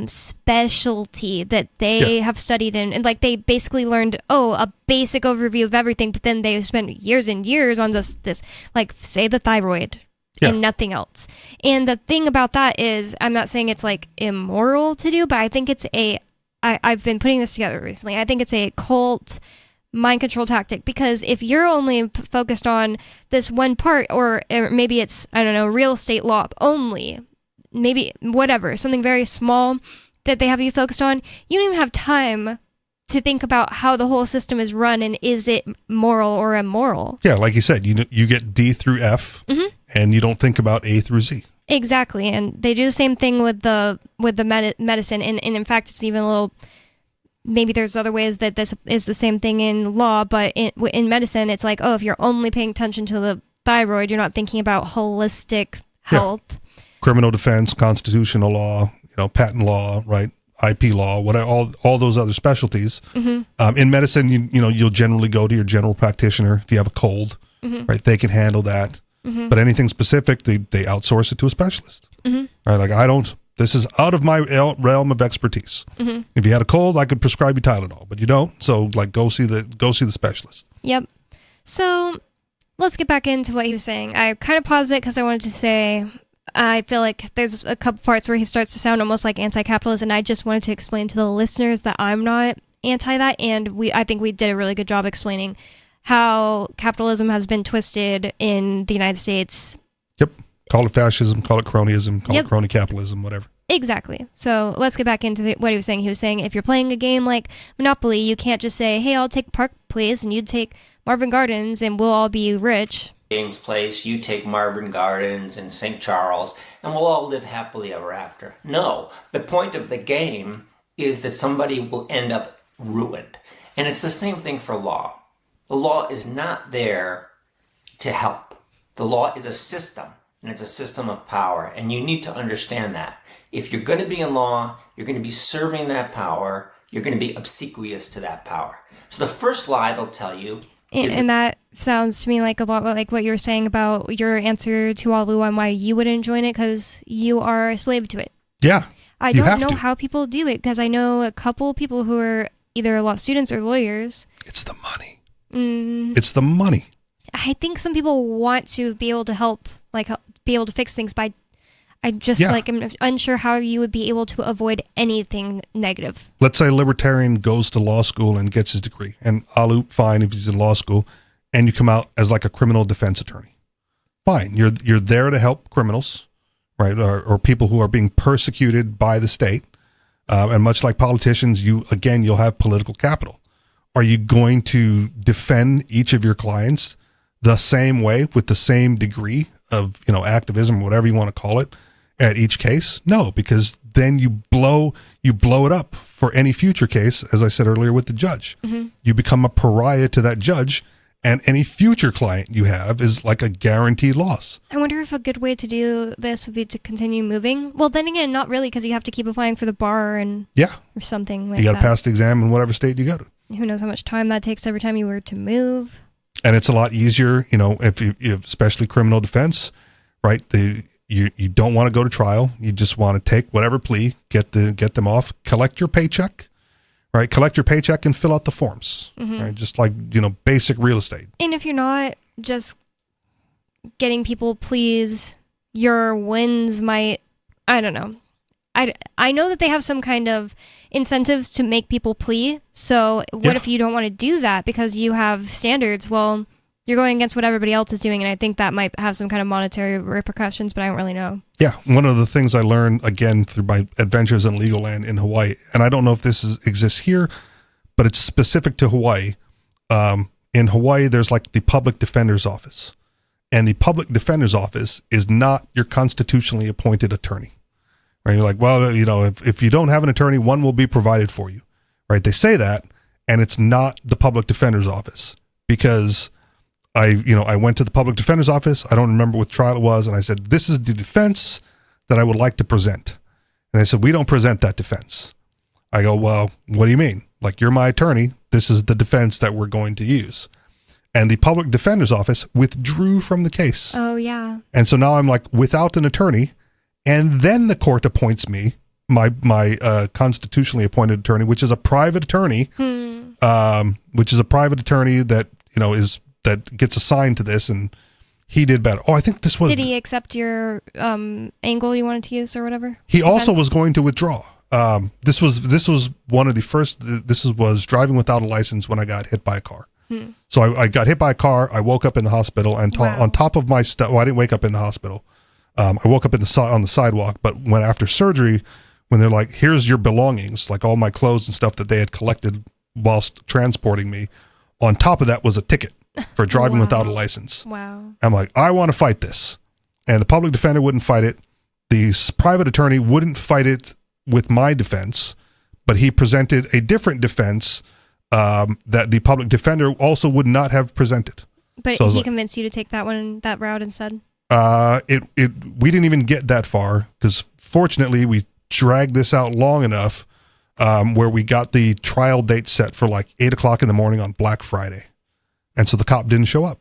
specialty that they have studied in, and like they basically learned a basic overview of everything, but then they spent years and years on this like say the thyroid and nothing else. And the thing about that is, I'm not saying it's like immoral to do, but I think it's I've been putting this together recently. I think it's a cult mind control tactic, because if you're only focused on this one part, or maybe it's, I don't know, real estate law only, maybe whatever, something very small that they have you focused on, you don't even have time to think about how the whole system is run and is it moral or immoral. Yeah, like you said, you get D through F, and you don't think about A through Z. Exactly, and they do the same thing with the medicine, and in fact, it's even a little. Maybe there's other ways that this is the same thing in law, but in medicine, it's like, if you're only paying attention to the thyroid, you're not thinking about holistic health. Yeah. Criminal defense, constitutional law, patent law, right? IP law, whatever, all those other specialties. In medicine, you'll generally go to your general practitioner if you have a cold, right? They can handle that. But anything specific, they outsource it to a specialist. Right? Like this is out of my realm of expertise. If you had a cold, I could prescribe you Tylenol, but you don't. So like, go see the specialist. Yep. So let's get back into what he was saying. I kind of paused it because I wanted to say, I feel like there's a couple parts where he starts to sound almost like anti-capitalist, and I just wanted to explain to the listeners that I'm not anti that, and I think we did a really good job explaining how capitalism has been twisted in the United States. Yep. Call it fascism, call it cronyism, call Yep. it crony capitalism, whatever. Exactly. So let's get back into what he was saying. He was saying if you're playing a game like Monopoly, you can't just say, hey, I'll take Park Place and you take Marvin Gardens and we'll all be rich. James Place, you take Marvin Gardens and St. Charles, and we'll all live happily ever after. No, the point of the game is that somebody will end up ruined. And it's the same thing for law. The law is not there to help. The law is a system, and it's a system of power, and you need to understand that. If you're going to be in law, you're going to be serving that power, you're going to be obsequious to that power. So the first lie they'll tell you is And that sounds to me like a lot like what you were saying about your answer to Alu on why you wouldn't join it because you are a slave to it. Yeah. I you don't have know to. how people do it because I know a couple people who are either law students or lawyers. It's the money. Mm, It's the money. I think some people want to be able to help be able to fix things by. I just Yeah. am unsure how you would be able to avoid anything negative. Let's say a libertarian goes to law school and gets his degree, and Alu, fine if he's in law school, and you come out as like a criminal defense attorney. Fine, you're there to help criminals, right, or people who are being persecuted by the state, and much like politicians, you'll have political capital. Are you going to defend each of your clients the same way with the same degree of activism, whatever you want to call it, at each case? No, because then you blow it up for any future case, as I said earlier with the judge. Mm-hmm. You become a pariah to that judge, and any future client you have is like a guaranteed loss. I wonder if a good way to do this would be to continue moving. Well, then again, not really, because you have to keep applying for the bar and or something like You got to that. pass the exam in whatever state you go to. Who knows how much time that takes every time you were to move. And it's a lot easier, if you especially criminal defense, right? You don't want to go to trial. You just want to take whatever plea, get them off, collect your paycheck, right? Collect your paycheck and fill out the forms, Mhm. right? Just like, basic real estate. And if you're not just getting people pleas, your wins might, I don't know. I know that they have some kind of incentives to make people plea. So what if you don't want to do that because you have standards? Well, you're going against what everybody else is doing. And I think that might have some kind of monetary repercussions, but I don't really know. Yeah. One of the things I learned, again, through my adventures in legal land in Hawaii, and I don't know if this exists here, but it's specific to Hawaii. In Hawaii, there's like the public defender's office. And the public defender's office is not your constitutionally appointed attorney. Right? You're like, well, if you don't have an attorney, one will be provided for you. Right? They say that, and it's not the public defender's office, because I went to the public defender's office. I don't remember what trial it was. And I said, this is the defense that I would like to present. And they said, we don't present that defense. I go, well, what do you mean? Like, you're my attorney. This is the defense that we're going to use. And the public defender's office withdrew from the case. Oh, yeah. And so now I'm like without an attorney. And then the court appoints me, my constitutionally appointed attorney, which is a private attorney, that, that gets assigned to this. And he did better. Oh, I think this was. Did he accept your angle you wanted to use or whatever? He also was going to withdraw. This was one of the first. This was driving without a license when I got hit by a car. So I got hit by a car. I woke up in the hospital, and on top of my stuff. Well, I didn't wake up in the hospital. I woke up on the sidewalk. But when after surgery, when they're like, "Here's your belongings," like all my clothes and stuff that they had collected whilst transporting me, on top of that was a ticket for driving without a license. Wow. I'm like, I want to fight this, and the public defender wouldn't fight it. The private attorney wouldn't fight it with my defense, but he presented a different defense that the public defender also would not have presented. But So I was he like, convinced you to take that route instead? we didn't even get that far, because fortunately we dragged this out long enough where we got the trial date set for like 8:00 in the morning on Black Friday. And so the cop didn't show up.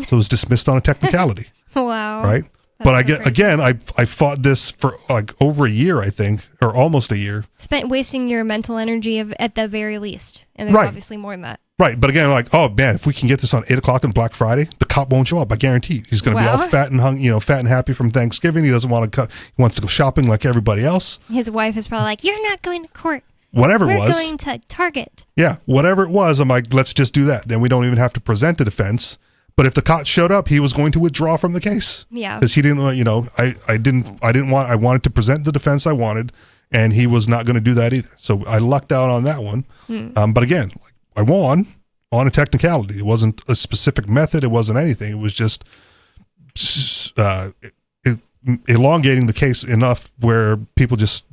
So it was dismissed on a technicality. Wow. Right? But I fought this for like over a year, I think, or almost a year. Spent wasting your mental energy at the very least. And there's obviously more than that. Right. But again, like, oh man, if we can get this on 8:00 on Black Friday, the cop won't show up. I guarantee you. He's going to be all fat and fat and happy from Thanksgiving. He doesn't want to he wants to go shopping like everybody else. His wife is probably like, you're not going to court. whatever it We're was. going to Target. Yeah, whatever it was, I'm like, let's just do that. Then we don't even have to present the defense. But if the cops showed up, he was going to withdraw from the case. Yeah. Because he didn't, I wanted to present the defense I wanted, and he was not going to do that either. So I lucked out on that one. But again, I won on a technicality. It wasn't a specific method. It wasn't anything. It was just elongating the case enough where people just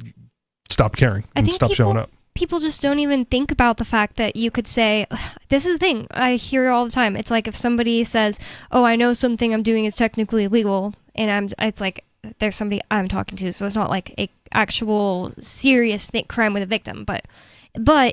stopped caring and stopped showing up. People just don't even think about the fact that you could say, this is the thing I hear all the time. It's like if somebody says, oh, I know something I'm doing is technically illegal, and it's like there's somebody I'm talking to, so it's not like a actual serious crime with a victim. But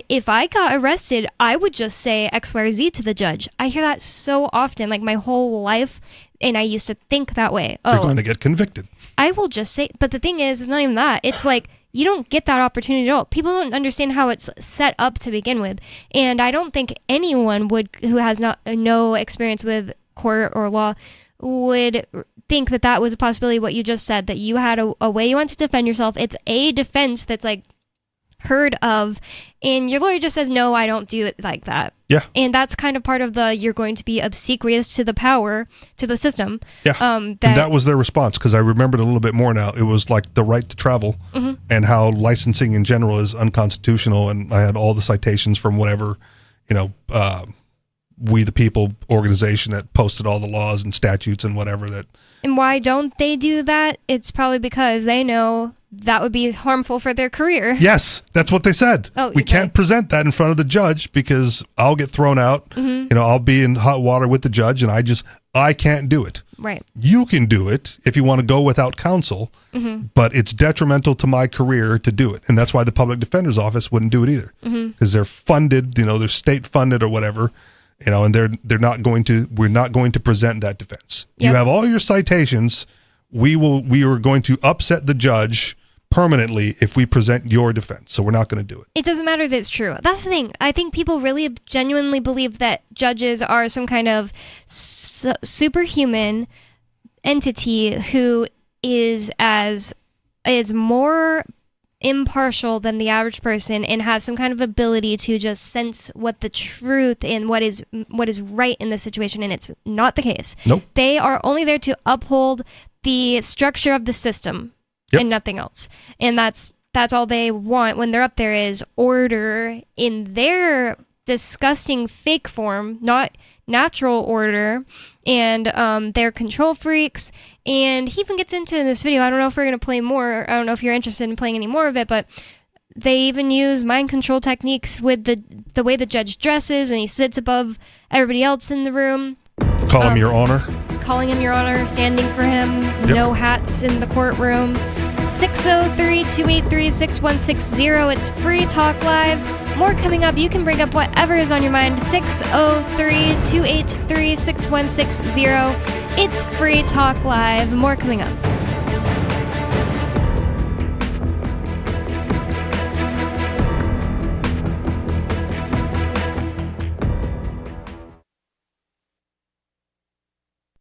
if I got arrested, I would just say X, Y, or Z to the judge. I hear that so often, like my whole life, and I used to think that way. You're going to get convicted. I will just say, but the thing is, it's not even that. It's like, you don't get that opportunity at all. People don't understand how it's set up to begin with. And I don't think anyone who has no experience with court or law would think that was a possibility, what you just said, that you had a way you want to defend yourself. It's a defense that's like heard of, and your lawyer just says, no, I don't do it like that. Yeah. And that's kind of part of you're going to be obsequious to the power, to the system. Yeah. And that was their response, because I remembered a little bit more now. It was like the right to travel and how licensing in general is unconstitutional. And I had all the citations from whatever, We the People organization that posted all the laws and statutes and whatever that. And why don't they do that? It's probably because they know that would be harmful for their career. Yes, that's what they said. Oh, we can't present that in front of the judge because I'll get thrown out. I'll be in hot water with the judge, and I can't do it. Right. You can do it if you want to go without counsel, but it's detrimental to my career to do it. And that's why the public defender's office wouldn't do it either, because they're funded, they're state funded or whatever. And we're not going to present that defense. Yep. You have all your citations. We are going to upset the judge permanently if we present your defense. So we're not going to do it. It doesn't matter that it's true. That's the thing. I think people really genuinely believe that judges are some kind of superhuman entity who is more impartial than the average person and has some kind of ability to just sense what the truth and what is right in the situation, and it's not the case. Nope. They are only there to uphold the structure of the system and nothing else. And that's all they want when they're up there is order in their disgusting fake form, not natural order. And they're control freaks. And he even gets into in this video, I don't know if we're going to play more, I don't know if you're interested in playing any more of it, but they even use mind control techniques with the way the judge dresses, and he sits above everybody else in the room. Call him your honor. Calling him your honor, standing for him, no hats in the courtroom. 603-283-6160. It's Free Talk Live. More coming up. You can bring up whatever is on your mind. 603-283-6160. It's Free Talk Live. More coming up.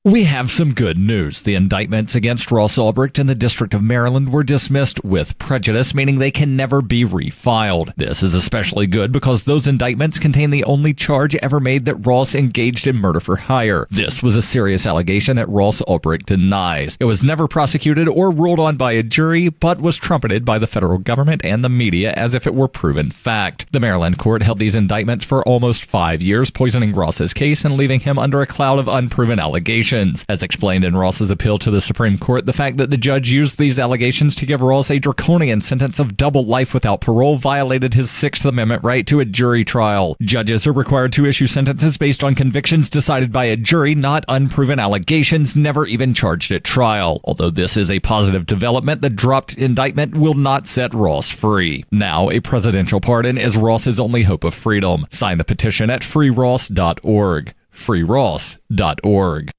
We have some good news. The indictments against Ross Ulbricht in the District of Maryland were dismissed with prejudice, meaning they can never be refiled. This is especially good because those indictments contain the only charge ever made that Ross engaged in murder for hire. This was a serious allegation that Ross Ulbricht denies. It was never prosecuted or ruled on by a jury, but was trumpeted by the federal government and the media as if it were proven fact. The Maryland court held these indictments for almost 5 years, poisoning Ross's case and leaving him under a cloud of unproven allegations. As explained in Ross's appeal to the Supreme Court, the fact that the judge used these allegations to give Ross a draconian sentence of double life without parole violated his Sixth Amendment right to a jury trial. Judges are required to issue sentences based on convictions decided by a jury, not unproven allegations never even charged at trial. Although this is a positive development, the dropped indictment will not set Ross free. Now, a presidential pardon is Ross's only hope of freedom. Sign the petition at freeross.org. freeross.org.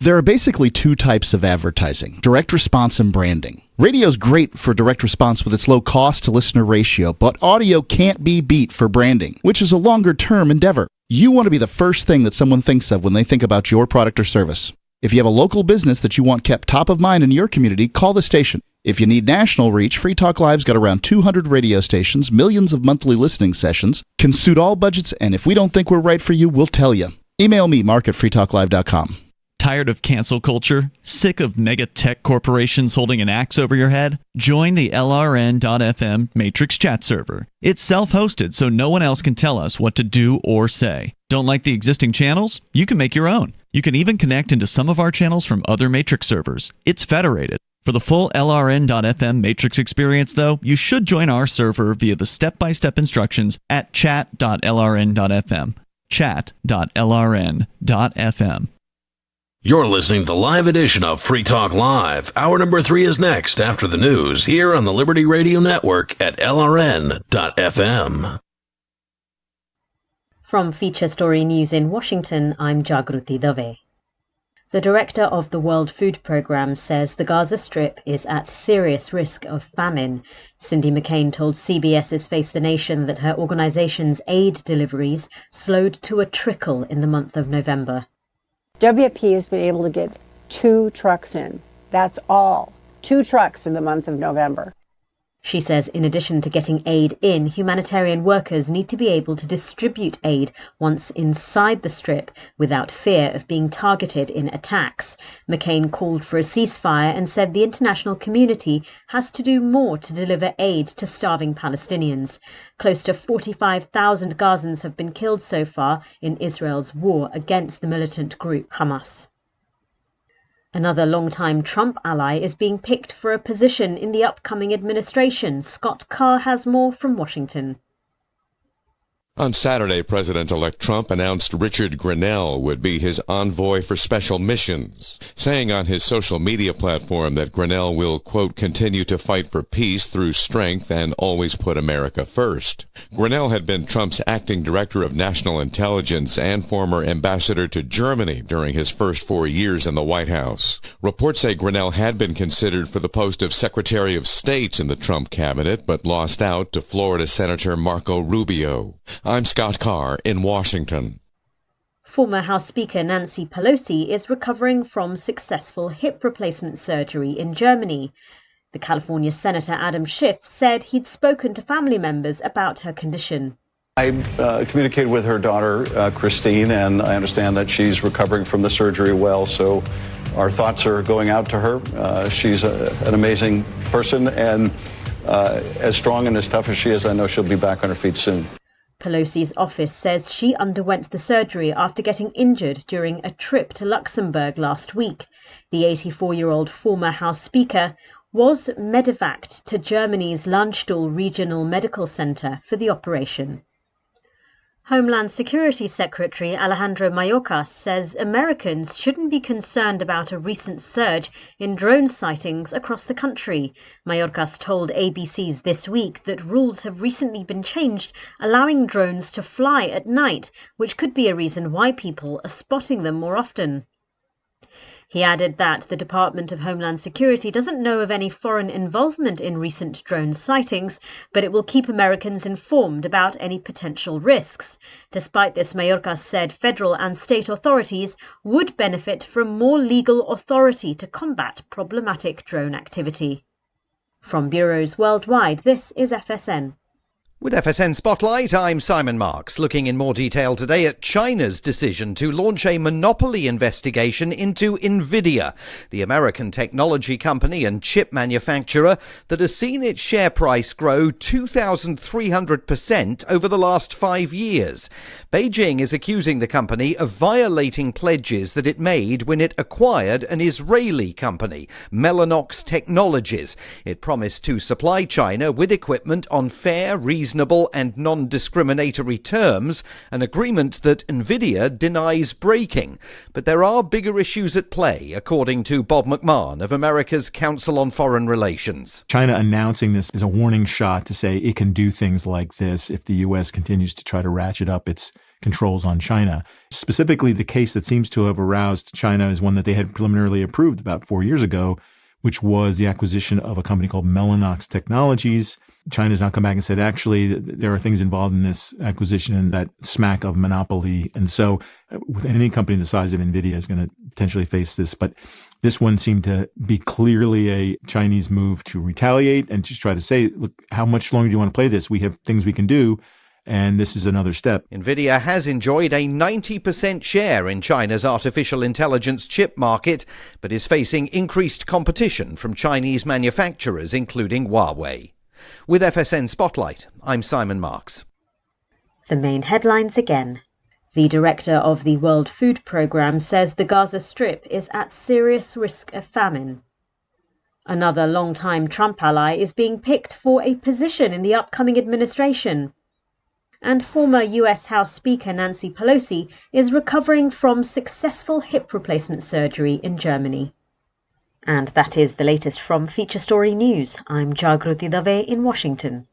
There are basically two types of advertising: direct response and branding. Radio's great for direct response with its low cost to listener ratio, but audio can't be beat for branding, which is a longer term endeavor. You want to be the first thing that someone thinks of when they think about your product or service. If you have a local business that you want kept top of mind in your community, call the station. If you need national reach, Free Talk Live's got around 200 radio stations, millions of monthly listening sessions, can suit all budgets, and if we don't think we're right for you, we'll tell you. Email me, mark@freetalklive.com. Tired of cancel culture? Sick of mega tech corporations holding an axe over your head? Join the LRN.FM Matrix chat server. It's self-hosted, so no one else can tell us what to do or say. Don't like the existing channels? You can make your own. You can even connect into some of our channels from other Matrix servers. It's federated. For the full LRN.FM Matrix experience, though, you should join our server via the step-by-step instructions at chat.lrn.fm. chat.lrn.fm. You're listening to the live edition of Free Talk Live. Hour number 3 is next after the news here on the Liberty Radio Network at LRN.FM. From Feature Story News in Washington, I'm Jagruti Dave. The director of the World Food Programme says the Gaza Strip is at serious risk of famine. Cindy McCain told CBS's Face the Nation that her organization's aid deliveries slowed to a trickle in the month of November. WFP has been able to get 2 trucks in. That's all. 2 trucks in the month of November. She says in addition to getting aid in, humanitarian workers need to be able to distribute aid once inside the strip without fear of being targeted in attacks. McCain called for a ceasefire and said the international community has to do more to deliver aid to starving Palestinians. Close to 45,000 Gazans have been killed so far in Israel's war against the militant group Hamas. Another longtime Trump ally is being picked for a position in the upcoming administration. Scott Carr has more from Washington. On Saturday, President-elect Trump announced Richard Grenell would be his envoy for special missions, saying on his social media platform that Grenell will, quote, continue to fight for peace through strength and always put America first. Grenell had been Trump's acting director of national intelligence and former ambassador to Germany during his first 4 years in the White House. Reports say Grenell had been considered for the post of Secretary of State in the Trump cabinet, but lost out to Florida Senator Marco Rubio. I'm Scott Carr in Washington. Former House Speaker Nancy Pelosi is recovering from successful hip replacement surgery in Germany. The California Senator Adam Schiff said he'd spoken to family members about her condition. I communicated with her daughter, Christine, and I understand that she's recovering from the surgery well, so our thoughts are going out to her. She's an amazing person, and as strong and as tough as she is, I know she'll be back on her feet soon. Pelosi's office says she underwent the surgery after getting injured during a trip to Luxembourg last week. The 84-year-old former House Speaker was medevaced to Germany's Landstuhl Regional Medical Center for the operation. Homeland Security Secretary Alejandro Mayorkas says Americans shouldn't be concerned about a recent surge in drone sightings across the country. Mayorkas told ABC's This Week that rules have recently been changed, allowing drones to fly at night, which could be a reason why people are spotting them more often. He added that the Department of Homeland Security doesn't know of any foreign involvement in recent drone sightings, but it will keep Americans informed about any potential risks. Despite this, Mayorkas said federal and state authorities would benefit from more legal authority to combat problematic drone activity. From bureaus worldwide, this is FSN. With FSN Spotlight, I'm Simon Marks, looking in more detail today at China's decision to launch a monopoly investigation into Nvidia, the American technology company and chip manufacturer that has seen its share price grow 2,300% over the last 5 years. Beijing is accusing the company of violating pledges that it made when it acquired an Israeli company, Mellanox Technologies. It promised to supply China with equipment on fair, reasonable and non-discriminatory terms, an agreement that Nvidia denies breaking. But there are bigger issues at play, according to Bob McMahon of America's Council on Foreign Relations. China announcing this is a warning shot to say it can do things like this if the U.S. continues to try to ratchet up its controls on China. Specifically, the case that seems to have aroused China is one that they had preliminarily approved about 4 years ago, which was the acquisition of a company called Mellanox Technologies. China's now come back and said, actually, there are things involved in this acquisition that smack of monopoly. And so with any company the size of NVIDIA is going to potentially face this. But This one seemed to be clearly a Chinese move to retaliate and just try to say, look, how much longer do you want to play this? We have things we can do. And this is another step. NVIDIA has enjoyed a 90% share in China's artificial intelligence chip market, but is facing increased competition from Chinese manufacturers, including Huawei. With FSN Spotlight, I'm Simon Marks. The main headlines again. The director of the World Food Programme says the Gaza Strip is at serious risk of famine. Another long-time Trump ally is being picked for a position in the upcoming administration. And former US House Speaker Nancy Pelosi is recovering from successful hip replacement surgery in Germany. And that is the latest from Feature Story News. I'm Jagruti Dave in Washington.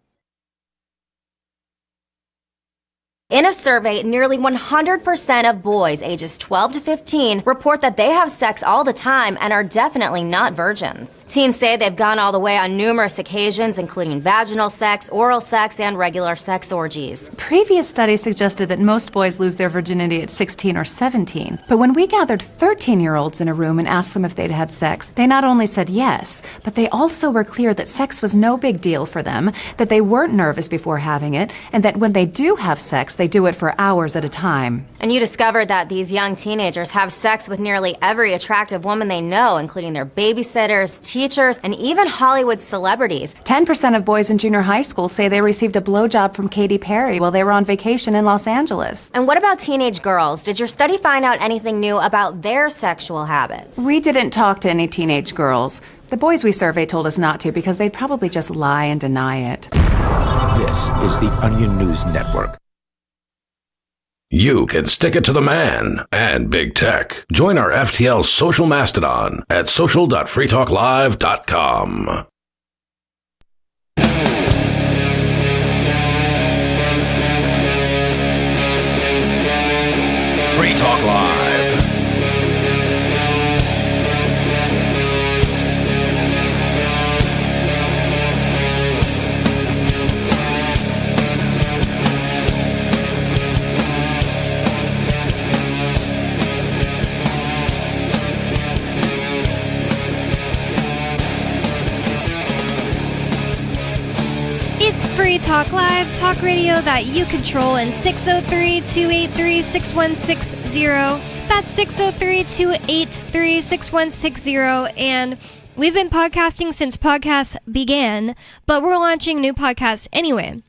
In a survey, nearly 100% of boys ages 12 to 15 report that they have sex all the time and are definitely not virgins. Teens say they've gone all the way on numerous occasions, including vaginal sex, oral sex, and regular sex orgies. Previous studies suggested that most boys lose their virginity at 16 or 17. But when we gathered 13-year-olds in a room and asked them if they'd had sex, they not only said yes, but they also were clear that sex was no big deal for them, that they weren't nervous before having it, and that when they do have sex, they do it for hours at a time. And you discovered that these young teenagers have sex with nearly every attractive woman they know, including their babysitters, teachers, and even Hollywood celebrities. 10% of boys in junior high school say they received a blowjob from Katy Perry while they were on vacation in Los Angeles. And what about teenage girls? Did your study find out anything new about their sexual habits? We didn't talk to any teenage girls. The boys we surveyed told us not to because they'd probably just lie and deny it. This is the Onion News Network. You can stick it to the man and big tech. Join our FTL social mastodon at social.freetalklive.com. Free Talk Live. It's Free Talk Live, talk radio that you control in 603-283-6160. That's 603-283-6160. And we've been podcasting since podcasts began, but we're launching new podcasts anyway.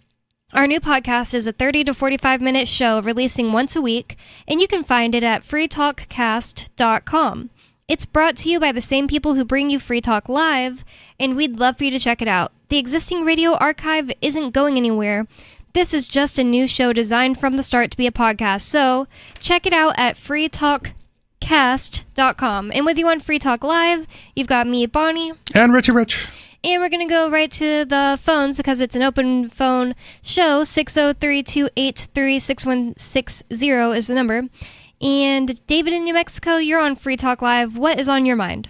Our new podcast is a 30 to 45 minute show releasing once a week, and you can find it at freetalkcast.com. It's brought to you by the same people who bring you Free Talk Live, and we'd love for you to check it out. The existing radio archive isn't going anywhere. This is just a new show designed from the start to be a podcast, so check it out at freetalkcast.com. And with you on Free Talk Live, you've got me, Bonnie. And Richie Rich. And we're going to go right to the phones because it's an open phone show. 603-283-6160 is the number. And David in New Mexico, you're on Free Talk Live. What is on your mind?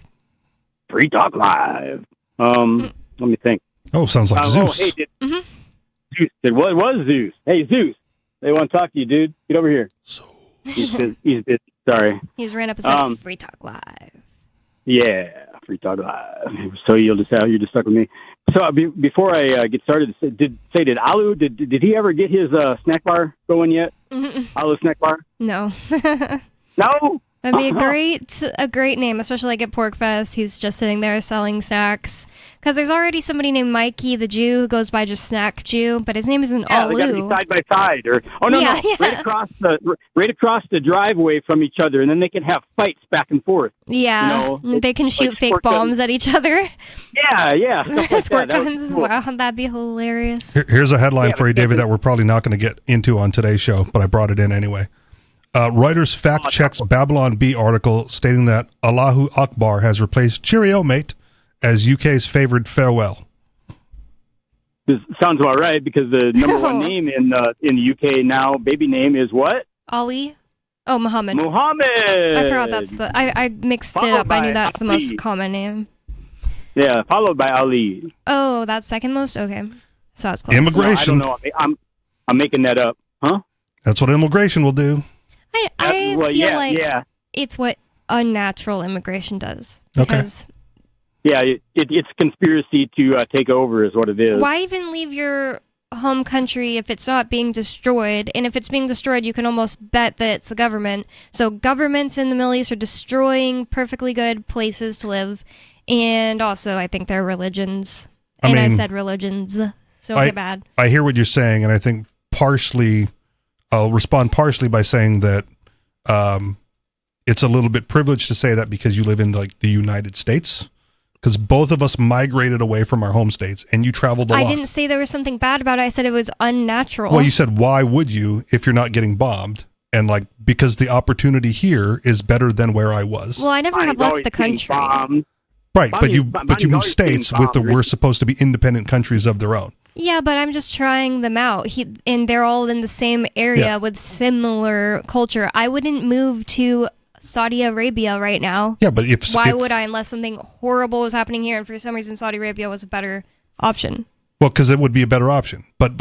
Free Talk Live. Let me think. Oh, sounds like Zeus. Hey, Zeus. It was Zeus. Hey, Zeus. They want to talk to you, dude. Get over here. He's busy. Sorry. He's ran episode of Free Talk Live. Yeah, Free Talk Live. So you're just stuck with me. So before I get started, did Alu, did he ever get his snack bar going yet? Alu snack bar? No. No? That'd be a great name, especially like at PorkFest. He's just sitting there selling snacks. Because there's already somebody named Mikey the Jew who goes by just Snack Jew, but his name isn't Alu. They got to be side by side, right across the driveway from each other, and then they can have fights back and forth. Yeah, they can shoot fake bombs at each other. Yeah, squirt guns. Wow, that'd be hilarious. Here's a headline for you, David, that we're probably not going to get into on today's show, but I brought it in anyway. Reuters fact-checks Babylon Bee article stating that Allahu Akbar has replaced Cheerio Mate as UK's favored farewell. This sounds about right because the number one name in the UK now, baby name is what? Ali. Oh, Muhammad. Muhammad. I forgot that's the. I mixed it up. I knew that's the most common name. Yeah, followed by Ali. Oh, that's second most. Okay, so I was close. Immigration. No, I don't know. I'm making that up, huh? That's what immigration will do. I feel like it's what unnatural immigration does. Okay. Because Yeah, it's conspiracy to take over is what it is. why even leave your home country if it's not being destroyed? And if it's being destroyed, you can almost bet that it's the government. So governments in the Middle East are destroying perfectly good places to live. And also, I think they're religions. And I said religions, so they're bad. I hear what you're saying, and I think I'll respond partially by saying that it's a little bit privileged to say that because you live in like the United States, because both of us migrated away from our home states, and you traveled a lot. I didn't say there was something bad about it. I said it was unnatural. Well, you said, why would you if you're not getting bombed? And like, because the opportunity here is better than where I was. Well, I never have left the country. Right, but you move states with we're supposed to be independent countries of their own. Yeah, but I'm just trying them out. And they're all in the same area with similar culture. I wouldn't move to Saudi Arabia right now. Yeah, but why would I, unless something horrible was happening here and for some reason Saudi Arabia was a better option? Well, because it would be a better option. But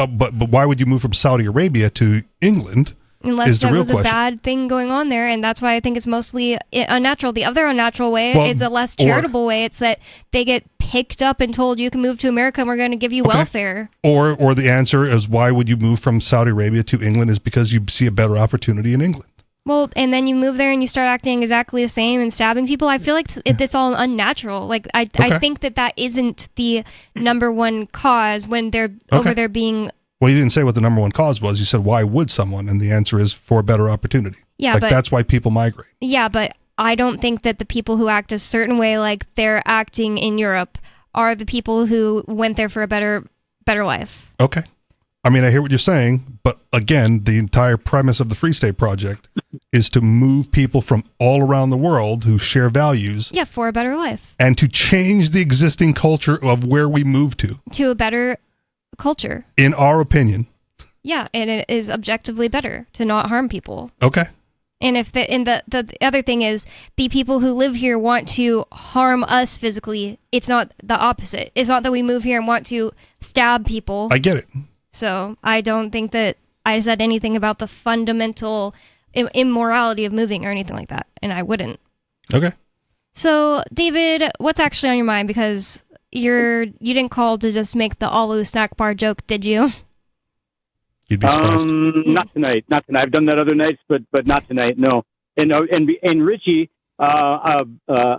why would you move from Saudi Arabia to England? Unless there was a bad thing going on there, and that's why I think it's mostly unnatural. The other unnatural way is a less charitable way. It's that they get picked up and told you can move to America and we're going to give you welfare. Or the answer is why would you move from Saudi Arabia to England is because you see a better opportunity in England. Well, and then you move there and you start acting exactly the same and stabbing people. I feel like it's all unnatural. Like I think that isn't the number one cause when they're over there being. Well, you didn't say what the number one cause was. You said, why would someone? And the answer is for a better opportunity. Yeah, like but that's why people migrate. Yeah, but I don't think that the people who act a certain way, like they're acting in Europe, are the people who went there for a better life. Okay. I mean, I hear what you're saying, but again, the entire premise of the Free State Project is to move people from all around the world who share values. Yeah, for a better life. And to change the existing culture of where we move to. To a better culture. In our opinion. Yeah, and it is objectively better to not harm people. Okay. And if the other thing is the people who live here want to harm us physically, it's not the opposite. It's not that we move here and want to stab people. I get it. So I don't think that I said anything about the fundamental immorality of moving or anything like that, and I wouldn't. Okay. So David, what's actually on your mind? Because you didn't call to just make the Alu snack bar joke, did you? You'd be surprised. Not tonight. Not tonight. I've done that other nights, but not tonight. No. And Richie, I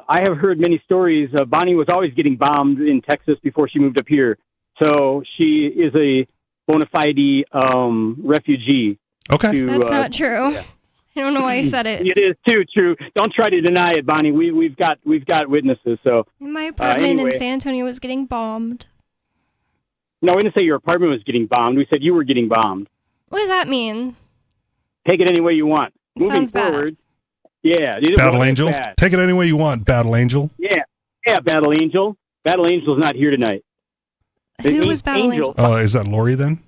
have heard many stories. Bonnie was always getting bombed in Texas before she moved up here, so she is a bona fide refugee. Okay. That's not true. Yeah. I don't know why you said it. It is too true. Don't try to deny it, Bonnie. We've got witnesses. So my apartment anyway. in San Antonio was getting bombed. No, we didn't say your apartment was getting bombed. We said you were getting bombed. What does that mean? Take it any way you want. Moving Sounds bad. forward. Yeah. Battle Angel. Take it any way you want, Battle Angel. Yeah. Yeah, Battle Angel. Battle Angel's not here tonight. Who was Battle Angel? Is that Lori then?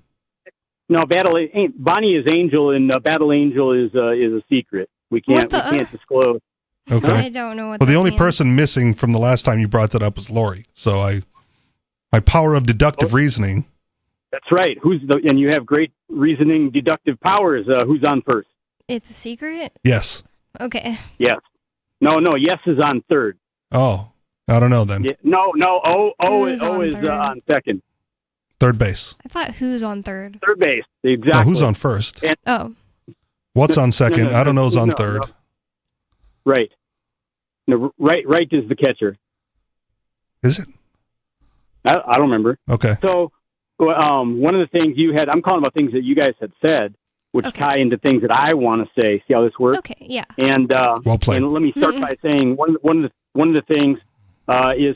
No, Bonnie is Angel, and Battle Angel is a secret. We can't disclose. Okay. I don't know what. Well, the this only means. person missing from the last time you brought that up was Lori. So my power of deductive reasoning. That's right. And you have great reasoning, deductive powers. Who's on first? It's a secret. Yes. Okay. Yes. No. Yes is on third. Oh, I don't know then. Yeah, no. O is third? on second. Third base. I thought who's on third. Third base. Exactly. No, who's on first? And, What's on second? No, I don't know who's on no, third. no. Right. No, right is the catcher. Is it? I don't remember. Okay. So, one of the things you had, I'm calling about things that you guys had said, which tie into things that I want to say. See how this works? Okay, yeah. And well played. And let me start by saying one of the things is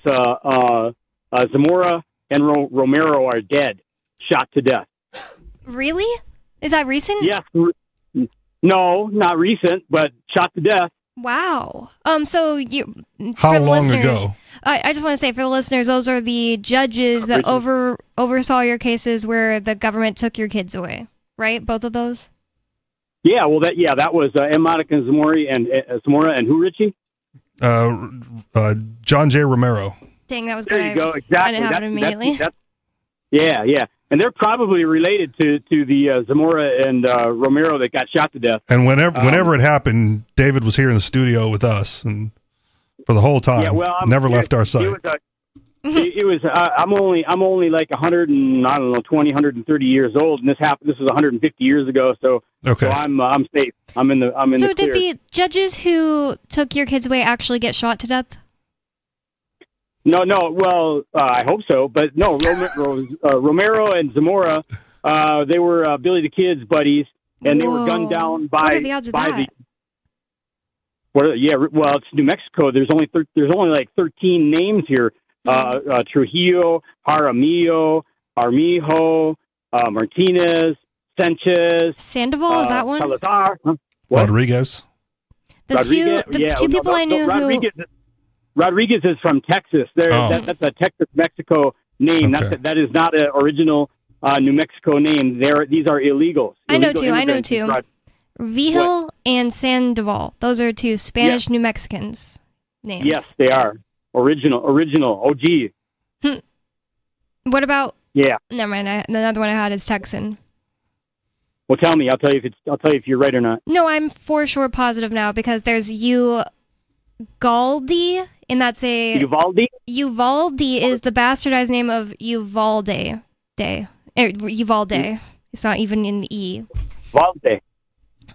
Zamora and Romero are dead, shot to death. Really? Is that recent? Yes. No, not recent, but shot to death. Wow. So you. How for the long listeners, ago? I just want to say for the listeners, those are the judges that oversaw your cases where the government took your kids away, right? Both of those. Yeah. Well, that was M. Monica and Zamora and who, Richie? John J. Romero. Dang, that was good. There you go. Exactly. I didn't have it immediately. Yeah. And they're probably related to the Zamora and Romero that got shot to death. And whenever it happened, David was here in the studio with us, and for the whole time, never left our side. It was. I'm only like 100 and 130 years old, and this happened. This was 150 years ago. So I'm safe. I'm in the So clear. did the judges who took your kids away actually get shot to death? No. Well, I hope so, but no. Romero and Zamora, they were Billy the Kid's buddies, and they were gunned down by What are the odds of that? Well, it's New Mexico. There's only like 13 names here. Trujillo, Jaramillo, Armijo, Martinez, Sanchez, Sandoval, is that one? Salazar, Rodriguez. The two people I knew Rodriguez is from Texas. That's a Texas-Mexico name. Okay. That is not an original New Mexico name. These are illegals. I know two. Vigil and Sandoval. Those are two Spanish New Mexicans names. Yes, they are. Original, OG. What about? Yeah. Never mind. Another one I had is Texan. Well, tell me. I'll tell you if you're right or not. No, I'm for sure positive now because there's Uvalde, and that's a Uvalde. Uvalde is the bastardized name of Uvalde. Uvalde. It's not even an E. Uvalde.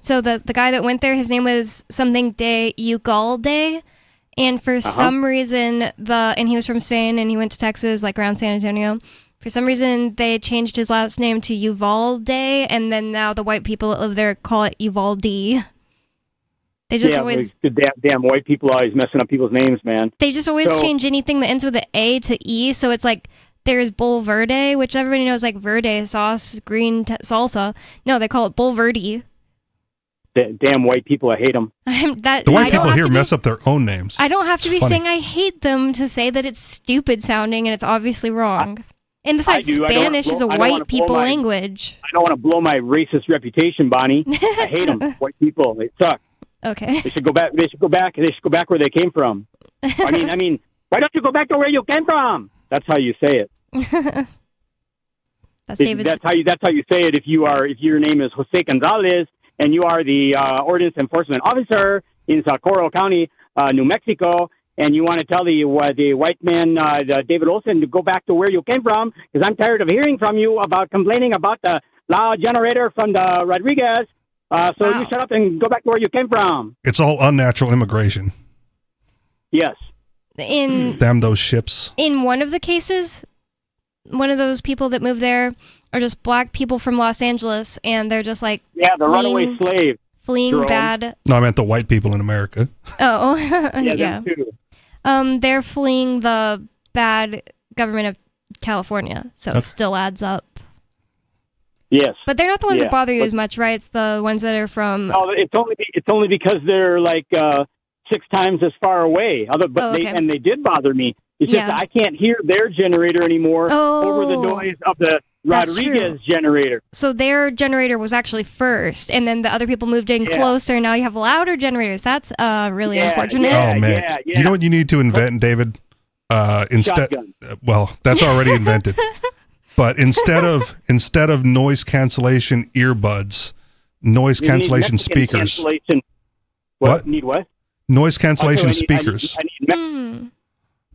So the guy that went there, his name was something de Ugalde. And for some reason, and he was from Spain, and he went to Texas, like around San Antonio. For some reason, they changed his last name to Uvalde, and then now the white people that live there call it Uvalde. They just always the damn white people always messing up people's names, man. They just always change anything that ends with an A to E, so it's like there's Bull Verde, which everybody knows like verde sauce, green salsa. No, they call it Bull Verde. Damn white people, I hate them. The white people here mess up their own names. I don't have to It's be funny. saying I hate them to say that it's stupid sounding and it's obviously wrong. And besides, I do. Spanish is a white people language. I don't want to blow my racist reputation, Bonnie. I hate them. White people, they suck. Okay. They should go back. They should go back where they came from. I mean, why don't you go back to where you came from? That's how you say it. That's David's. That's how you say it. If your name is Jose Gonzalez and you are the ordinance enforcement officer in Socorro County, New Mexico, and you want to tell the white man, David Olson, to go back to where you came from, because I'm tired of hearing from you about complaining about the loud generator from the Rodriguez. So you shut up and go back to where you came from. It's all unnatural immigration. Yes. Damn those ships. In one of the cases, one of those people that moved there are just black people from Los Angeles, and they're just like the runaway slave. Fleeing Jerome. bad. No, I meant the white people in America. Oh, yeah. Them too. They're fleeing the bad government of California, so it still adds up. Yes. But they're not the ones that bother you as much, right? It's the ones that are from. No, it's only because they're like 6 times as far away. They did bother me. It's just I can't hear their generator anymore over the noise of the Rodriguez generator. So their generator was actually first, and then the other people moved in closer, and now you have louder generators. That's really unfortunate. Oh, man. You know what you need to invent, David? Shotgun. Well, that's already invented. But instead of noise cancellation earbuds, noise cancellation speakers. What? Need what? Noise cancellation speakers.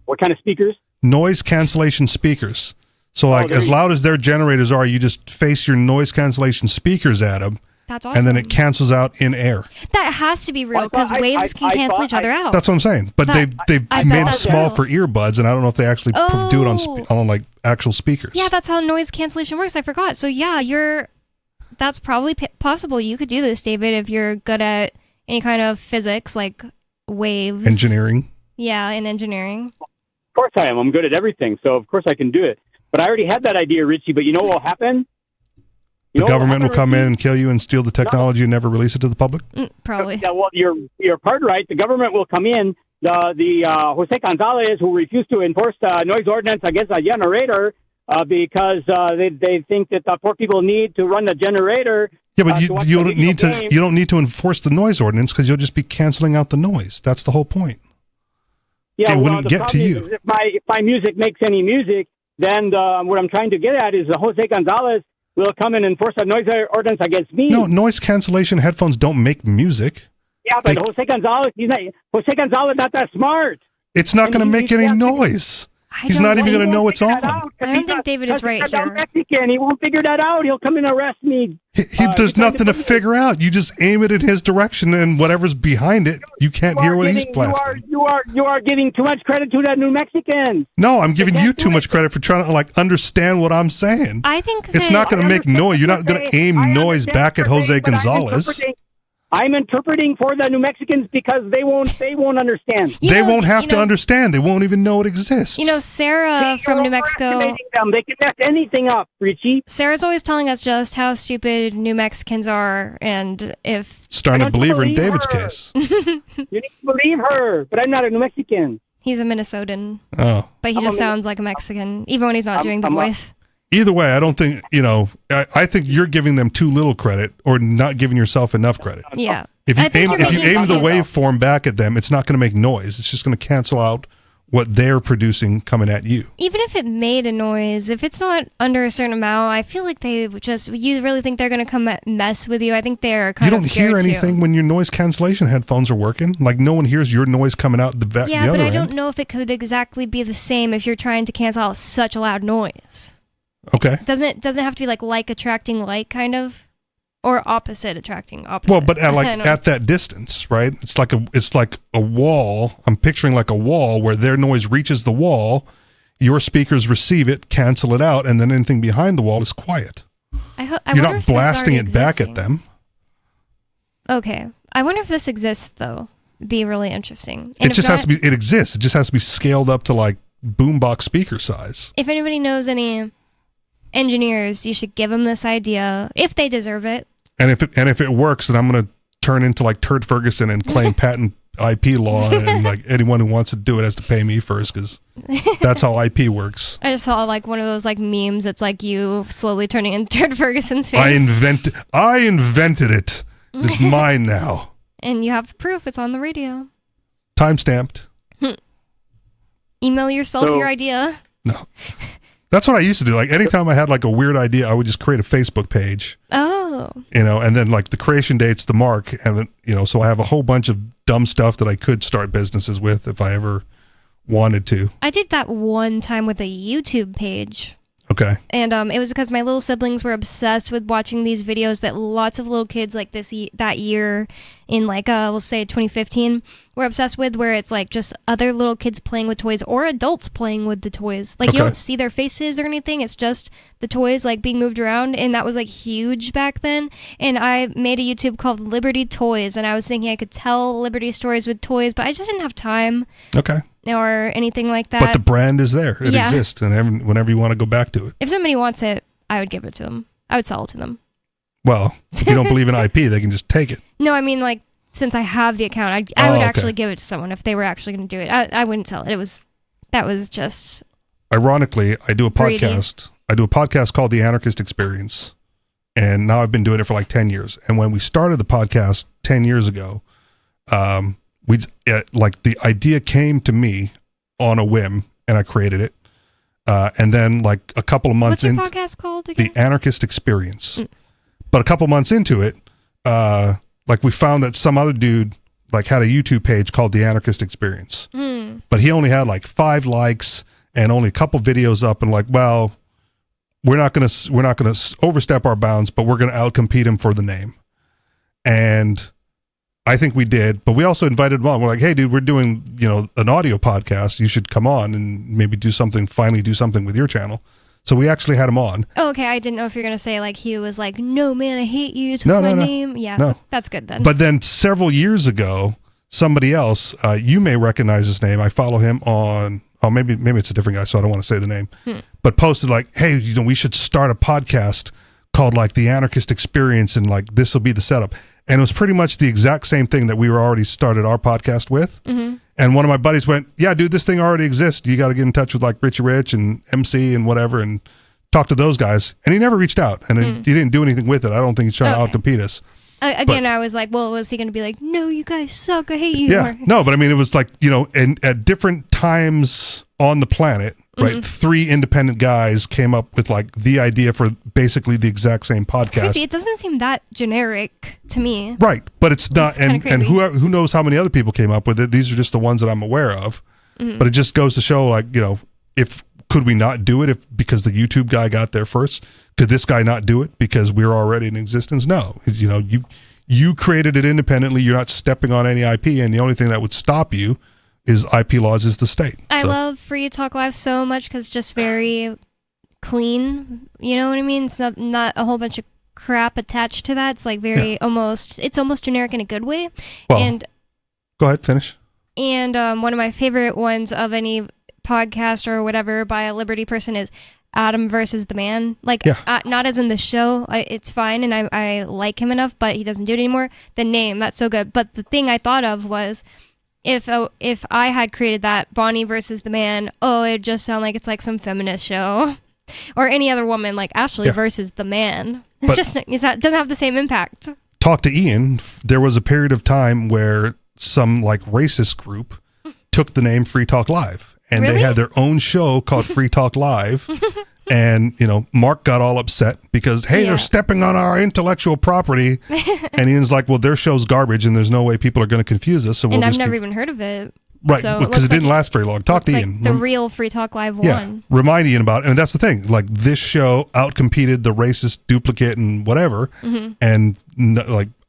What kind of speakers? Noise cancellation speakers. So as loud as their generators are, you just face your noise cancellation speakers at them. That's awesome. And then it cancels out in air. That has to be real, because waves can cancel each other out. That's what I'm saying. But they've made it small for earbuds, and I don't know if they actually do it on like actual speakers. Yeah, that's how noise cancellation works. I forgot. So yeah, that's probably possible. You could do this, David, if you're good at any kind of physics, like waves. Engineering. Yeah, in engineering. Of course I am. I'm good at everything, so of course I can do it. But I already had that idea, Richie. But you know what will happen? The government will come in and kill you and steal the technology and never release it to the public? Probably. Yeah, well, you're part right. The government will come in. The Jose Gonzalez, who refused to enforce the noise ordinance against a generator because they think that the poor people need to run the generator. Yeah, but you don't need to enforce the noise ordinance, because you'll just be canceling out the noise. That's the whole point. Yeah, it wouldn't get to you. If my music makes any music, then what I'm trying to get at is Jose Gonzalez will come and enforce a noise ordinance against me. No, noise cancellation headphones don't make music. Yeah, but Jose Gonzalez, Jose Gonzalez not that smart. It's not going to make any noise. He's not even going to know it's on. I don't think David is right here. Mexican. He won't figure that out. He'll come and arrest me. There's nothing to figure out. You just aim it in his direction, and whatever's behind it, you can't hear what he's blasting. You are giving too much credit to that New Mexican. No, I'm giving you too much credit for trying to understand what I'm saying. I think it's not going to make noise. You're not going to aim noise back at Jose Gonzalez. I'm interpreting for the New Mexicans because they won't understand. They won't have to understand. They won't even know it exists. Sarah from New Mexico. They can mess anything up, Richie. Sarah's always telling us just how stupid New Mexicans are, and if starting to believe her in David's case. You need to believe her, but I'm not a New Mexican. He's a Minnesotan. Oh, but he just sounds like a Mexican, even when he's not doing the voice. Either way, I don't think, I think you're giving them too little credit or not giving yourself enough credit. Yeah. If you aim the waveform back at them, it's not going to make noise. It's just going to cancel out what they're producing coming at you. Even if it made a noise, if it's not under a certain amount, I feel like you really think they're going to come mess with you? I think they're kind of scared. You don't hear anything when your noise cancellation headphones are working. Like no one hears your noise coming out the other end. Yeah, but I don't know if it could exactly be the same if you're trying to cancel out such a loud noise. Okay. Doesn't it have to be like attracting like kind of, or opposite attracting opposite? Well, but at that distance, right? It's like a wall. I'm picturing like a wall where their noise reaches the wall, your speakers receive it, cancel it out, and then anything behind the wall is quiet. You're not blasting it back at them. Okay, I wonder if this exists though. It'd be really interesting. It just has to be. It exists. It just has to be scaled up to like boombox speaker size. If anybody knows any engineers, you should give them this idea if they deserve it. And if it works, then I'm going to turn into like Turd Ferguson and claim patent IP law, and like anyone who wants to do it has to pay me first because that's how IP works. I just saw like one of those like memes. It's like you slowly turning into Turd Ferguson's face. I invented it. It's mine now. And you have proof. It's on the radio. Time-stamped. Email yourself your idea. No. That's what I used to do. Like anytime I had like a weird idea, I would just create a Facebook page. Oh. And then like the creation date's the mark, and then so I have a whole bunch of dumb stuff that I could start businesses with if I ever wanted to. I did that one time with a YouTube page. Okay. And it was because my little siblings were obsessed with watching these videos that lots of little kids like that year in like let's say 2015 were obsessed with, where it's like just other little kids playing with toys or adults playing with the toys. Like you don't see their faces or anything. It's just the toys like being moved around, and that was like huge back then. And I made a YouTube called Liberty Toys, and I was thinking I could tell Liberty stories with toys, but I just didn't have time. Okay. Or anything like that. But the brand is there. It exists, and whenever you want to go back to it. If somebody wants it, I would give it to them. I would sell it to them. Well, if you don't believe in IP, they can just take it. No, I mean like since I have the account, I would actually give it to someone if they were actually going to do it. I wouldn't sell it. That was just. Ironically, I do a podcast. I do a podcast called The Anarchist Experience, and now I've been doing it for like 10 years. And when we started the podcast 10 years ago, the idea came to me on a whim, and I created it. And then like a couple of months into podcast called again? The Anarchist Experience. But a couple months into it, like we found that some other dude like had a YouTube page called The Anarchist Experience. But he only had like 5 likes and only a couple videos up, and like, well, we're not going to overstep our bounds, but we're going to outcompete him for the name. And I think we did, but we also invited him on. We're like, hey, dude, we're doing, an audio podcast. You should come on and maybe finally do something with your channel. So we actually had him on. Oh, okay. I didn't know if you're going to say like he was like, no, man, I hate you. Took my name. Yeah, no. That's good then. But then several years ago, somebody else, you may recognize his name. I follow him on, maybe it's a different guy, so I don't want to say the name, but posted like, hey, we should start a podcast called like The Anarchist Experience, and like this will be the setup. And it was pretty much the exact same thing that we were already started our podcast with. Mm-hmm. And one of my buddies went, yeah, dude, this thing already exists. You got to get in touch with like Richie Rich and MC and whatever and talk to those guys. And he never reached out, and he didn't do anything with it. I don't think he's trying to outcompete us. Again, I was like, well, was he going to be like, no, you guys suck, I hate you? Yeah, no, but I mean, it was like, and at different times on the planet, right, 3 independent guys came up with like the idea for basically the exact same podcast. Crazy. It doesn't seem that generic to me. Right, but it's not, and crazy. who knows how many other people came up with it. These are just the ones that I'm aware of. But it just goes to show, like, could we not do it because the YouTube guy got there first? Could this guy not do it because we're already in existence? No. You created it independently. You're not stepping on any IP, and the only thing that would stop you is IP laws is the state. I love Free Talk Live so much because it's just very clean. You know what I mean? It's not a whole bunch of crap attached to that. It's like it's almost generic in a good way. Well, and go ahead, finish. And one of my favorite ones of any podcast or whatever by a Liberty person is Adam versus the Man. Like, not as in the show. It's fine, and I like him enough, but he doesn't do it anymore. The name, that's so good. But the thing I thought of was, if I had created that, Bonnie versus the Man, it'd just sound like it's like some feminist show. Or any other woman, like Ashley versus the Man. It doesn't have the same impact. Talk to Ian. There was a period of time where some like racist group took the name Free Talk Live, and they had their own show called Free Talk Live. And Mark got all upset because they're stepping on our intellectual property. And Ian's like, well, their show's garbage, and there's no way people are going to confuse us. So and I've never even heard of it. Right, so because it didn't last very long. Talk to Ian. The real Free Talk Live one. Remind Ian about it. And that's the thing. Like, this show outcompeted the racist duplicate and whatever. And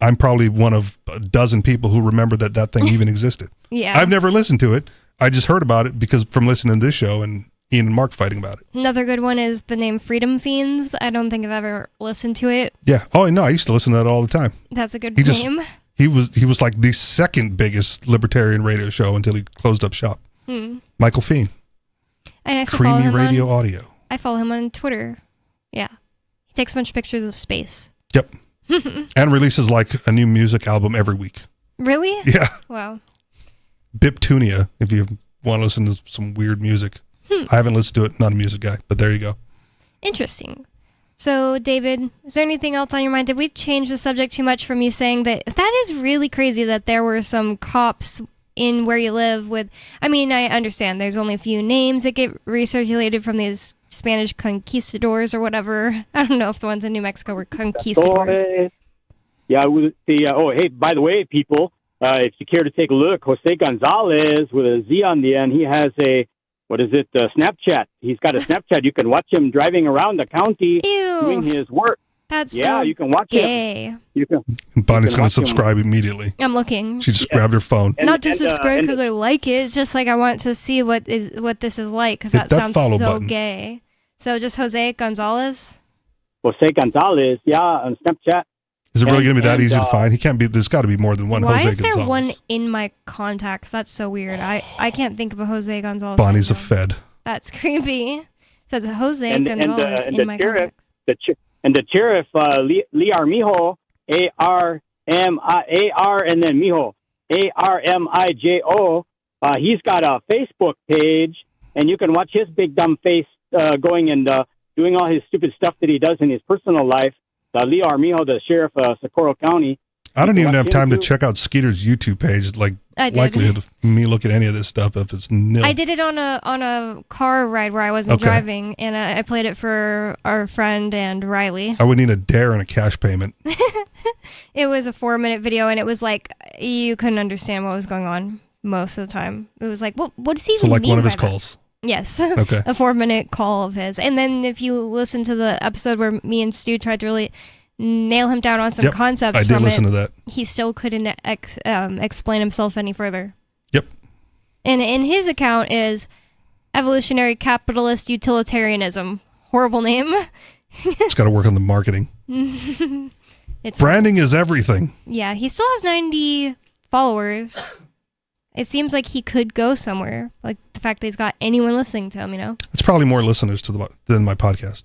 I'm probably one of a dozen people who remember that thing even existed. Yeah. I've never listened to it. I just heard about it because from listening to this show and Ian and Mark fighting about it. Another good one is the name Freedom Fiends. I don't think I've ever listened to it. Yeah. Oh, no, I used to listen to that all the time. That's a good name. He was like the second biggest libertarian radio show until he closed up shop. Michael Feen. And I Creamy Radio Audio. I follow him on Twitter. Yeah. He takes a bunch of pictures of space. Yep. And releases like a new music album every week. Really? Yeah. Wow. Biptunia, if you want to listen to some weird music. I haven't listened to it, not a music guy, but there you go. Interesting. So, David, is there anything else on your mind? Did we change the subject too much from you saying that is really crazy that there were some cops in where you live with... I mean, I understand there's only a few names that get recirculated from these Spanish conquistadors or whatever. I don't know if the ones in New Mexico were conquistadors. Yeah, hey, by the way, people, if you care to take a look, Jose Gonzalez with a Z on the end, he has a... Snapchat. He's got a Snapchat. You can watch him driving around the county doing his work. That's you can watch him. You can. Bonnie's going to subscribe immediately. I'm looking. She just grabbed her phone. Not to subscribe because I like it. It's just like I want to see what this is like because that sounds so button. gay. So just Jose Gonzalez. Jose Gonzalez, on Snapchat. Is it really going to be that easy to find? He can't be. There's got to be more than one Jose Gonzalez. Why is there one in my contacts? That's so weird. I can't think of a Jose Gonzalez. Bonnie's a Fed. That's creepy. It says Jose Gonzalez in my contacts. The sheriff, Lee Armijo, A-R-M-I-A-R, and then Mijo, A-R-M-I-J-O. He's got a Facebook page, and you can watch his big dumb face going and doing all his stupid stuff that he does in his personal life. Lee Armijo, the sheriff of Socorro County. I don't even have time to check out Skeeter's YouTube page. Like, likelihood of me looking at any of this stuff if it's nil. I did it on a car ride where I wasn't driving, and I played it for our friend and Riley. I would need a dare and a cash payment. It was a 4-minute video, and it was like you couldn't understand what was going on most of the time. It was like, what does he even mean? So like one of his calls. Yes. Okay. A 4-minute call of his. And then if you listen to the episode where me and Stu tried to really nail him down on some concepts I did listen to that. He still couldn't explain himself any further. Yep. And in his account is Evolutionary Capitalist Utilitarianism. Horrible name. It's got to work on the marketing. Branding is everything. Yeah, he still has 90 followers. It seems like he could go somewhere. Like the fact that he's got anyone listening to him, It's probably more listeners than my podcast.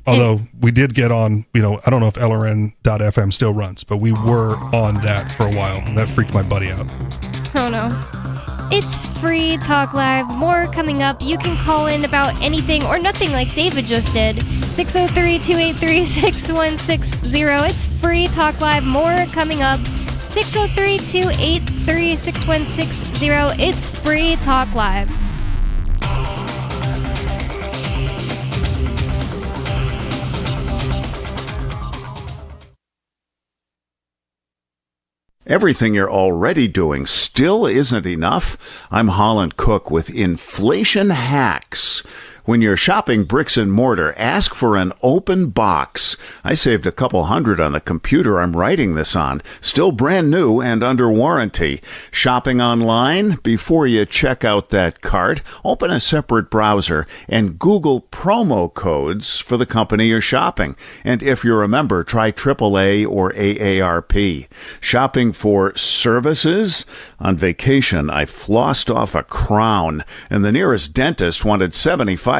Although we did get on, I don't know if LRN.FM still runs, but we were on that for a while. And that freaked my buddy out. Oh no. It's Free Talk Live. More coming up. You can call in about anything or nothing like David just did. 603-283-6160. It's Free Talk Live. More coming up. 603-283-6160. It's Free Talk Live. Everything you're already doing still isn't enough? I'm Holland Cook with Inflation Hacks. When you're shopping bricks and mortar, ask for an open box. I saved a couple $100 on the computer I'm writing this on. Still brand new and under warranty. Shopping online? Before you check out that cart, open a separate browser and Google promo codes for the company you're shopping. And if you're a member, try AAA or AARP. Shopping for services? On vacation, I flossed off a crown, and the nearest dentist wanted $75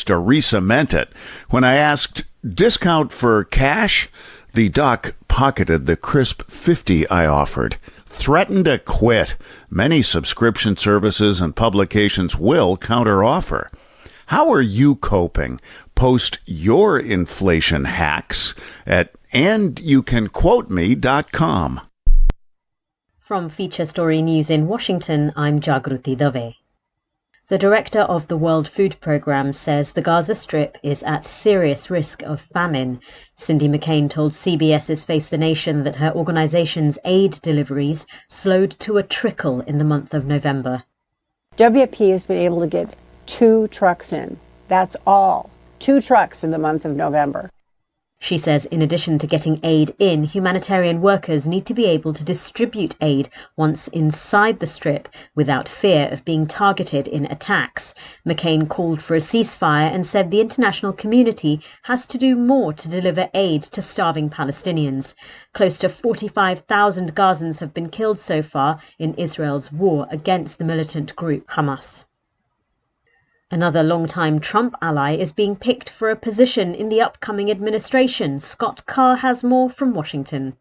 to re-cement it. When I asked, discount for cash? The doc pocketed the crisp $50 I offered. Threatened to quit. Many subscription services and publications will counteroffer. How are you coping? Post your inflation hacks at andyoucanquoteme.com. From Feature Story News in Washington, I'm Jagruti Dave. The director of the World Food Programme says the Gaza Strip is at serious risk of famine. Cindy McCain told CBS's Face the Nation that her organization's aid deliveries slowed to a trickle in the month of November. WFP has been able to get 2 trucks in. That's all. 2 trucks in the month of November. She says in addition to getting aid in, humanitarian workers need to be able to distribute aid once inside the strip without fear of being targeted in attacks. McCain called for a ceasefire and said the international community has to do more to deliver aid to starving Palestinians. Close to 45,000 Gazans have been killed so far in Israel's war against the militant group Hamas. Another longtime Trump ally is being picked for a position in the upcoming administration. Scott Carr has more from Washington.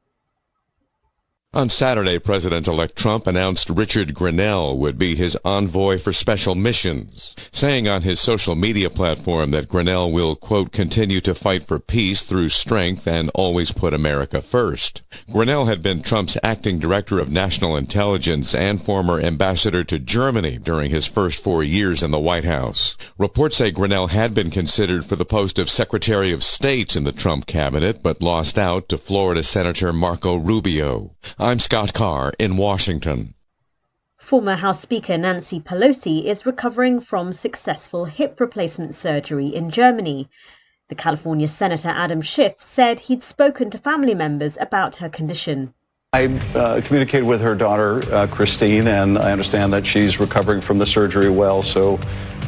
On Saturday, President-elect Trump announced Richard Grenell would be his envoy for special missions, saying on his social media platform that Grenell will, quote, continue to fight for peace through strength and always put America first. Grenell had been Trump's acting director of national intelligence and former ambassador to Germany during his first 4 years in the White House. Reports say Grenell had been considered for the post of Secretary of State in the Trump cabinet, but lost out to Florida Senator Marco Rubio. I'm Scott Carr in Washington. Former House Speaker Nancy Pelosi is recovering from successful hip replacement surgery in Germany. The California Senator Adam Schiff said he'd spoken to family members about her condition. I communicated with her daughter, Christine, and I understand that she's recovering from the surgery well, so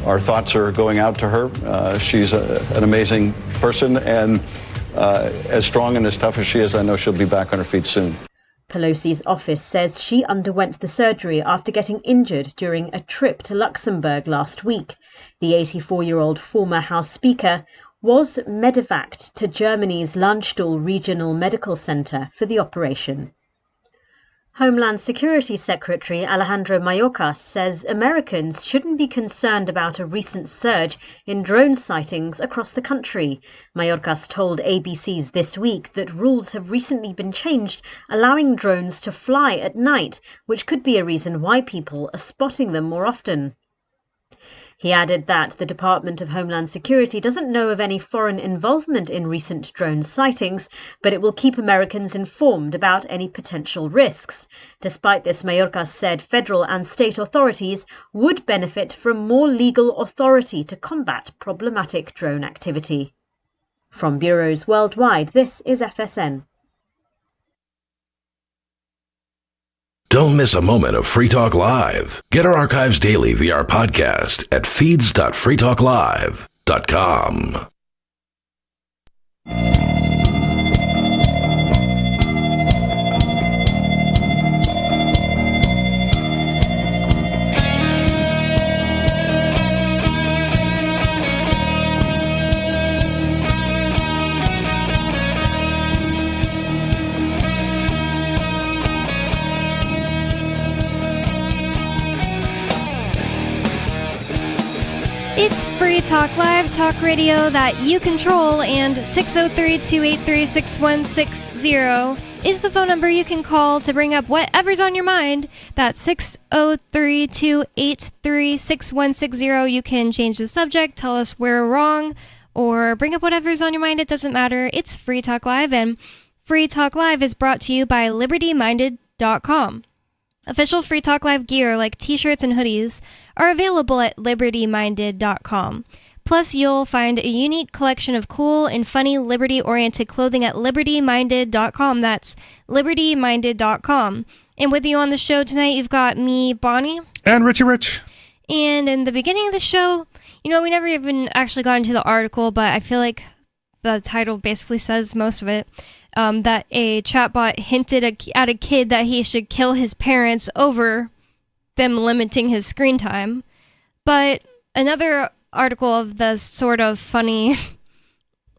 our thoughts are going out to her. She's an amazing person, and as strong and as tough as she is, I know she'll be back on her feet soon. Pelosi's office says she underwent the surgery after getting injured during a trip to Luxembourg last week. The 84-year-old former House Speaker was medevaced to Germany's Landstuhl Regional Medical Center for the operation. Homeland Security Secretary Alejandro Mayorkas says Americans shouldn't be concerned about a recent surge in drone sightings across the country. Mayorkas told ABC's This Week that rules have recently been changed, allowing drones to fly at night, which could be a reason why people are spotting them more often. He added that the Department of Homeland Security doesn't know of any foreign involvement in recent drone sightings, but it will keep Americans informed about any potential risks. Despite this, Mayorkas said federal and state authorities would benefit from more legal authority to combat problematic drone activity. From bureaus worldwide, this is FSN. Don't miss a moment of Free Talk Live. Get our archives daily via our podcast at feeds.freetalklive.com. Talk Live, talk radio that you control, and 603-283-6160 is the phone number you can call to bring up whatever's on your mind. That's 603-283-6160. You can change the subject, tell us we're wrong, or bring up whatever's on your mind. It doesn't matter. It's Free Talk Live, and Free Talk Live is brought to you by LibertyMinded.com. Official Free Talk Live gear like t-shirts and hoodies are available at LibertyMinded.com. Plus, you'll find a unique collection of cool and funny liberty-oriented clothing at LibertyMinded.com. That's LibertyMinded.com. And with you on the show tonight, you've got me, Bonnie. And Richie Rich. And in the beginning of the show, we never even actually got into the article, but I feel like the title basically says most of it. That a chatbot hinted at a kid that he should kill his parents over them limiting his screen time. But another article of the sort of funny,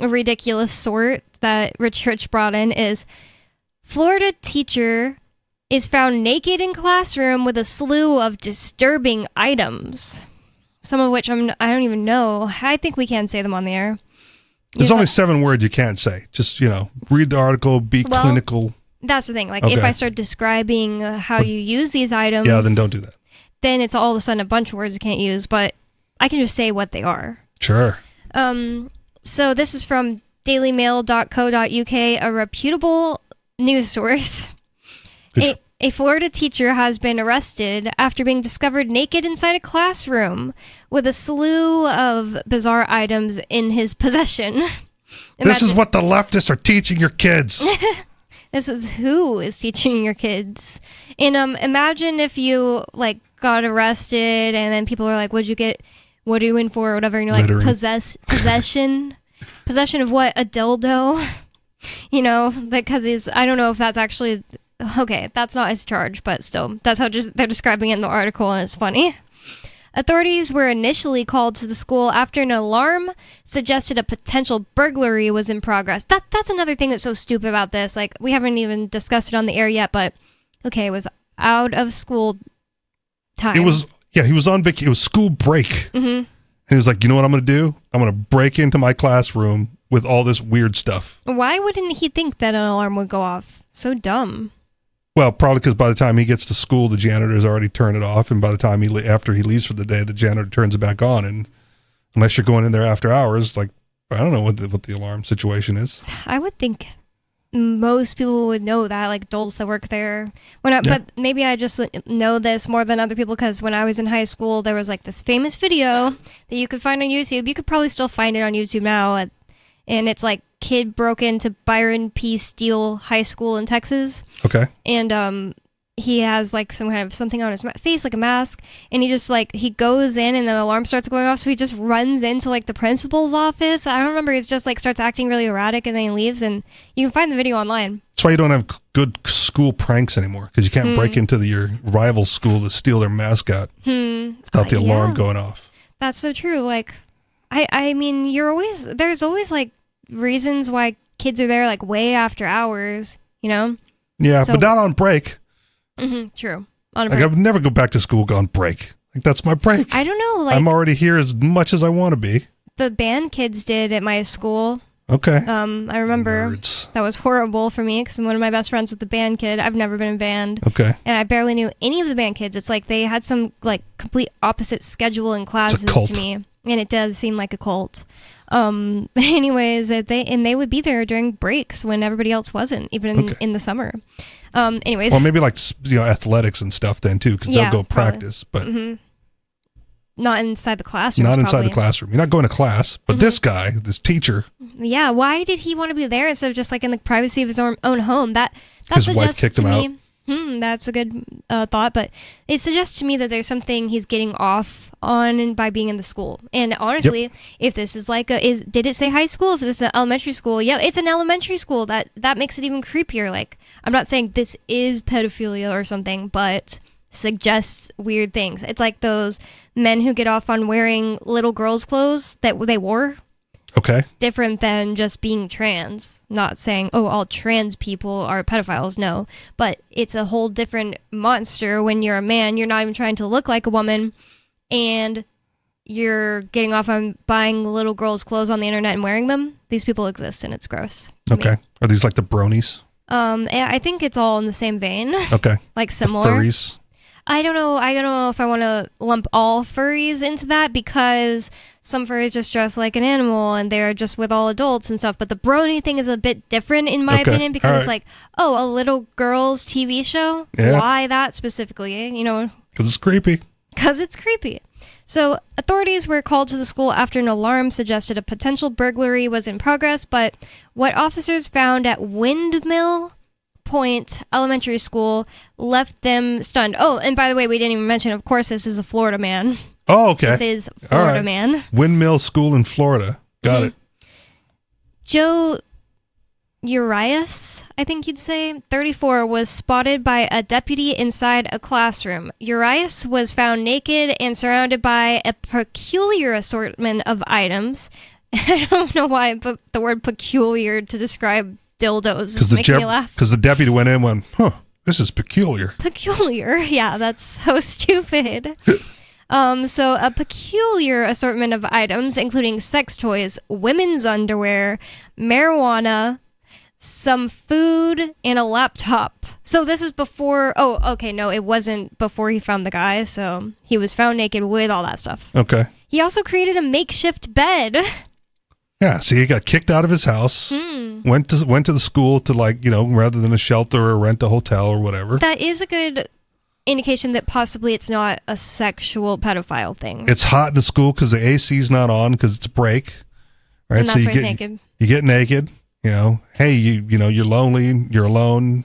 ridiculous sort that Rich brought in is Florida teacher is found naked in classroom with a slew of disturbing items. Some of which I don't even know. I think we can say them on the air. There's only 7 words you can't say. Just, read the article, be clinical. That's the thing. Like, Okay. if I start describing how you use these items... Yeah, then don't do that. Then it's all of a sudden a bunch of words you can't use, but I can just say what they are. Sure. So this is from dailymail.co.uk, a reputable news source. A Florida teacher has been arrested after being discovered naked inside a classroom with a slew of bizarre items in his possession. This is what the leftists are teaching your kids. This is who is teaching your kids. And imagine if you got arrested and then people are like, what are you in for, or whatever, and you're like, possession of what? A dildo? Because I don't know if that's actually... Okay, that's not his charge, but still, that's how they're describing it in the article, and it's funny. Authorities were initially called to the school after an alarm suggested a potential burglary was in progress. That's another thing that's so stupid about this. Like, we haven't even discussed it on the air yet, but okay, it was out of school time. He was on vacation. It was school break. Mm-hmm. And he was like, you know what I'm going to do? I'm going to break into my classroom with all this weird stuff. Why wouldn't he think that an alarm would go off? So dumb. Well, probably because by the time he gets to school, the janitor's already turned it off, and by the time after he leaves for the day, the janitor turns it back on. And unless you're going in there after hours, I don't know what the alarm situation is. I would think most people would know that, like adults that work there. But maybe I just know this more than other people because when I was in high school, there was this famous video that you could find on YouTube. You could probably still find it on YouTube now, and it's kid broke into Byron P. Steele High School in Texas. Okay. And he has some kind of something on his face, like a mask, and he just he goes in and the alarm starts going off, so he just runs into the principal's office. I don't remember, he's just starts acting really erratic and then he leaves, and you can find the video online. That's why you don't have good school pranks anymore, because you can't break into your rival school to steal their mascot without the alarm going off. That's so true. I mean, there's always reasons why kids are there way after hours, Yeah, so, but not on break. True. On a break. I would never go back to school on break. That's my break. I don't know. I'm already here as much as I want to be. The band kids did at my school. Okay. I remember that was horrible for me because I'm one of my best friends with the band kid. I've never been in band. Okay. And I barely knew any of the band kids. It's they had some complete opposite schedule in classes to me. And it does seem like a cult. Anyways, they would be there during breaks when everybody else wasn't, even in the summer. Anyways. Well, maybe athletics and stuff then too, because they'll go practice, but not inside the classroom. Not inside the classroom. You're not going to class, but this guy, this teacher. Yeah, why did he want to be there instead of just in the privacy of his own home? That his wife kicked him out. That's a good thought, but it suggests to me that there's something he's getting off on by being in the school. And honestly, if this is did it say high school? If this is an elementary school, yeah, it's an elementary school. That makes it even creepier. I'm not saying this is pedophilia or something, but suggests weird things. It's like those men who get off on wearing little girls' clothes that they wore. Okay. Different than just being trans. Not saying, all trans people are pedophiles. No. But it's a whole different monster when you're a man. You're not even trying to look like a woman. And you're getting off on buying little girls' clothes on the internet and wearing them. These people exist, and it's gross. Okay. Are these like the bronies? I think it's all in the same vein. Okay. Like The similar. furries? I don't know if I want to lump all furries into that, because some furries just dress like an animal and they're just with all adults and stuff. But the brony thing is a bit different in my opinion, because it's like, oh, a little girl's TV show? Yeah. Why that specifically? You know, Because it's creepy. because it's creepy. So authorities were called to the school after an alarm suggested a potential burglary was in progress, but what officers found at Windmill Point Elementary School left them stunned. Oh, and by the way, we didn't even mention, of course, this is a Florida man. Oh, okay. This is All Florida right. man. Windmill School in Florida. Got it. Joe Urias, I think you'd say, 34, was spotted by a deputy inside a classroom. Urias was found naked and surrounded by a peculiar assortment of items. I don't know why, but the word peculiar to describe dildos is making me laugh. Because the deputy went in and went, huh, this is peculiar. Peculiar. Yeah, that's so stupid. So a peculiar assortment of items, including sex toys, women's underwear, marijuana, some food, and a laptop. So this is before... Oh, okay, no, it wasn't before he found the guy, so he was found naked with all that stuff. Okay. He also created a makeshift bed. Yeah, so he got kicked out of his house, went to the school to, like, you know, rather than a shelter or rent a hotel or whatever. That is a good indication that possibly it's not a sexual pedophile thing. It's hot in the school because the AC's not on because it's a break, right? And so that's you why he's get naked. You get naked. You know, hey, you know, you're lonely, you're alone.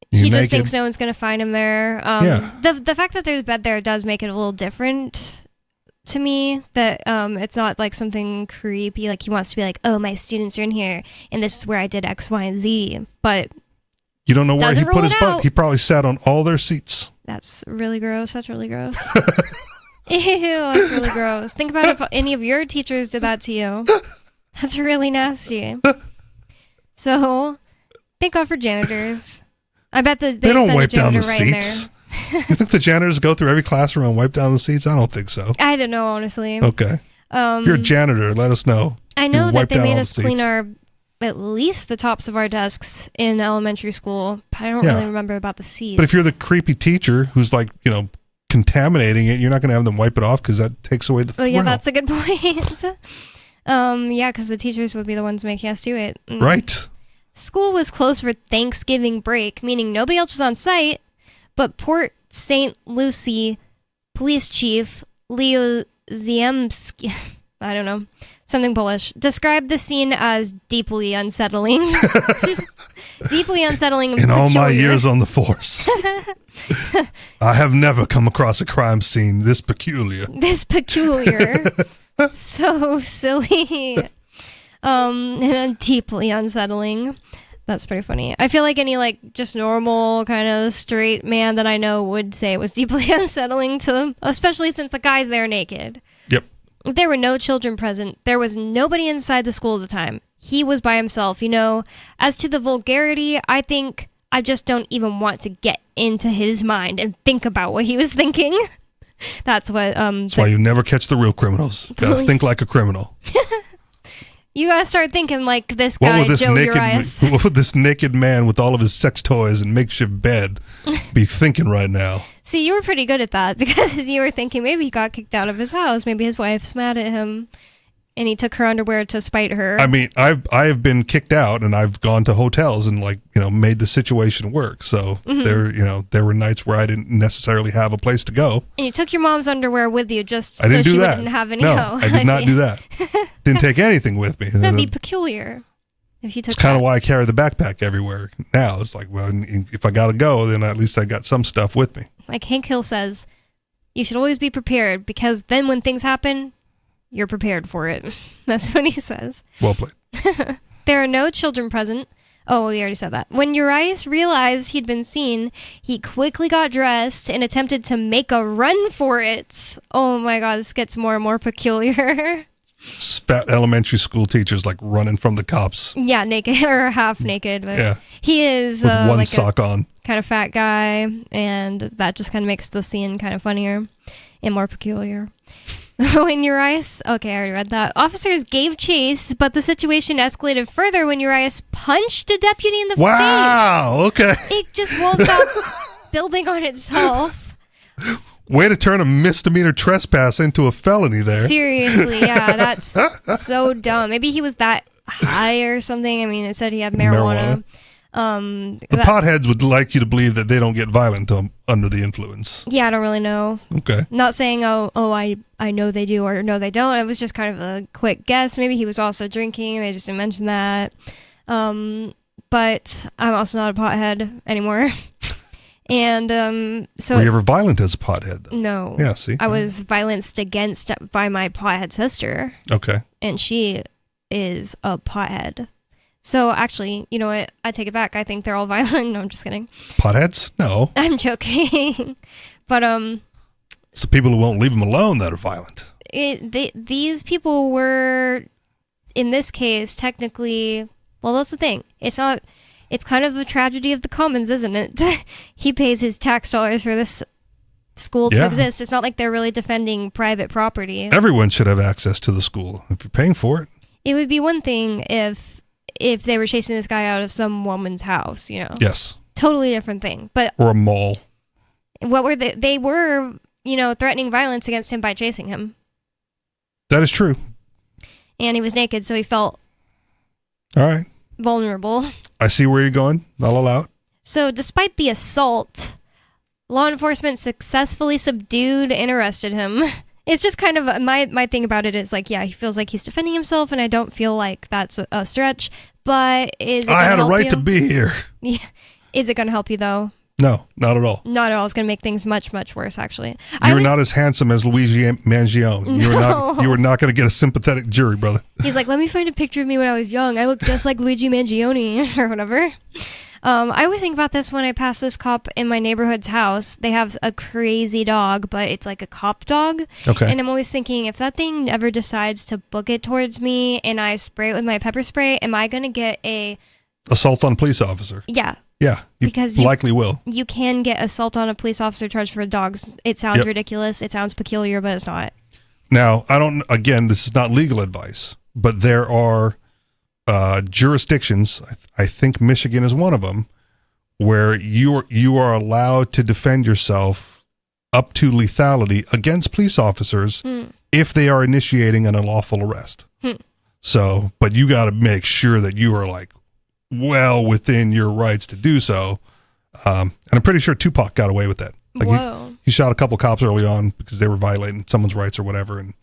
You're He just naked. thinks no one's going to find him there. Yeah. The fact that there's a bed there does make it a little different to me, that it's not like something creepy, like he wants to be like, oh, my students are in here and this is where I did X, Y, and Z, but You don't know where he doesn't put rule his it butt. out. He probably sat on all their seats. that's really gross. That's really gross. Ew, that's really gross. Think about if any of your teachers did that to you. That's really nasty. So, thank God for janitors. I bet they They don't send a wipe down janitor the right in there. seats. You think the janitors go through every classroom and wipe down the seats? I don't think so. I don't know, honestly. Okay. If you're a janitor, let us know. I You know that wipe they down made all us the clean seats. at least the tops of our desks in elementary school. But I don't Yeah. really remember about the seats. But if you're the creepy teacher who's, like, you know, contaminating it, you're not going to have them wipe it off because that takes away the Oh, thrill. yeah, that's a good point. Yeah, because the teachers would be the ones making us do it. Right. School was closed for Thanksgiving break, meaning nobody else was on site, but Port St. Lucie Police Chief Leo Ziemski, I don't know, something Polish, described the scene as deeply unsettling. Deeply unsettling and In all my peculiar. years on the force, I have never come across a crime scene this peculiar. This peculiar. So silly. And deeply unsettling. That's pretty funny. I feel like any, like, just normal kind of straight man that I know would say it was deeply unsettling to them, especially since the guy's there naked. Yep. There were no children present. There was nobody inside the school at the time. He was by himself, you know. As to the vulgarity, I think I just don't even want to get into his mind and think about what he was thinking. That's what That's why you never catch the real criminals. Gotta think like a criminal. you gotta start thinking like this What guy, would this Joe naked Urias. what would this naked man with all of his sex toys and makeshift bed be thinking right now? See, you were pretty good at that because you were thinking maybe he got kicked out of his house. Maybe his wife's mad at him and he took her underwear to spite her. I mean, I've been kicked out and I've gone to hotels and, like, you know, made the situation work. So Mhm. there were nights where I didn't necessarily have a place to go. And you took your mom's underwear with you just I didn't so do she that. wouldn't have any. No, Oh, I did not see. do that. Didn't take anything with me. That'd be peculiar if you took It's kind of that. why I carry the backpack everywhere now. It's like, well, if I got to go, then at least I got some stuff with me. Like Hank Hill says, you should always be prepared because then when things happen, you're prepared for it. That's what he says. Well played. There are no children present. Oh, we already said that. When Urias realized he'd been seen, he quickly got dressed and attempted to make a run for it. Oh my God, this gets more and more peculiar. Fat elementary school teachers, like, running from the cops Yeah, naked or half naked. But Yeah. he is with one like sock on. kind of fat guy, and that just kind of makes the scene kind of funnier and more peculiar. When Urias, okay, I already read that. Officers gave chase, but the situation escalated further when Urias punched a deputy in the face. Wow, okay. It just won't stop building on itself. Way to turn a misdemeanor trespass into a felony there. Seriously, yeah, that's so dumb. Maybe he was that high or something. I mean, it said he had marijuana. The potheads would like you to believe that they don't get violent under the influence. Yeah, I don't really know. Okay. Not saying, I know they do or no, they don't. It was just kind of a quick guess. Maybe he was also drinking. They just didn't mention that. But I'm also not a pothead anymore. And so were you ever violent as a pothead, though? No. Yeah, see? I was violenced against by my pothead sister. Okay. And she is a pothead. So actually, you know what? I take it back. I think they're all violent. No, I'm just kidding. Potheads? No. I'm joking. But it's the people who won't leave them alone that are violent. These people were, in this case, technically. Well, that's the thing. It's not. It's kind of a tragedy of the commons, isn't it? He pays his tax dollars for this school to exist. It's not like they're really defending private property. Everyone should have access to the school if you're paying for it. It would be one thing if they were chasing this guy out of some woman's house, you know. Yes. Totally different thing. But or a mall. What were they were, you know, threatening violence against him by chasing him. That is true. And he was naked, so he felt all right. Vulnerable. I see where you're going. I'll allow it. So despite the assault, law enforcement successfully subdued and arrested him. It's just kind of my thing about it is like, yeah, he feels like he's defending himself, and I don't feel like that's a stretch. But is it I had a right you? to be here. Yeah. Is it going to help you though? No, not at all. Not at all. It's going to make things much, much worse. Actually, you're not as handsome as Luigi Mangione. No. You were not going to get a sympathetic jury, brother. He's like, let me find a picture of me when I was young. I look just like Luigi Mangione or whatever. I always think about this when I pass this cop in my neighborhood's house. They have a crazy dog, but it's like a cop dog. Okay. And I'm always thinking, if that thing ever decides to book it towards me and I spray it with my pepper spray, am I going to get a... assault on a police officer? Yeah. Yeah, because you likely will. You can get assault on a police officer charged for dogs. It sounds ridiculous. It sounds peculiar, but it's not. Now, again, this is not legal advice, but there are jurisdictions, I think Michigan is one of them, where you are allowed to defend yourself up to lethality against police officers if they are initiating an unlawful arrest. So, but you got to make sure that you are like well within your rights to do so. And I'm pretty sure Tupac got away with that. Like he shot a couple cops early on because they were violating someone's rights or whatever, and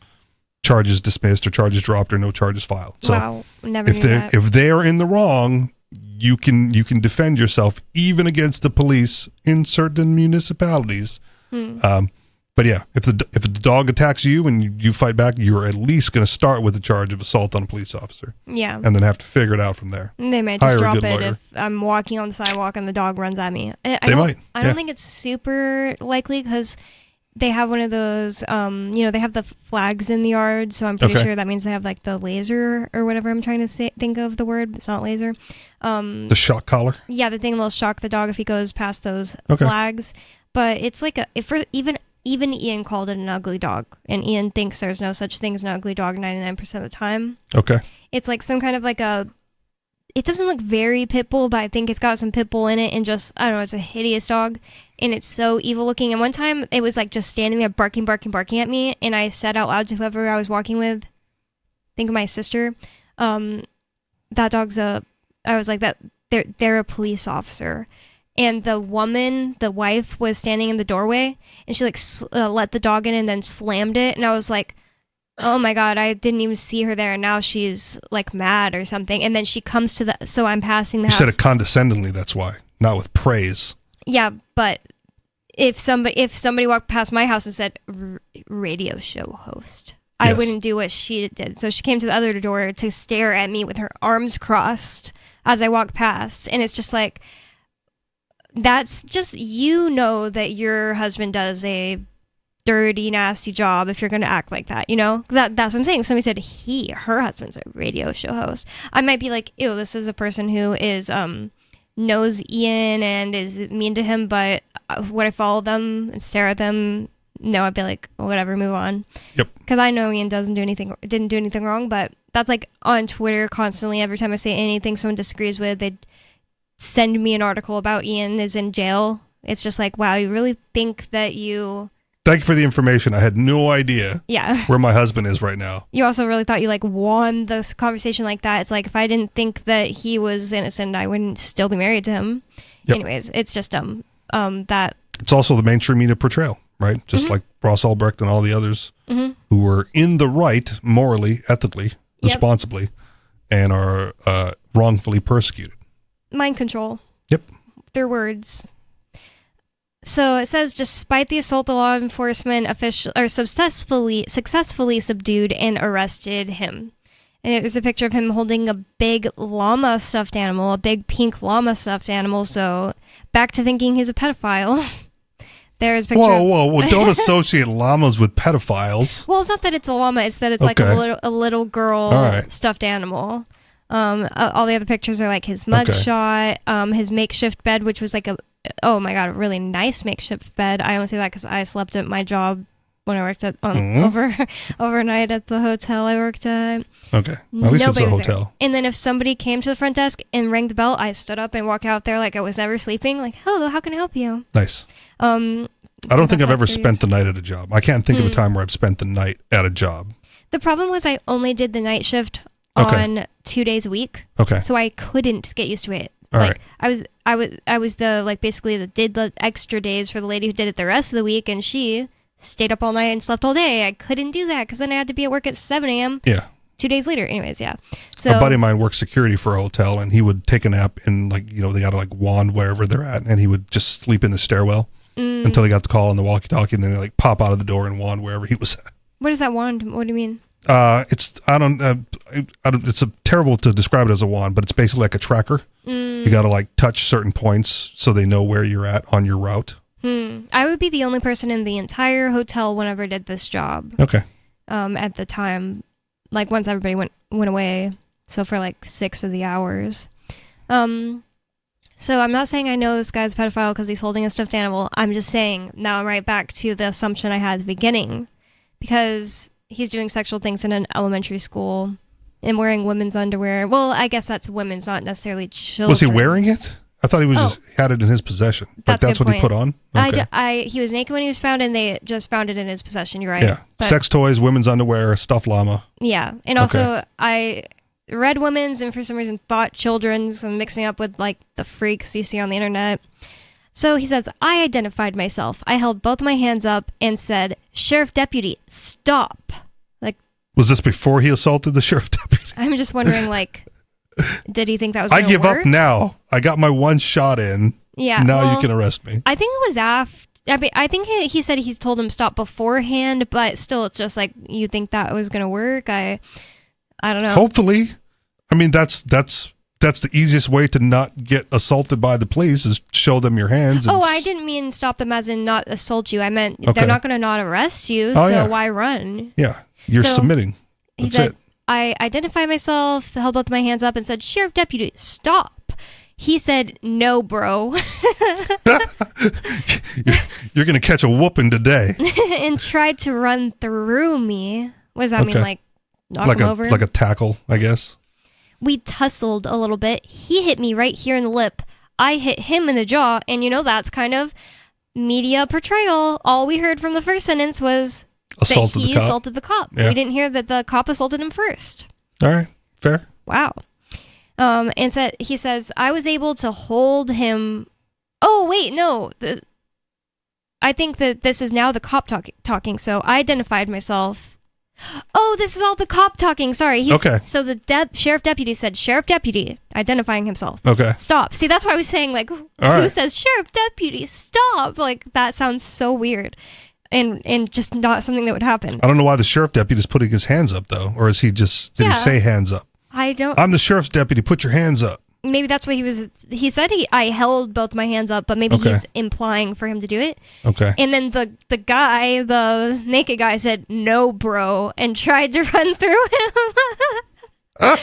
charges dismissed or charges dropped or no charges filed. So if they are in the wrong, you can defend yourself even against the police in certain municipalities. But yeah, if the dog attacks you and you fight back, you're at least going to start with a charge of assault on a police officer. Yeah. And then have to figure it out from there. They may just drop it if I'm walking on the sidewalk and the dog runs at me. I don't think it's super likely because they have one of those, they have the flags in the yard, so I'm pretty sure that means they have like the laser or whatever I'm trying to think of the word. It's not laser. The shock collar? Yeah, the thing that'll shock the dog if he goes past those flags. But it's like even Ian called it an ugly dog, and Ian thinks there's no such thing as an ugly dog 99% of the time. Okay. It's like some kind of like it doesn't look very pit bull, but I think it's got some pit bull in it, and just, I don't know, it's a hideous dog, and it's so evil looking. And one time it was like just standing there barking at me, and I said out loud to whoever I was walking with, think of my sister, that dog's I was like, that they're a police officer. And the wife, was standing in the doorway, and she like let the dog in and then slammed it. And I was like, oh my God, I didn't even see her there. And now she's like mad or something. And then she comes to so I'm passing the house. You said it condescendingly, that's why, not with praise. Yeah, but if somebody walked past my house and said, radio show host, I wouldn't do what she did. So she came to the other door to stare at me with her arms crossed as I walked past. And it's just like, that's just, that your husband does a dirty, nasty job if you're going to act like that, that's what I'm saying. If somebody said her husband's a radio show host, I might be like, ew, this is a person who is knows Ian and is mean to him, but would I follow them and stare at them? no, I'd be like, whatever, move on. Yep. Because I know Ian didn't do anything wrong, but that's like on Twitter constantly. Every time I say anything someone disagrees with, they'd send me an article about Ian is in jail. It's just like, wow, you really think that you... Thank you for the information. I had no idea Yeah. where my husband is right now. You also really thought you like won this conversation like that. It's like, if I didn't think that he was innocent, I wouldn't still be married to him. Yep. Anyways, it's just that... It's also the mainstream media portrayal, right? Just like Ross Ulbricht and all the others who were in the right, morally, ethically, responsibly, and are wrongfully persecuted. Mind control. Yep. Their words. So it says, despite the assault, the law enforcement successfully subdued and arrested him. And it was a picture of him holding a big llama stuffed animal, a big pink llama stuffed animal. So back to thinking he's a pedophile. There's a picture. Whoa! Don't associate llamas with pedophiles. Well, it's not that it's a llama; it's that it's like a little girl stuffed animal. All the other pictures are like his mugshot, his makeshift bed, which was like a really nice makeshift bed. I only say that because I slept at my job when I worked at overnight at the hotel I worked at. Okay, at least it's a hotel. There. And then if somebody came to the front desk and rang the bell, I stood up and walked out there like I was never sleeping. Like, hello, how can I help you? Nice. I don't think I've ever spent the night at a job. I can't think of a time where I've spent the night at a job. The problem was I only did the night shift on 2 days a week. Okay. So I couldn't get used to it. All like right. I was the like basically did the extra days for the lady who did it the rest of the week, and she stayed up all night and slept all day. I couldn't do that because then I had to be at work at 7 a.m. Yeah. 2 days later. Anyways, yeah. So a buddy of mine worked security for a hotel, and he would take a nap in they got to like wand wherever they're at, and he would just sleep in the stairwell until he got the call on the walkie-talkie, and then they like pop out of the door and wand wherever he was at. What is that wand? What do you mean? It's it's terrible to describe it as a wand, but it's basically like a tracker. You got to like touch certain points so they know where you're at on your route. I would be the only person in the entire hotel whenever I did this job. Okay. At the time, like once everybody went away, so for like 6 of the hours. So I'm not saying I know this guy's a pedophile because he's holding a stuffed animal. I'm just saying now I'm right back to the assumption I had at the beginning, because he's doing sexual things in an elementary school and wearing women's underwear. Well, I guess that's women's, not necessarily children's. Was he wearing it? I thought he was just had it in his possession. Like that's what he put on? Okay. He was naked when he was found, and they just found it in his possession. You're right. Yeah. Sex toys, women's underwear, stuffed llama. Yeah. And also, I read women's and for some reason thought children's, and mixing up with like the freaks you see on the internet. So he says, I identified myself. I held both my hands up and said, Sheriff Deputy, stop. Like, was this before he assaulted the sheriff deputy? I'm just wondering, like, did he think that was I gonna give work? up now. I got my one shot in. Yeah. Now you can arrest me. I think it was after. I think he said he's told him stop beforehand, but still, it's just like, you think that was going to work? I don't know. Hopefully. I mean, that's the easiest way to not get assaulted by the police is show them your hands. Oh, I didn't mean stop them as in not assault you. I meant they're not going to not arrest you, why run? Yeah, you're submitting. That's he said, it. I identified myself, held both my hands up, and said, Sheriff Deputy, stop. He said, no, bro. You're going to catch a whooping today. And tried to run through me. What does that mean? Like, knock him over? Like a tackle, I guess. We tussled a little bit. He hit me right here in the lip. I hit him in the jaw. And that's kind of media portrayal. All we heard from the first sentence was that he assaulted the cop. Yeah. We didn't hear that the cop assaulted him first. All right. Fair. Wow. And he says, I was able to hold him. Oh, wait, no. I think that this is now the cop talking. So I identified myself. Oh, this is all the cop talking. Sorry. Okay. So the sheriff deputy said, Sheriff Deputy, identifying himself. Okay. Stop. See, that's why I was saying, like, who says Sheriff Deputy, stop? Like, that sounds so weird. And just not something that would happen. I don't know why the sheriff deputy is putting his hands up, though. Or is he just, did he say hands up? I don't. I'm the sheriff's deputy. Put your hands up. Maybe that's what he said I held both my hands up, but maybe he's implying for him to do it. Okay. And then the naked guy said, no, bro, and tried to run through him.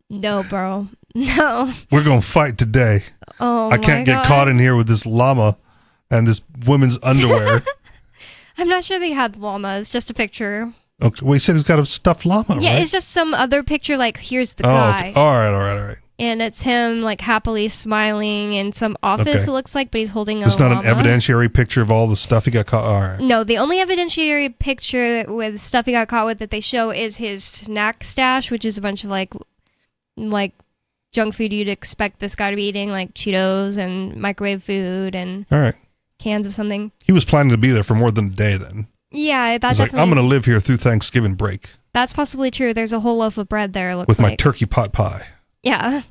No, bro. No. We're going to fight today. Oh, I can't get caught in here with this llama and this women's underwear. I'm not sure they had llamas, just a picture. Okay, well, he said he's got a stuffed llama, Yeah, right? it's just some other picture, like, here's the guy. Okay. All right. And it's him, like, happily smiling in some office, Okay. it looks like, but he's holding a It's not llama. an evidentiary picture of all the stuff he got caught. All right. No, the only evidentiary picture with stuff he got caught with that they show is his snack stash, which is a bunch of, like junk food you'd expect this guy to be eating, like Cheetos and microwave food and All right. cans of something. He was planning to be there for more than a day then. Yeah, that He's like, definitely... I'm going to live here through Thanksgiving break That's possibly true. There's a whole loaf of bread there, it looks with like. my turkey pot pie. Yeah.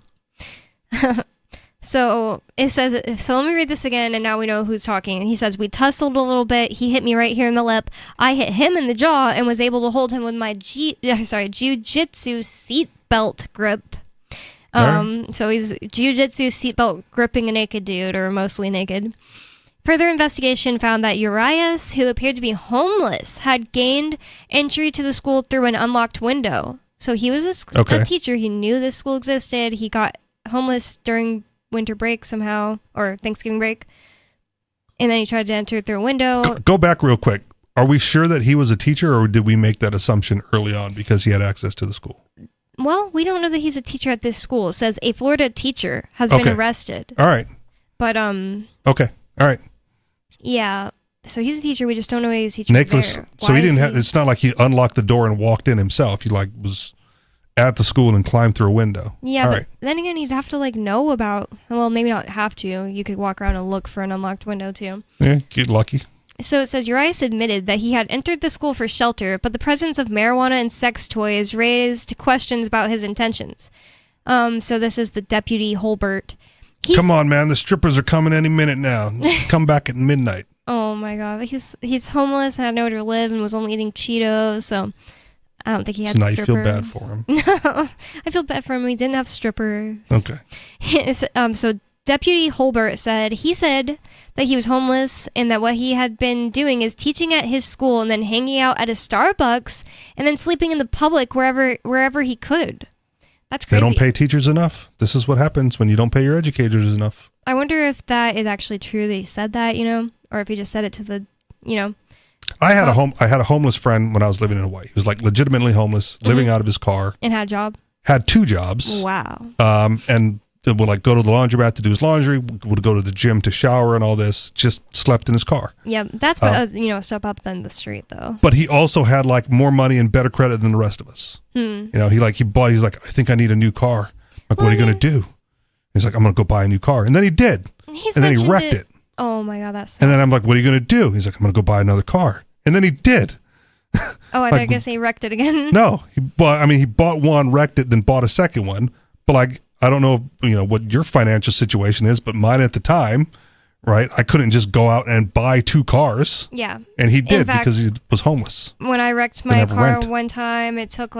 So it says, so let me read this again, and now we know who's talking. He says, we tussled a little bit. He hit me right here in the lip. I hit him in the jaw and was able to hold him with my jiu-jitsu seatbelt grip. So he's jiu-jitsu seatbelt gripping a naked dude, or mostly naked. Further investigation found that Urias, who appeared to be homeless, had gained entry to the school through an unlocked window. So he was a teacher. He knew this school existed. He got homeless during winter break somehow, or Thanksgiving break. And then he tried to enter through a window. Go back real quick. Are we sure that he was a teacher, or did we make that assumption early on because he had access to the school? Well, we don't know that he's a teacher at this school. It says a Florida teacher has been arrested. All right. But, Okay. All right. yeah. So he's a teacher. We just don't know he's teaching Nicholas, there. so Why he is didn't have, it's not like he unlocked the door and walked in himself. He was at the school and climbed through a window. Yeah, All but right. then again, you'd have to know about, well, maybe not have to. You could walk around and look for an unlocked window too. Yeah, get lucky. So it says Urias admitted that he had entered the school for shelter, but the presence of marijuana and sex toys raised questions about his intentions. So this is the Deputy Holbert. Come on, man. The strippers are coming any minute now. Come back at midnight. Oh my God. He's homeless and had nowhere to live and was only eating Cheetos, so I don't think he had So now strippers. you feel bad for him. No, I feel bad for him. He didn't have strippers. Okay. So Deputy Holbert said that he was homeless and that what he had been doing is teaching at his school and then hanging out at a Starbucks and then sleeping in the public wherever he could. That's crazy. They don't pay teachers enough. This is what happens when you don't pay your educators enough. I wonder if that is actually true that he said that, or if he just said it to the, I had a homeless friend when I was living in Hawaii. He was legitimately homeless, living out of his car. And had a job. Had 2 jobs. Wow. And would go to the laundromat to do his laundry, would go to the gym to shower and all this, just slept in his car. Yeah, that's a step up than the street though. But he also had more money and better credit than the rest of us. He's like, I think I need a new car. What are you going to do? He's like, I'm going to go buy a new car. And then he did. And then he wrecked it. Oh my God, that's. And then I'm like, what are you going to do? He's like, I'm going to go buy another car. And then he did. Oh, I thought you were going to say he wrecked it again. No, he bought one, wrecked it, then bought a second one. But I don't know what your financial situation is, but mine at the time, right? I couldn't just go out and buy 2 cars. Yeah. And he did because he was homeless. When I wrecked my car one time, it took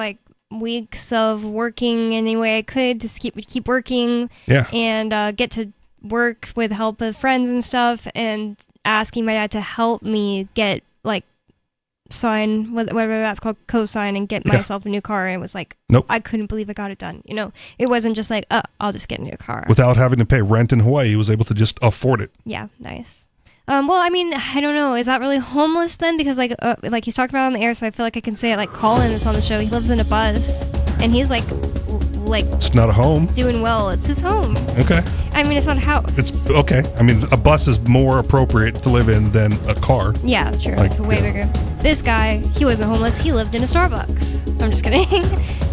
weeks of working any way I could to keep working. Yeah. And get to work with help of friends and stuff, and asking my dad to help me get sign whatever that's called, co-sign, and get myself a new car. And it was nope. I couldn't believe I got it done. It wasn't just I'll just get a new car without having to pay rent in Hawaii. He was able to just afford it. Yeah, nice. Well, I mean, I don't know. Is that really homeless then? Because he's talking about it on the air, so I feel like I can say it. Colin is on the show. He lives in a bus, and he's it's not a home. Doing well. It's his home. Okay. I mean, it's not a house. It's okay. I mean, a bus is more appropriate to live in than a car. Yeah, true. It's way bigger. This guy, he wasn't homeless. He lived in a Starbucks. I'm just kidding.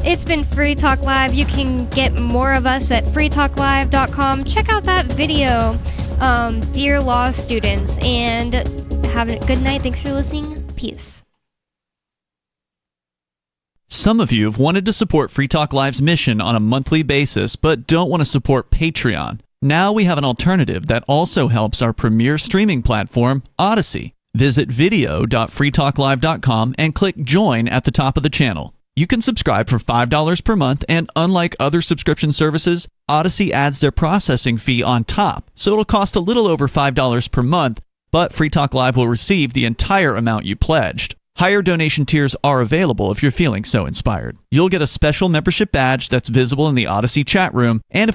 It's been Free Talk Live. You can get more of us at freetalklive.com. Check out that video, Dear Law Students, and have a good night. Thanks for listening. Peace. Some of you have wanted to support Free Talk Live's mission on a monthly basis, but don't want to support Patreon. Now we have an alternative that also helps our premier streaming platform, Odyssey. Visit video.freetalklive.com and click Join at the top of the channel. You can subscribe for $5 per month, and unlike other subscription services, Odyssey adds their processing fee on top, so it'll cost a little over $5 per month, but Free Talk Live will receive the entire amount you pledged. Higher donation tiers are available if you're feeling so inspired. You'll get a special membership badge that's visible in the Odyssey chat room, and if